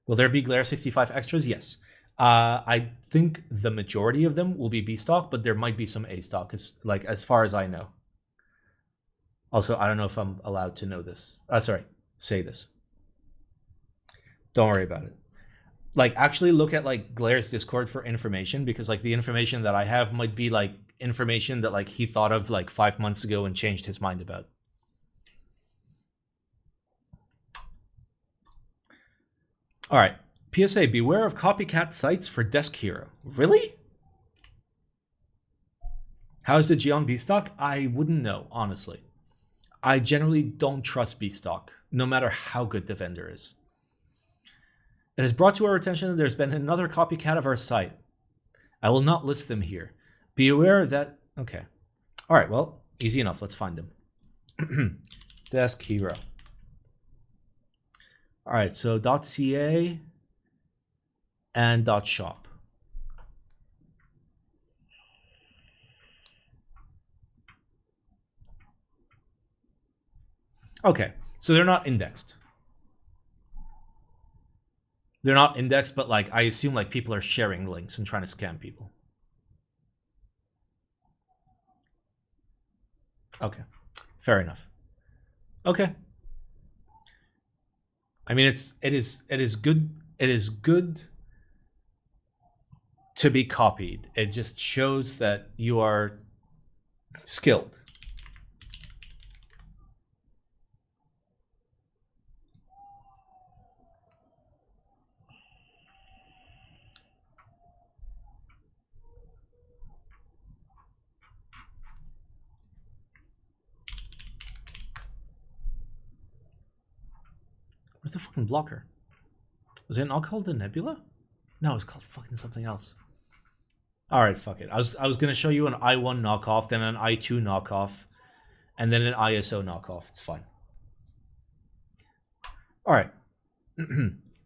Will there be Glare 65 extras? Yes. I think the majority of them will be B stock, but there might be some A stock, as far as I know. Also, I don't know if I'm allowed to know this. Say this. Don't worry about it. like actually look at like Glaire's Discord for information, because like the information that I have might be like information that like he thought of like 5 months ago and changed his mind about. All right. PSA, beware of copycat sites for Deskhero. Really? How's the Geon B-Stock? I wouldn't know, honestly. I generally don't trust B-Stock, no matter how good the vendor is. It has brought to our attention that there's been another copycat of our site. I will not list them here. Be aware that... Okay. All right, well, easy enough. Let's find them. Deskhero. All right, so .ca and .shop. Okay, so they're not indexed. They're not indexed, but like I assume like people are sharing links and trying to scam people. Okay, fair enough. Okay. I mean, it is good to be copied. It just shows that you are skilled. Where's the fucking blocker? Was it not called the Nebula? No, it's called fucking something else. All right, fuck it. I was gonna show you an I1 knockoff, then an I2 knockoff, and then an ISO knockoff. It's fine. All right.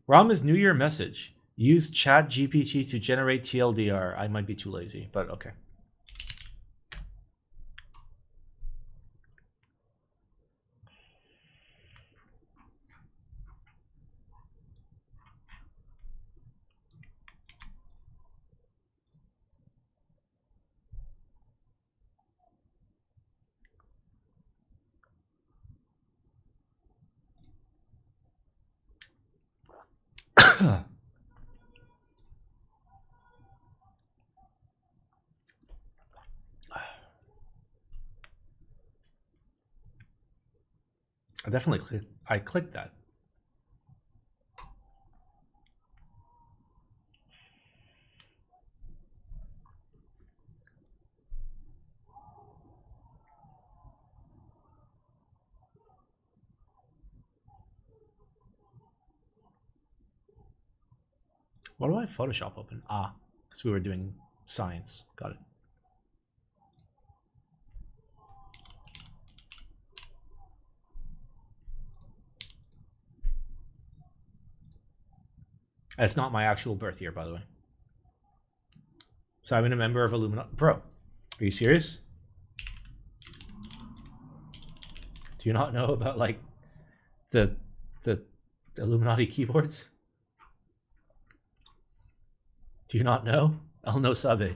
Rama's New Year message: use ChatGPT to generate TLDR. I might be too lazy, but okay. I definitely clicked that. Why do I have Photoshop open? Ah, because we were doing science. Got it. That's not my actual birth year, by the way. So I've been a member of Illuminati. Bro, are you serious? Do you not know about like the Illuminati keyboards? Do you not know? El no sabe.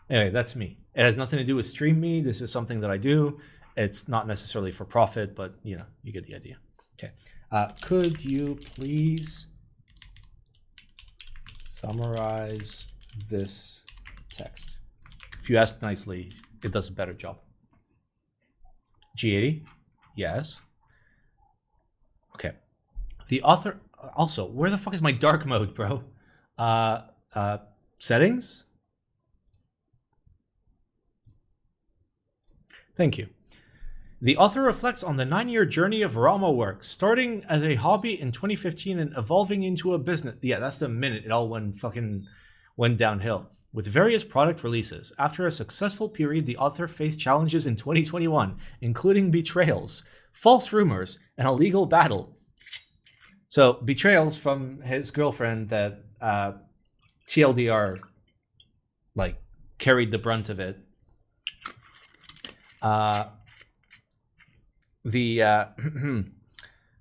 Anyway, that's me. It has nothing to do with Stream Me. This is something that I do. It's not necessarily for profit, but you know, you get the idea. Okay. Could you please summarize this text? If you ask nicely, it does a better job. G80? Yes. Okay. The author... Also, where the fuck is my dark mode, bro? Settings? Thank you. The author reflects on the 9-year journey of RAMA work, starting as a hobby in 2015 and evolving into a business. Yeah, that's the minute it all went downhill. With various product releases. After a successful period, the author faced challenges in 2021, including betrayals, false rumors, and a legal battle. So, betrayals from his girlfriend that TLDR like carried the brunt of it. The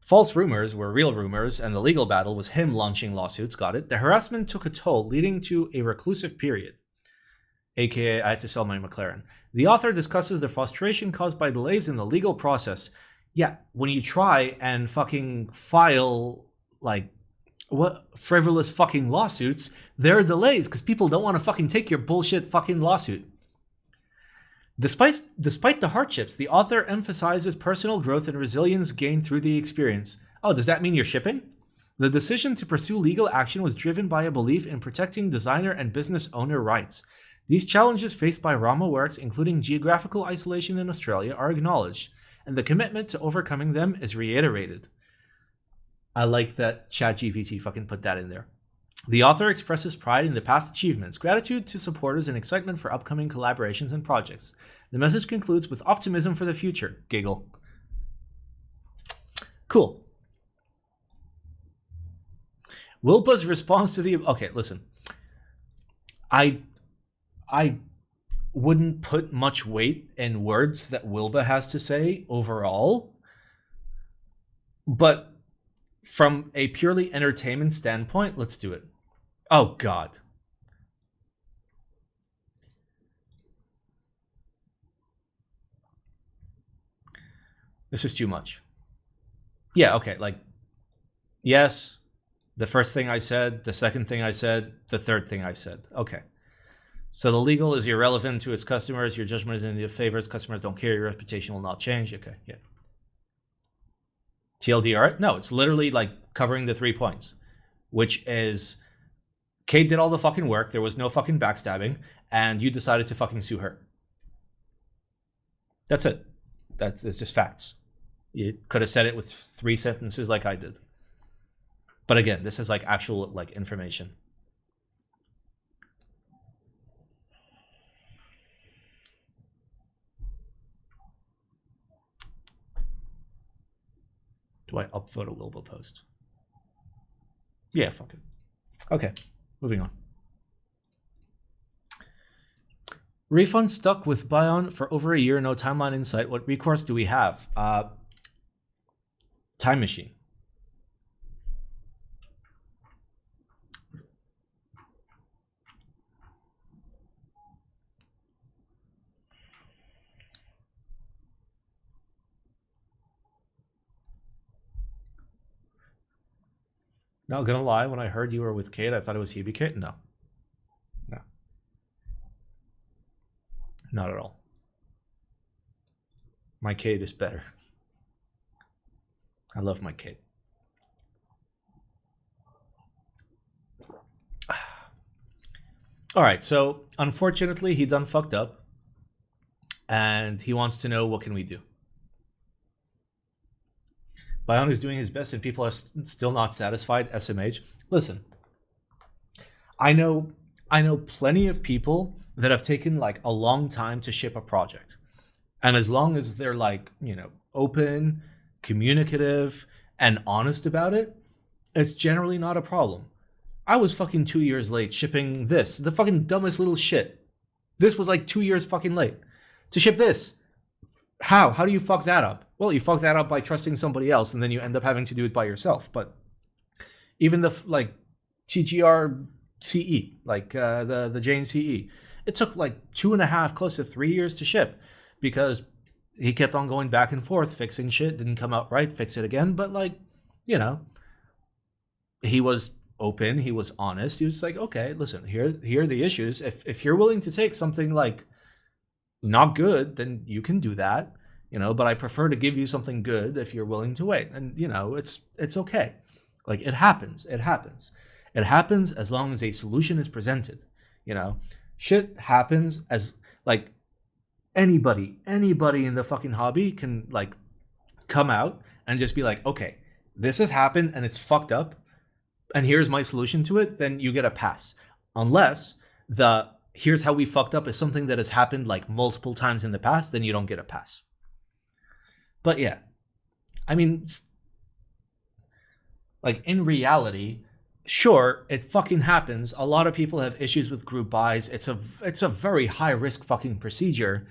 false rumors were real rumors, and the legal battle was him launching lawsuits. Got it. The harassment took a toll, leading to a reclusive period. AKA, I had to sell my McLaren. The author discusses the frustration caused by delays in the legal process. Yeah, when you try and fucking file like what frivolous fucking lawsuits, there are delays because people don't want to fucking take your bullshit fucking lawsuit. Despite the hardships, the author emphasizes personal growth and resilience gained through the experience. Oh, does that mean you're shipping? The decision to pursue legal action was driven by a belief in protecting designer and business owner rights. These challenges faced by RAMA works, including geographical isolation in Australia, are acknowledged, and the commitment to overcoming them is reiterated. I like that ChatGPT fucking put that in there. The author expresses pride in the past achievements, gratitude to supporters, and excitement for upcoming collaborations and projects. The message concludes with optimism for the future. Giggle. Cool. Wilba's response to the... Okay, listen. I wouldn't put much weight in words that Wilba has to say overall, but from a purely entertainment standpoint, let's do it. Oh, God. This is too much. Yeah, okay, like, yes, the first thing I said, the second thing I said, the third thing I said. Okay. So the legal is irrelevant to its customers. Your judgment is in your favor. Its customers don't care. Your reputation will not change. Okay, yeah. TLDR? No, it's literally like covering the 3 points, which is Kate did all the fucking work. There was no fucking backstabbing, and you decided to fucking sue her. That's it. It's just facts. You could have said it with 3 sentences like I did. But again, this is like actual like information. Do I upvote a Wilba post? Yeah, fuck it. Okay, moving on. Refund stuck with Baion for over a year, no timeline in sight. What recourse do we have? Time machine. Not gonna lie, when I heard you were with Kate, I thought it was Hebe Kate. No. No. Not at all. My Kate is better. I love my Kate. All right, so unfortunately, he done fucked up. And he wants to know, what can we do? Baion is doing his best and people are still not satisfied. SMH. Listen, I know plenty of people that have taken like a long time to ship a project. And as long as they're like, you know, open, communicative, and honest about it, it's generally not a problem. I was fucking 2 years late shipping this, the fucking dumbest little shit. This was like 2 years fucking late to ship this. How do you fuck that up? Well, you fuck that up by trusting somebody else, and then you end up having to do it by yourself. But even the like TGR CE, like the Jane CE, it took like 2.5, close to 3 years to ship, because he kept on going back and forth, fixing shit, didn't come out right, fix it again. But like, you know, he was open, he was honest. He was like, okay, listen, here are the issues. If you're willing to take something like not good, then you can do that, you know, but I prefer to give you something good if you're willing to wait. And, you know, it's okay. Like, it happens. It happens as long as a solution is presented, you know. Shit happens, as like anybody in the fucking hobby can like come out and just be like, okay, this has happened and it's fucked up, and here's my solution to it. Then you get a pass. Unless the here's how we fucked up is something that has happened like multiple times in the past, then you don't get a pass. But yeah, I mean, like in reality, sure, it fucking happens. A lot of people have issues with group buys. It's a very high risk fucking procedure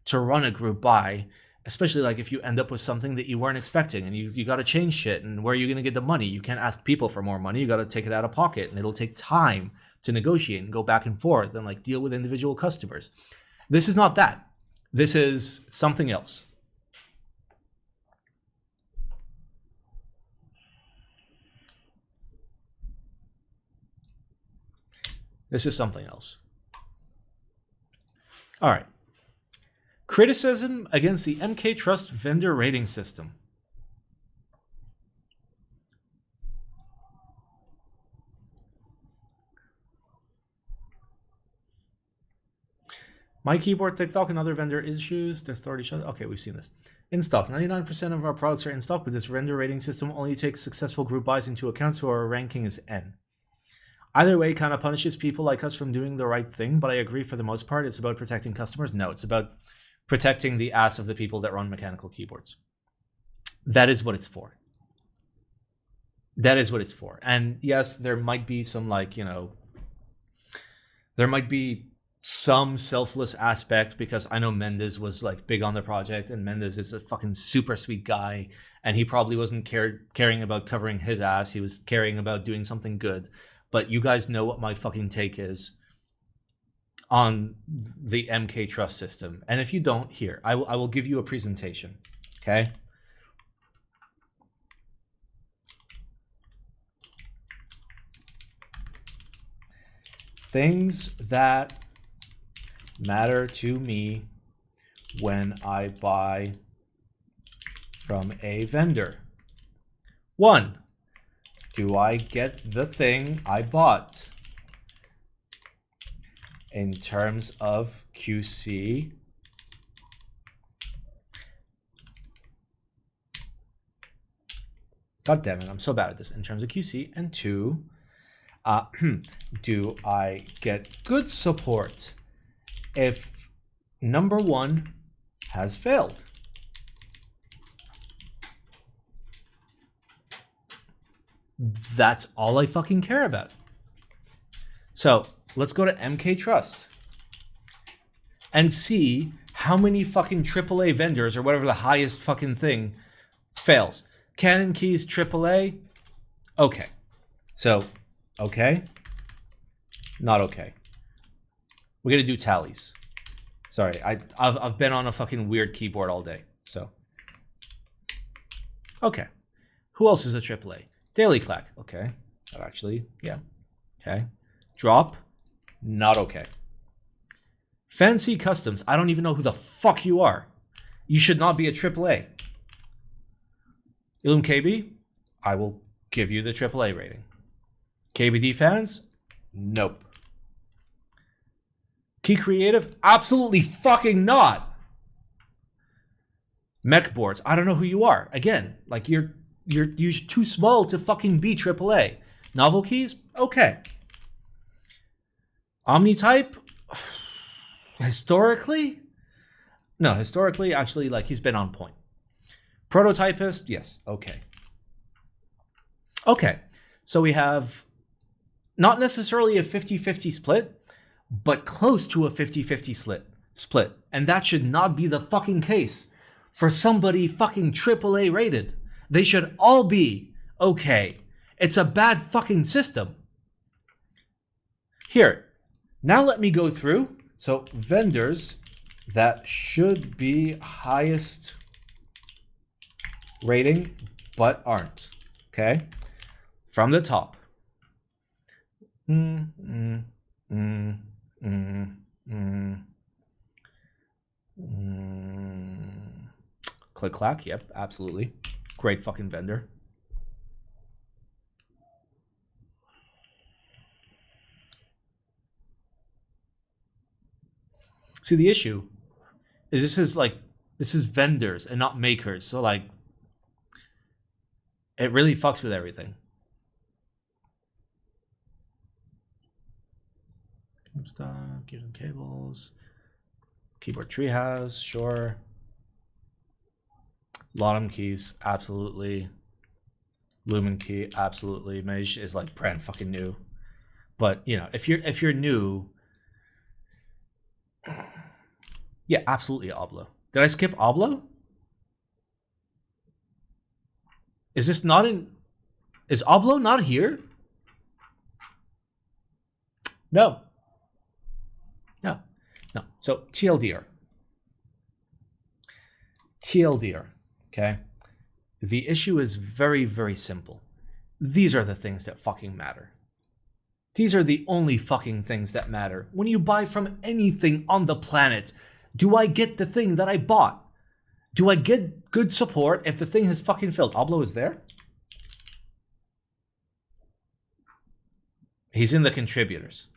to run a group buy, especially like if you end up with something that you weren't expecting and you got to change shit, and where are you going to get the money? You can't ask people for more money. You got to take it out of pocket, and it'll take time to negotiate and go back and forth and like deal with individual customers. This is not that. This is something else. This is something else. All right. Criticism against the MK Trust vendor rating system. My keyboard, TikTok, and other vendor issues. There's already shut. Okay, we've seen this. In stock, 99% of our products are in stock, but this vendor rating system only takes successful group buys into account, so our ranking is N. Either way, kind of punishes people like us from doing the right thing, but I agree for the most part, it's about protecting customers. No, it's about protecting the ass of the people that run mechanical keyboards. That is what it's for. That is what it's for. And yes, there might be some, like, you know, there might be some selfless aspect, because I know Mendes was like big on the project, and Mendes is a fucking super sweet guy, and he probably wasn't caring about covering his ass. He was caring about doing something good. But you guys know what my fucking take is on the MK Trust system. And if you don't, here, I will give you a presentation, okay? Things that matter to me when I buy from a vendor. 1, do I get the thing I bought in terms of QC? God damn it, I'm so bad at this. In terms of QC. And 2, do I get good support if number 1 has failed? That's all I fucking care about. So let's go to MK Trust and see how many fucking AAA vendors, or whatever the highest fucking thing, fails. Canon Keys AAA. Okay. So, okay. Not okay. We're gonna do tallies. Sorry, I've been on a fucking weird keyboard all day. So, okay. Who else is a AAA? Daily Clack. Okay. Actually, yeah. Okay. Drop. Not okay. Fancy Customs. I don't even know who the fuck you are. You should not be a AAA. Illum KB. I will give you the AAA rating. KBD fans. Nope. Key Creative? Absolutely fucking not. Mech Boards. I don't know who you are. Again, like you're too small to fucking be AAA. Novel Keys? Okay. Omnitype? Historically? No, historically, actually, like, he's been on point. Prototypist? Yes. Okay. Okay. So we have not necessarily a 50-50 split, but close to a 50-50 split. And that should not be the fucking case for somebody fucking AAA rated. They should all be okay. It's a bad fucking system. Here, now let me go through. So vendors that should be highest rating but aren't. Okay? From the top. Click Clack, yep, absolutely. Great fucking vendor. See, the issue is this is vendors and not makers. So like, it really fucks with everything. Stock, gears and cables, keyboard treehouse, sure. Laudanum keys, absolutely. Lumen key, absolutely. Mage is like brand fucking new. But you know, if you're new, yeah, absolutely Oblo. Did I skip Oblo? Is this not in? Is Oblo not here? No. No. So TLDR. Okay. The issue is very, very simple. These are the things that fucking matter. These are the only fucking things that matter. When you buy from anything on the planet, do I get the thing that I bought? Do I get good support if the thing has fucking failed? Oblo is there? He's in the contributors.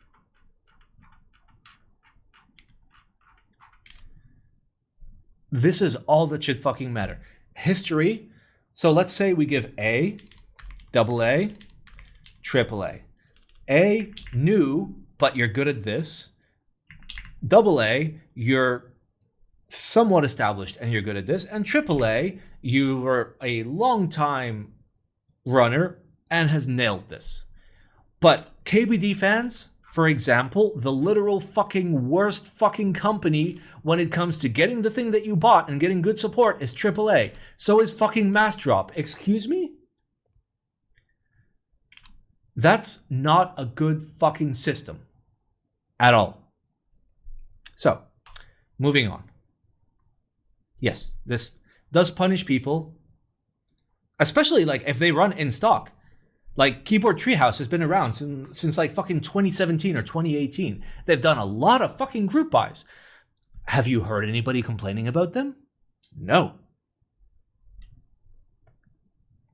This is all that should fucking matter. History. So let's say we give A, AA, AAA. A, new, but you're good at this. AA, you're somewhat established and you're good at this. And AAA, you were a long time runner and has nailed this. But KBD fans, for example, the literal fucking worst fucking company when it comes to getting the thing that you bought and getting good support is AAA. So is fucking Massdrop. Excuse me? That's not a good fucking system at all. So, moving on. Yes, this does punish people, especially like if they run in stock. Like Keyboard Treehouse has been around since like fucking 2017 or 2018. They've done a lot of fucking group buys. Have you heard anybody complaining about them? No.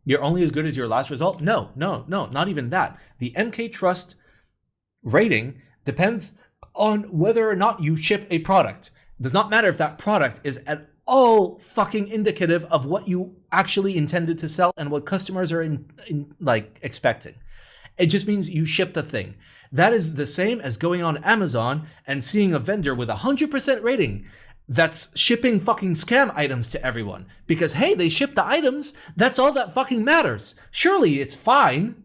You're only as good as your last result? No, not even that. The MK Trust rating depends on whether or not you ship a product. It does not matter if that product is at all fucking indicative of what you actually intended to sell and what customers are like expecting. It just means you shipped a thing. That is the same as going on Amazon and seeing a vendor with 100% rating that's shipping fucking scam items to everyone. Because, hey, they shipped the items. That's all that fucking matters. Surely it's fine.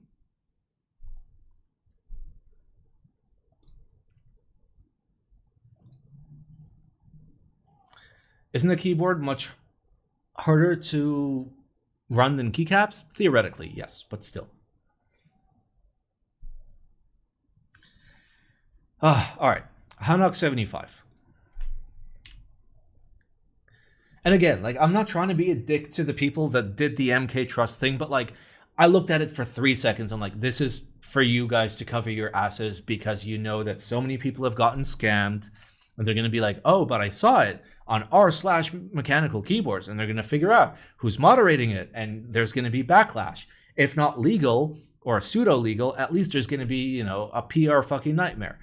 Isn't a keyboard much harder to run than keycaps? Theoretically, yes, but still. All right, Hanok 75. And again, like, I'm not trying to be a dick to the people that did the MK Trust thing, but like, I looked at it for 3 seconds. I'm like, this is for you guys to cover your asses because you know that so many people have gotten scammed and they're going to be like, oh, but I saw it on r/mechanical keyboards, and they're going to figure out who's moderating it, and there's going to be backlash. If not legal or pseudo legal, at least there's going to be, you know, a PR fucking nightmare.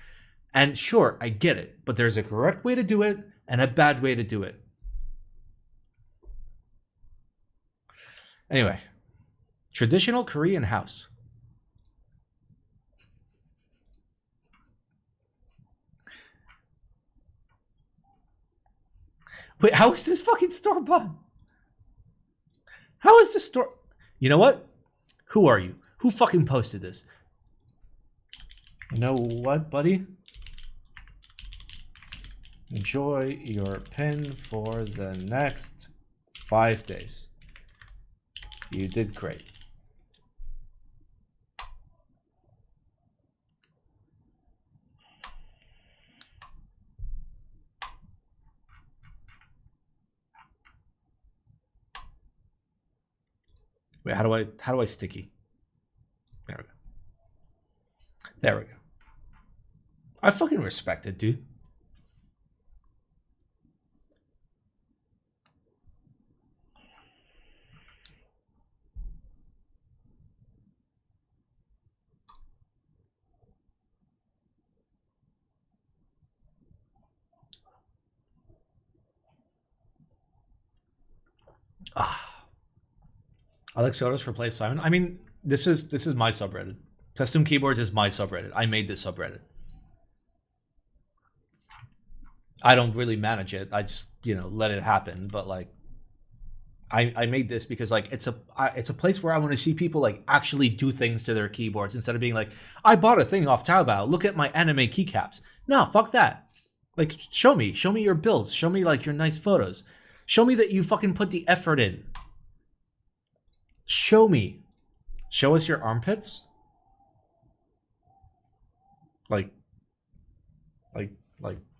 And sure, I get it, but there's a correct way to do it and a bad way to do it. Anyway, traditional Korean house. Wait, how is this fucking store bought? How is this store? You know what? Who are you? Who fucking posted this? You know what, buddy? Enjoy your pen for the next 5 days. You did great. Wait, how do I sticky? There we go. There we go. I fucking respect it, dude. Alex Sotos for Play Simon. I mean, this is my subreddit. Custom Keyboards is my subreddit. I made this subreddit. I don't really manage it. I just, you know, let it happen. But like, I made this because like it's a place where I want to see people like actually do things to their keyboards instead of being like, I bought a thing off Taobao. Look at my anime keycaps. No, fuck that. Like, show me your builds. Show me like your nice photos. Show me that you fucking put the effort in. Show me. Show us your armpits. Like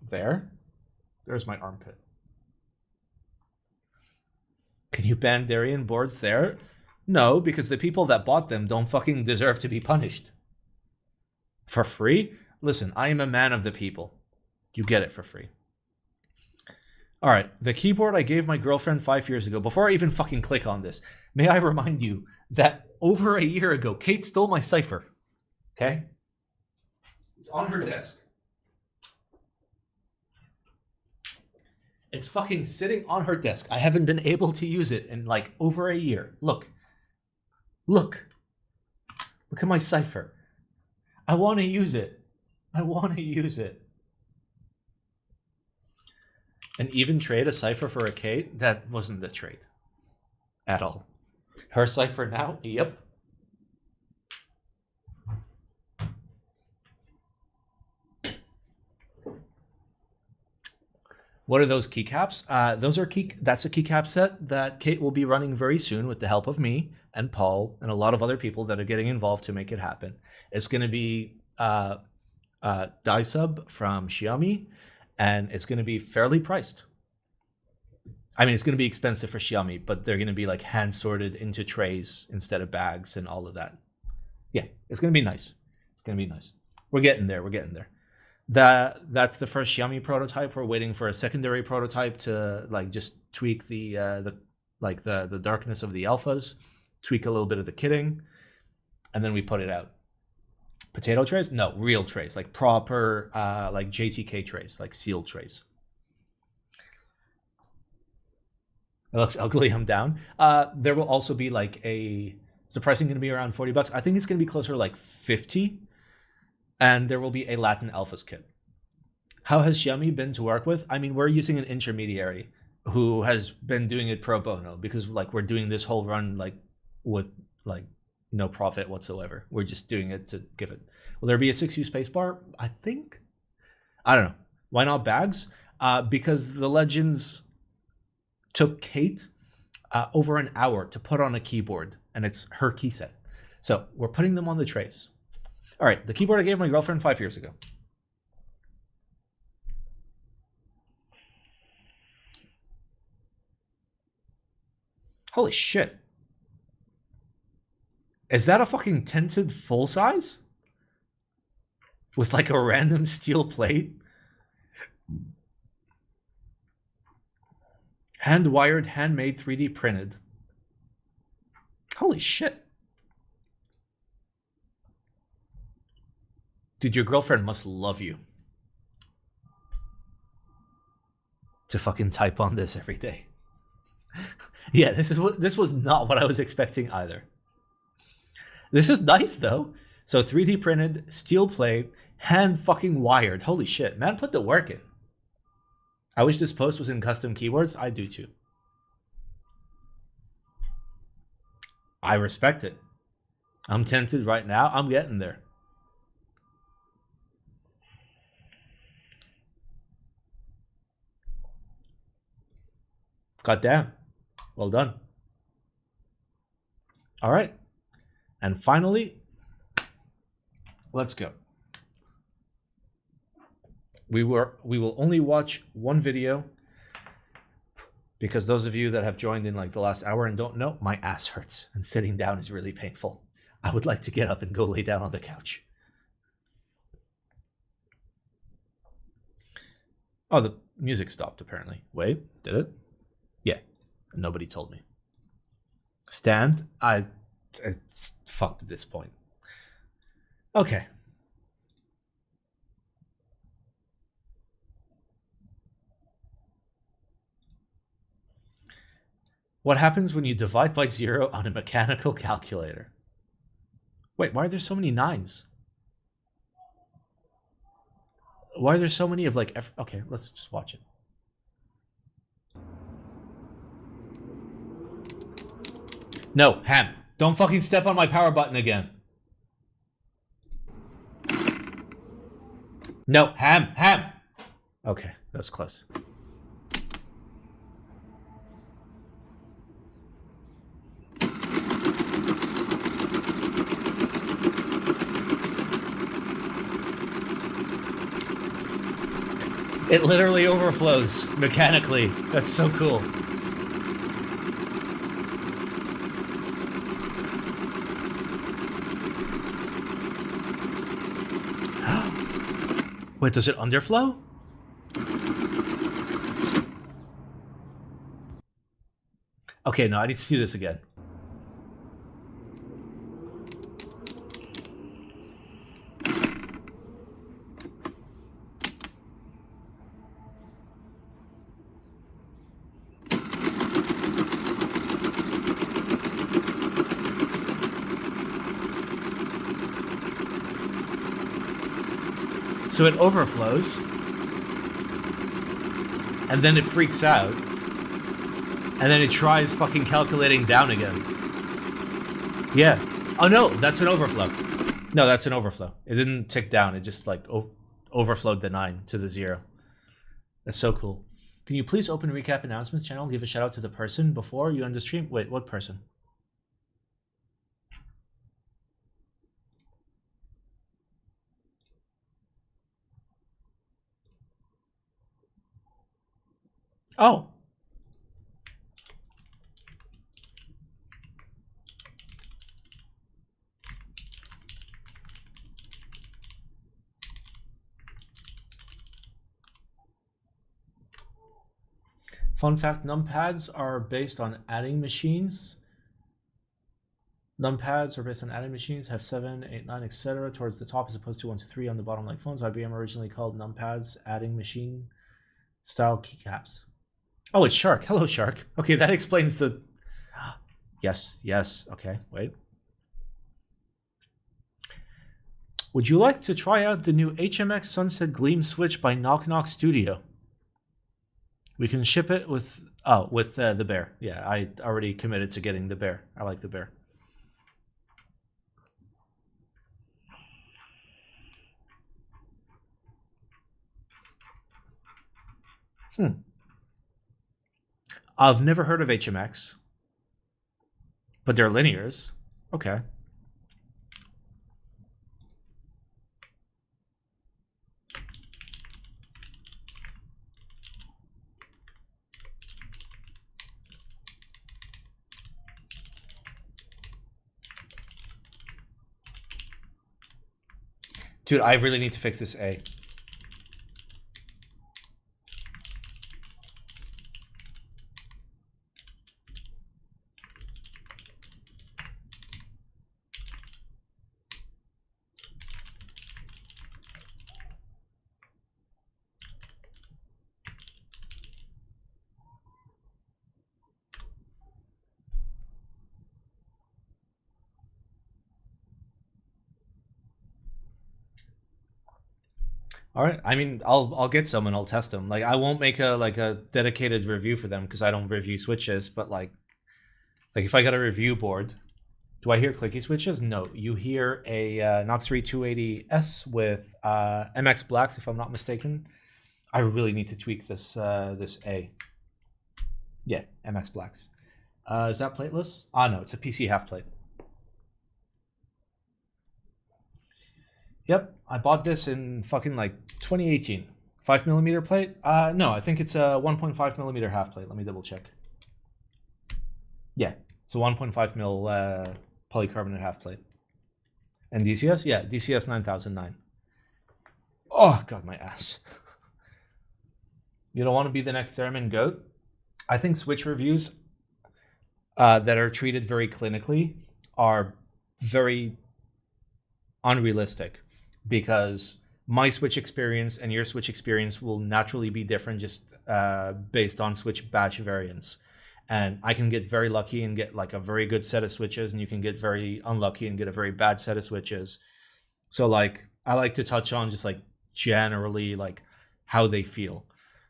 there. There's my armpit. Can you ban Darien boards there? No, because the people that bought them don't fucking deserve to be punished. For free? Listen, I am a man of the people. You get it for free. All right, the keyboard I gave my girlfriend 5 years ago. Before I even fucking click on this, may I remind you that over a year ago, Kate stole my cipher. Okay? It's on her desk. It's fucking sitting on her desk. I haven't been able to use it in like over a year. Look. Look. Look at my cipher. I want to use it. I want to use it. And even trade a cipher for a Kate? That wasn't the trade. At all. Her cipher now? Yep. What are those keycaps? That's a keycap set that Kate will be running very soon with the help of me and Paul and a lot of other people that are getting involved to make it happen. It's going to be die sub from Xiaomi, and it's going to be fairly priced. I mean, it's going to be expensive for Xiaomi, but they're going to be like hand sorted into trays instead of bags and all of that. Yeah, it's going to be nice. It's going to be nice. We're getting there. We're getting there. That's the first Xiaomi prototype. We're waiting for a secondary prototype to like just tweak the darkness of the alphas, tweak a little bit of the kitting, and then we put it out. Potato trays? No, real trays, like proper like JTK trays, like sealed trays. It looks ugly. I'm down. There will also be like is the pricing going to be around $40? I think it's going to be closer to like 50. And there will be a Latin Alphas kit. How has Xiaomi been to work with? I mean, we're using an intermediary who has been doing it pro bono because like we're doing this whole run like with like no profit whatsoever. We're just doing it to give it. Will there be a 6U spacebar? I think. I don't know. Why not bags? Because the Legends took Kate over an hour to put on a keyboard, and it's her key set. So we're putting them on the trays. All right, the keyboard I gave my girlfriend 5 years ago. Holy shit. Is that a fucking tinted full size? With like a random steel plate? Hand-wired, handmade, 3D printed. Holy shit. Dude, your girlfriend must love you to fucking type on this every day. Yeah, this was not what I was expecting either. This is nice though. So 3D printed, steel plate, hand fucking wired. Holy shit, man, put the work in. I wish this post was in custom keyboards. I do too. I respect it. I'm tempted right now. I'm getting there. God damn. Well done. All right. And finally, let's go. We will only watch one video because those of you that have joined in like the last hour and don't know, my ass hurts and sitting down is really painful. I would like to get up and go lay down on the couch. Oh, the music stopped apparently. Wait, did it? Yeah, nobody told me. Stand. It's fucked at this point. Okay. What happens when you divide by 0 on a mechanical calculator? Wait, why are there so many 9s? Why are there so many of like okay, let's just watch it. No, Ham, don't fucking step on my power button again. No, Ham. Okay, that was close. It literally overflows mechanically. That's so cool. Wait, does it underflow? Okay, no, I need to see this again. So it overflows, and then it freaks out, and then it tries fucking calculating down again. Yeah. Oh no, that's an overflow. No, that's an overflow. It didn't tick down. It just like overflowed the 9 to the 0. That's so cool. Can you please open recap announcements channel? Give a shout out to the person before you end the stream. Wait, what person? Oh. Fun fact, numpads are based on adding machines. Numpads are based on adding machines, have 7, 8, 9, etc. towards the top as opposed to 1 to 3 on the bottom like phones. IBM originally called numpads adding machine style keycaps. Oh, it's Shark. Hello, Shark. Okay, that explains the... Yes, yes. Okay, wait. Would you like to try out the new HMX Sunset Gleam switch by Knock Knock Studio? We can ship it with... Oh, with the bear. Yeah, I already committed to getting the bear. I like the bear. I've never heard of HMX, but they're linears. Okay. Dude, I really need to fix this A. All right. I mean, I'll get some and I'll test them. Like, I won't make a dedicated review for them because I don't review switches. But like if I got a review board, do I hear clicky switches? No. You hear a Knox 3280S with MX Blacks, if I'm not mistaken. I really need to tweak this this A. Yeah, MX Blacks. Is that plateless? Ah, no, it's a PC half plate. Yep, I bought this in fucking like 2018. 5mm plate? No, I think it's a 1.5mm half plate. Let me double check. Yeah, it's a 1.5mm polycarbonate half plate. And DCS? Yeah, DCS 9009. Oh, God, my ass. You don't want to be the next Theremin goat? I think switch reviews that are treated very clinically are very unrealistic, because my switch experience and your switch experience will naturally be different just based on switch batch variants. And I can get very lucky and get like a very good set of switches, and you can get very unlucky and get a very bad set of switches. So like, I like to touch on just like generally like how they feel.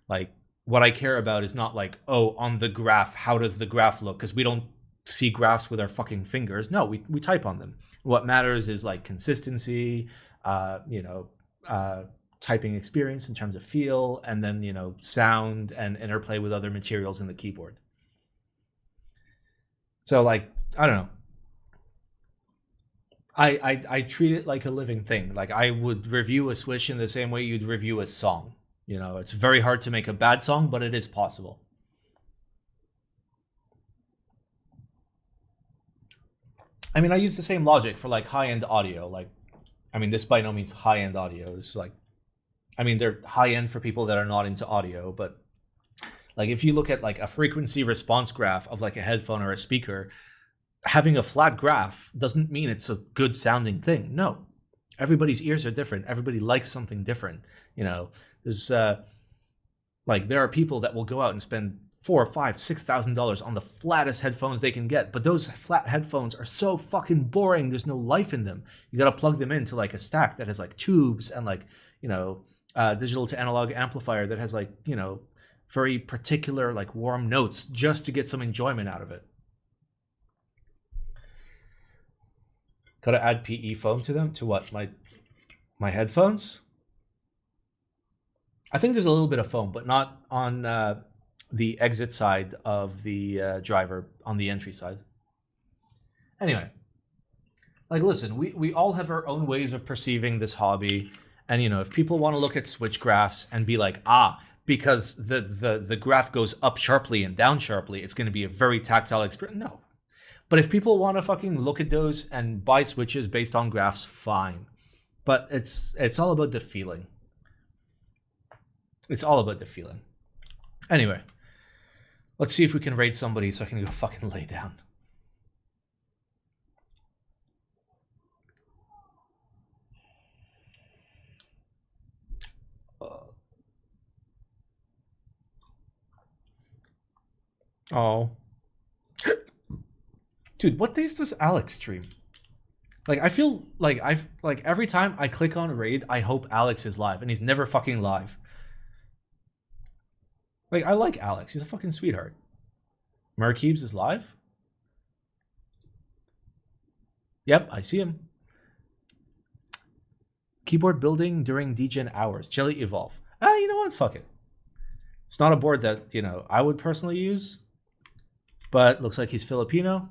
Like, what I care about is not like, oh, on the graph, how does the graph look? Because we don't see graphs with our fucking fingers. No, we type on them. What matters is like consistency, typing experience in terms of feel, and then, sound and interplay with other materials in the keyboard. So like, I don't know. I treat it like a living thing. Like, I would review a switch in the same way you'd review a song. It's very hard to make a bad song, but it is possible. I mean, I use the same logic for like high-end audio. Like, I mean, this by no means high-end audio. It's like I mean, they're high end for people that are not into audio, but like if you look at like a frequency response graph of like a headphone or a speaker, having a flat graph doesn't mean it's a good sounding thing. No, everybody's ears are different. Everybody likes something different. You know, there's like there are people that will go out and spend $4,000, $5,000, $6,000 on the flattest headphones they can get, but those flat headphones are so fucking boring. There's no life in them. You got to plug them into like a stack that has like tubes and like, you know, digital to analog amplifier that has like, you know, very particular like warm notes just to get some enjoyment out of it. Gotta add PE foam to them. To what? My headphones? I think there's a little bit of foam, but not on the exit side of the driver, on the entry side. Anyway, like listen, we all have our own ways of perceiving this hobby. And you know, if people want to look at switch graphs and be like, because the graph goes up sharply and down sharply, it's going to be a very tactile experience. No. But if people want to fucking look at those and buy switches based on graphs, fine. But it's all about the feeling. It's all about the feeling. Anyway, let's see if we can raid somebody so I can go fucking lay down. Oh. Dude, what days does Alex stream? Like, I feel like every time I click on raid, I hope Alex is live, and he's never fucking live. Like, I like Alex. He's a fucking sweetheart. Merkeebs is live? Yep, I see him. Keyboard building during DGen hours. Jelly Evolve. You know what? Fuck it. It's not a board that, you know, I would personally use, but looks like he's Filipino,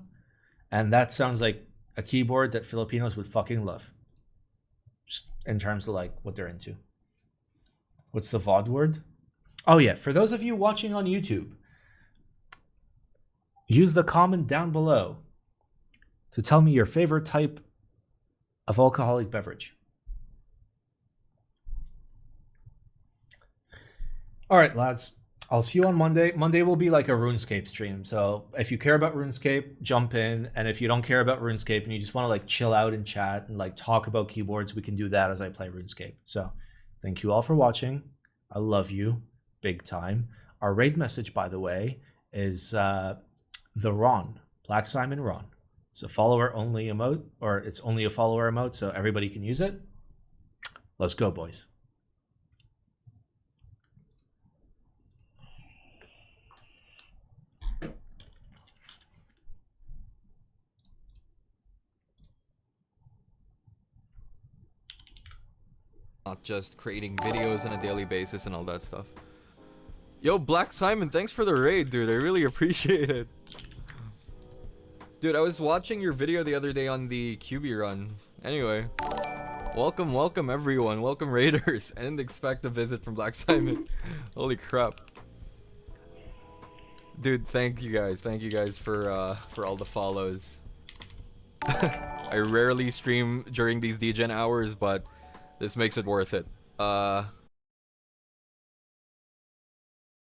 and that sounds like a keyboard that Filipinos would fucking love. Just in terms of like what they're into. What's the VOD word? Oh yeah, for those of you watching on YouTube, use the comment down below to tell me your favorite type of alcoholic beverage. All right, lads. I'll see you on Monday. Monday will be like a RuneScape stream. So if you care about RuneScape, jump in. And if you don't care about RuneScape and you just want to like chill out and chat and like talk about keyboards, we can do that as I play RuneScape. So thank you all for watching. I love you big time. Our raid message, by the way, is the Ron, Black Simon Ron. It's a follower only emote, or it's only a follower emote, so everybody can use it. Let's go, boys. Not just creating videos on a daily basis and all that stuff. Yo, Black Simon, thanks for the raid, dude. I really appreciate it. Dude, I was watching your video the other day on the QB run. Anyway, welcome everyone. Welcome raiders. I didn't expect a visit from Black Simon. Holy crap. Dude, thank you guys. Thank you guys for all the follows. I rarely stream during these DGen hours, but this makes it worth it.